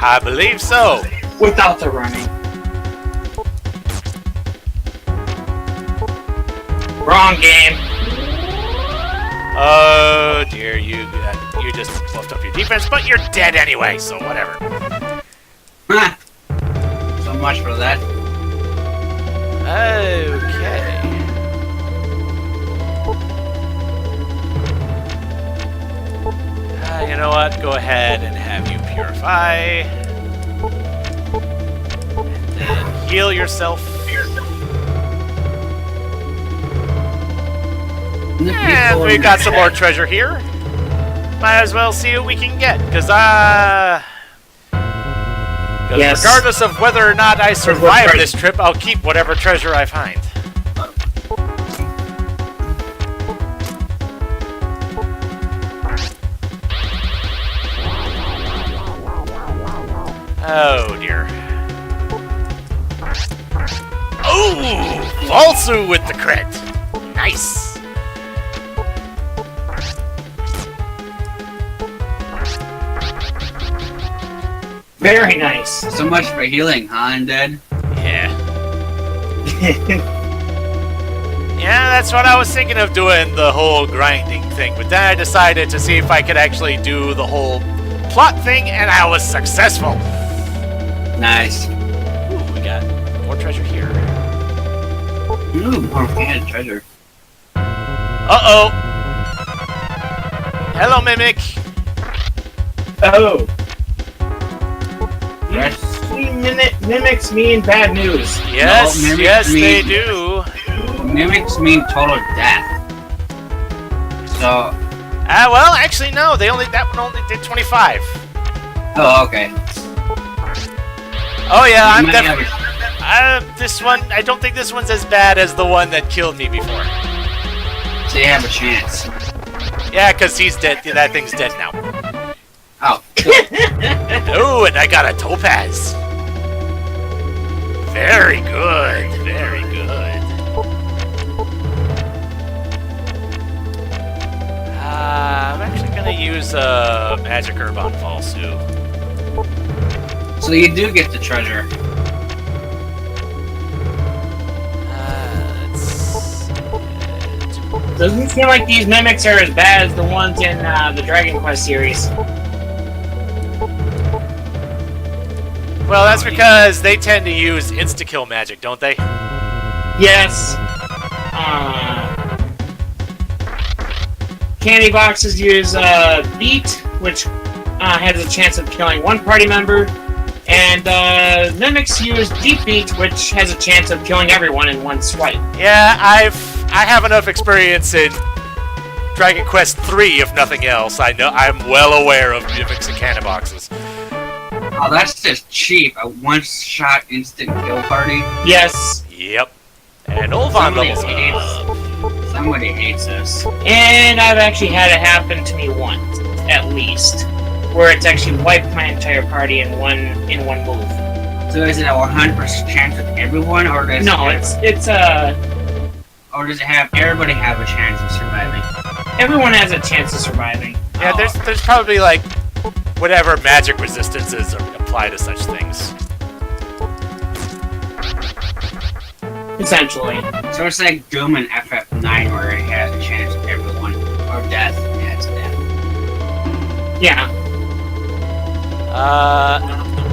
I believe so. Without the running. Wrong game. Oh dear, you just buffed up your defense, but you're dead anyway, so whatever. Ha! So much for that. Okay. You know what? Go ahead and have you purify. And then heal yourself. And we got some more treasure here. Might as well see what we can get, because Yes. regardless of whether or not I survive this trip, I'll keep whatever treasure I find. Oh dear. Oh! Valsu with the crit! Nice! Very nice. So much for healing, huh, undead? Yeah. Yeah, that's what I was thinking of doing, the whole grinding thing. But then I decided to see if I could actually do the whole plot thing, and I was successful. Nice. Ooh, we got more treasure here. Ooh, more fan treasure. Uh-oh. Hello, Mimic. Oh. Yes. Mimics mean bad news. Yes, No, mimics yes, they mean- do. Mimics mean total death. So, Well, actually, no. That one only did 25. oh, okay. Oh, yeah, I'm You might definitely... this one, I don't think this one's as bad as the one that killed me before. So you have a chance. Yeah, because he's dead. Yeah, that thing's dead now. Oh, Oh, and I got a topaz. Very good. Very good. I'm actually going to use a magic herb on Valsu. so you do get the treasure. Doesn't seem like these mimics are as bad as the ones in the Dragon Quest series. Well, that's because they tend to use insta-kill magic, don't they? Yes. Candy boxes use Beat, which has a chance of killing one party member, and mimics use Deep Beat, which has a chance of killing everyone in one swipe. Yeah, I have enough experience in Dragon Quest 3, if nothing else. I'm well aware of mimics and candy boxes. Oh, that's just cheap. A one-shot instant kill party. Yes. Yep. And Olvan levels up. Somebody hates this. And I've actually had it happen to me once, at least, where it's actually wiped my entire party in one move. So is it a 100% chance with everyone, or does or does it have everybody have a chance of surviving? Everyone has a chance of surviving. Yeah, there's probably like whatever magic resistances apply to such things. Essentially. So it's like Doom and FF9 where it has a chance of everyone, or death. Yeah, it's death. Yeah.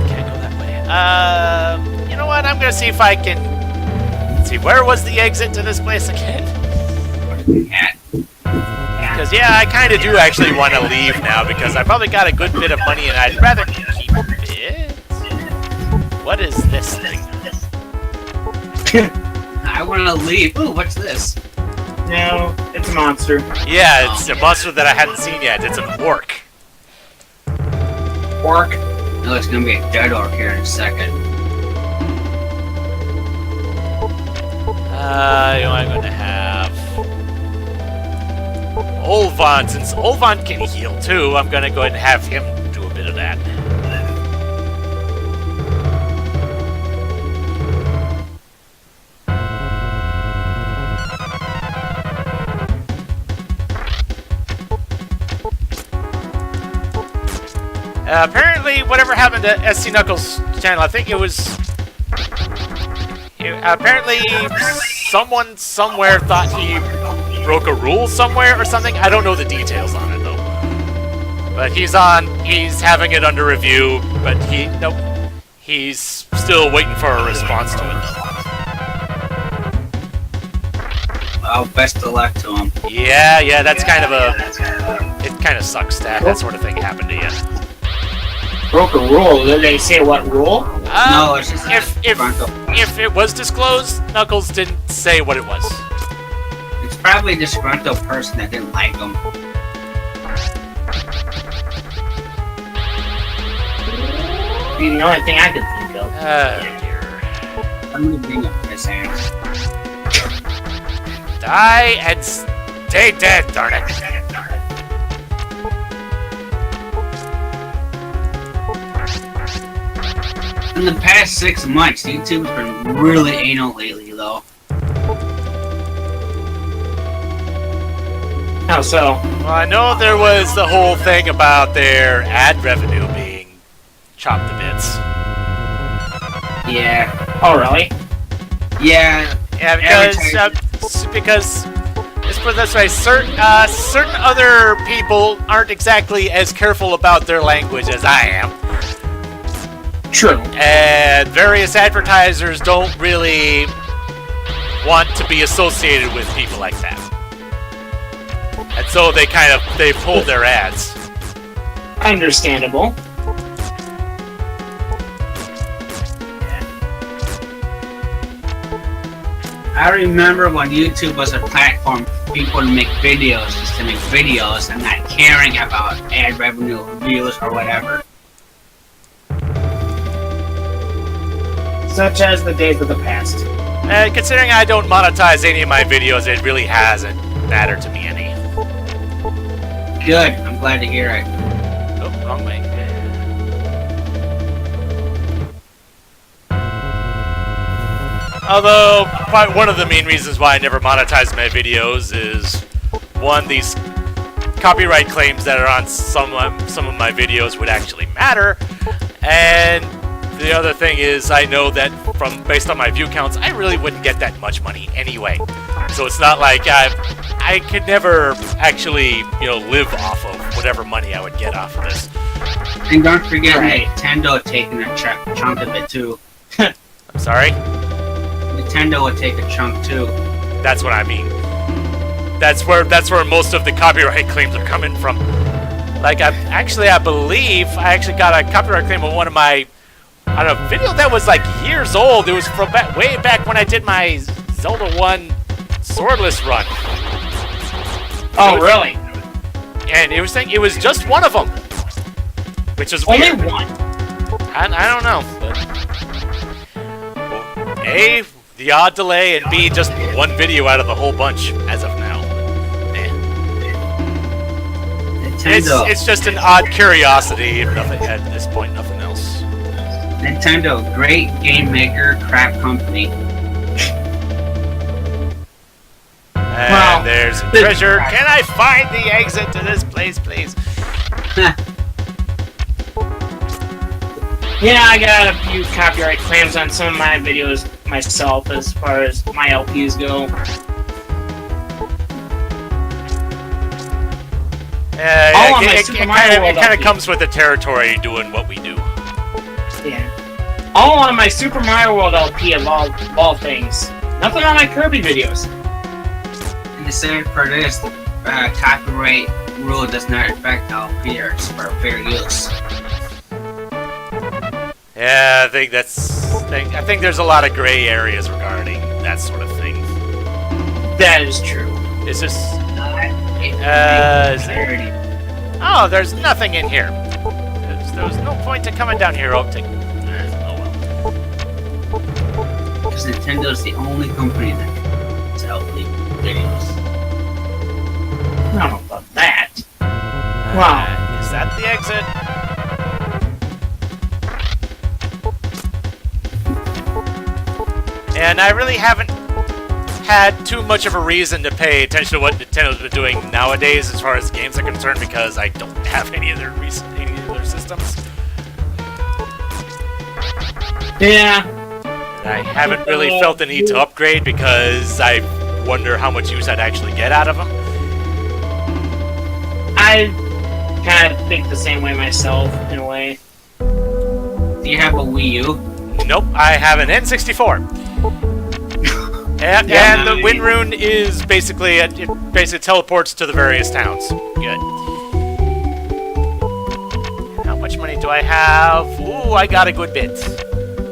Can't go that way. You know what? I'm gonna see if I can. Let's see, where was the exit to this place again? What is the cat? Because yeah, I kind of do actually want to leave now because I probably got a good bit of money and I'd rather keep it. What is this thing? I want to leave. Ooh, what's this? No, it's a monster. Yeah, it's a monster that I hadn't seen yet. It's an orc. Orc. No, it's gonna be a dead orc here in a second. I'm gonna have Olvan. Since Olvan can heal too, I'm gonna go ahead and have him do a bit of that. Apparently, whatever happened to SC Knuckles' channel, I think it was... apparently, someone somewhere thought he broke a rule somewhere or something. I don't know the details on it, though. But he's having it under review, but he's still waiting for a response to it, though. Well, best of luck to him. Yeah, that's kind of a... It kind of sucks to have that sort of thing happen to you. Broke a rule. Did they say what rule? No, it's just if it was disclosed, Knuckles didn't say what it was. It's probably a disgruntled person that didn't like him. Be the only thing I could think of. Dear. I'm gonna bring up his hands. Die and stay dead, darn it. In the past 6 months, YouTube's been really anal lately, though. How so? Well, I know there was the whole thing about their ad revenue being chopped to bits. Yeah. Oh, really? Yeah. Yeah, because let's put it this way, certain other people aren't exactly as careful about their language as I am. True. And various advertisers don't really want to be associated with people like that. And so they pulled their ads. Understandable. I remember when YouTube was a platform for people to make videos just to make videos and not caring about ad revenue, views, or whatever. Such as the days of the past. And considering I don't monetize any of my videos, it really hasn't mattered to me any. Good. I'm glad to hear it. Oh, wrong way. Although, one of the main reasons why I never monetize my videos is, one, these copyright claims that are on some of my videos would actually matter, and the other thing is, I know that based on my view counts, I really wouldn't get that much money anyway. So it's not like I could never actually, live off of whatever money I would get off of this. And don't forget Nintendo taking a chunk of it too. I'm sorry? Nintendo would take a chunk too. That's what I mean. That's where most of the copyright claims are coming from. Like, I believe I actually got a copyright claim on one of my, video that was like years old. It was from way back when I did my Zelda 1 swordless run. Oh, really? And it was saying it was just one of them, which is only weird. One. I don't know. But, A, the odd delay, and B, just one video out of the whole bunch as of now. It's just an odd curiosity, if nothing at this point, nothing else. Nintendo, great game maker, crap company. And there's a treasure. Can I find the exit to this place, please? Yeah, I got a few copyright claims on some of my videos myself as far as my LPs go. It kind of comes with the territory doing what we do. Yeah. All on my Super Mario World LP of all things. Nothing on my Kirby videos. And the same for this, copyright rule does not affect LPs for fair use. Yeah, I think there's a lot of gray areas regarding that sort of thing. That is true. It's just... Oh, there's nothing in here. There was no point to coming down here. Oh well. Because Nintendo's the only company that sells videos. I don't know about that. Wow. Is that the exit? And I really haven't had too much of a reason to pay attention to what Nintendo's been doing nowadays as far as games are concerned, because I don't have any of their systems. Yeah. And I haven't really felt the need to upgrade because I wonder how much use I'd actually get out of them. I kind of think the same way myself, in a way. Do you have a Wii U? Nope, I have an N64. And the Wind Rune is basically, it basically teleports to the various towns. Good. How much money do I have? Ooh, I got a good bit.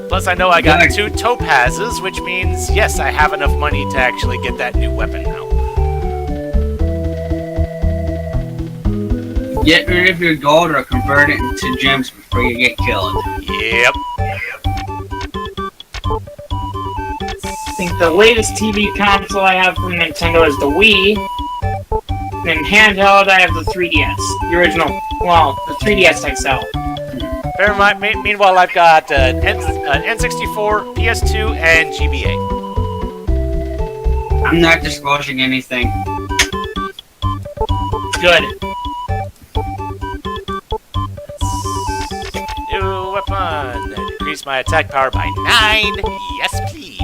Plus, I know I got 2 topazes, which means, yes, I have enough money to actually get that new weapon now. Get rid of your gold or convert it into gems before you get killed. Yep. I think the latest TV console I have from Nintendo is the Wii. And handheld, I have the 3DS. The original, the 3DS XL. Bear in mind, meanwhile, I've got N64, PS2, and GBA. I'm not disclosing anything. Good. New weapon. Increase my attack power by 9. Yes, please.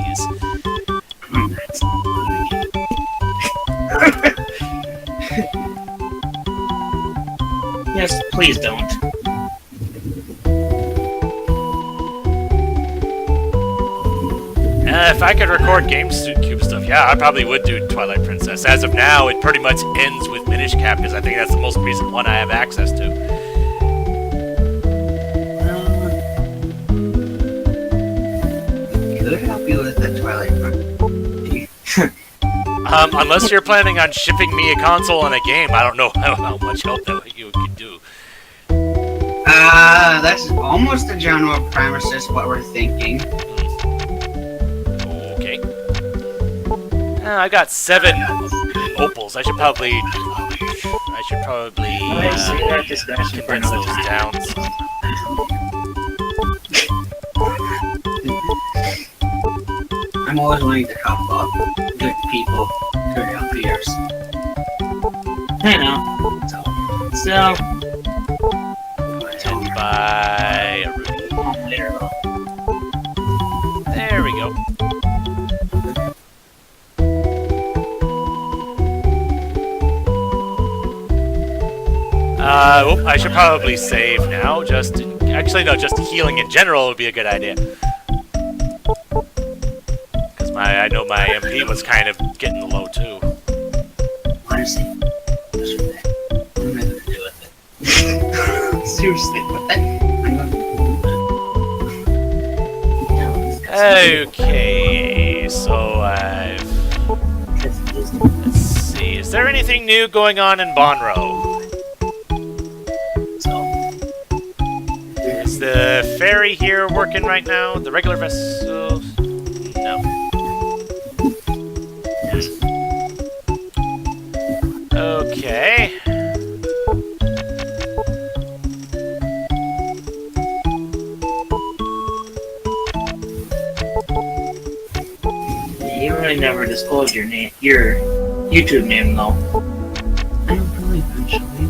Yes, please don't. If I could record GameCube stuff, yeah, I probably would do Twilight Princess. As of now, it pretty much ends with Minish Cap, because I think that's the most recent one I have access to. Could help you with the Twilight Princess. Unless you're planning on shipping me a console and a game, I don't know how much help that you could do. That's almost the general premise, what we're thinking. Okay. I got 7 opals. I should probably condense those down. I'm always willing to help out good people, good LPers. I know. So By a Rudy. there we go. I should probably save now. Actually, no, just healing in general would be a good idea. Because I know my MP was kind of getting low too. Honestly, just for that. What am I gonna do with it? Seriously, what the? I'm gonna. Okay, so let's see. Is there anything new going on in Bonro? Is the ferry here working right now? The regular vessel? No. Okay. You really never disclosed your name, your YouTube name, though. I don't really eventually.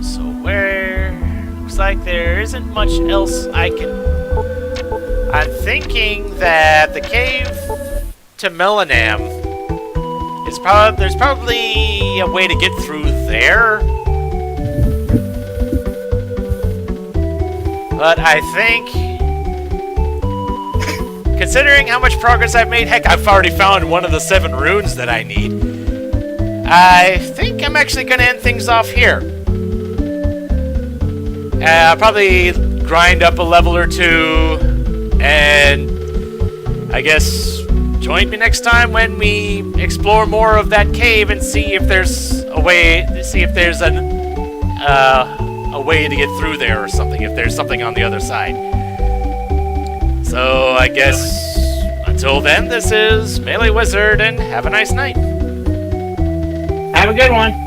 So where? Looks like there isn't much else I can. I'm thinking that the cave to Melanam is there's probably a way to get through there. But I think, considering how much progress I've made, heck, I've already found one of the 7 runes that I need. I think I'm actually going to end things off here. I'll probably grind up a level or 2, and I guess join me next time when we explore more of that cave and see if there's a way, a way to get through there or something, if there's something on the other side. So I guess until then, this is MeleeWizard, and have a nice night. Have a good one.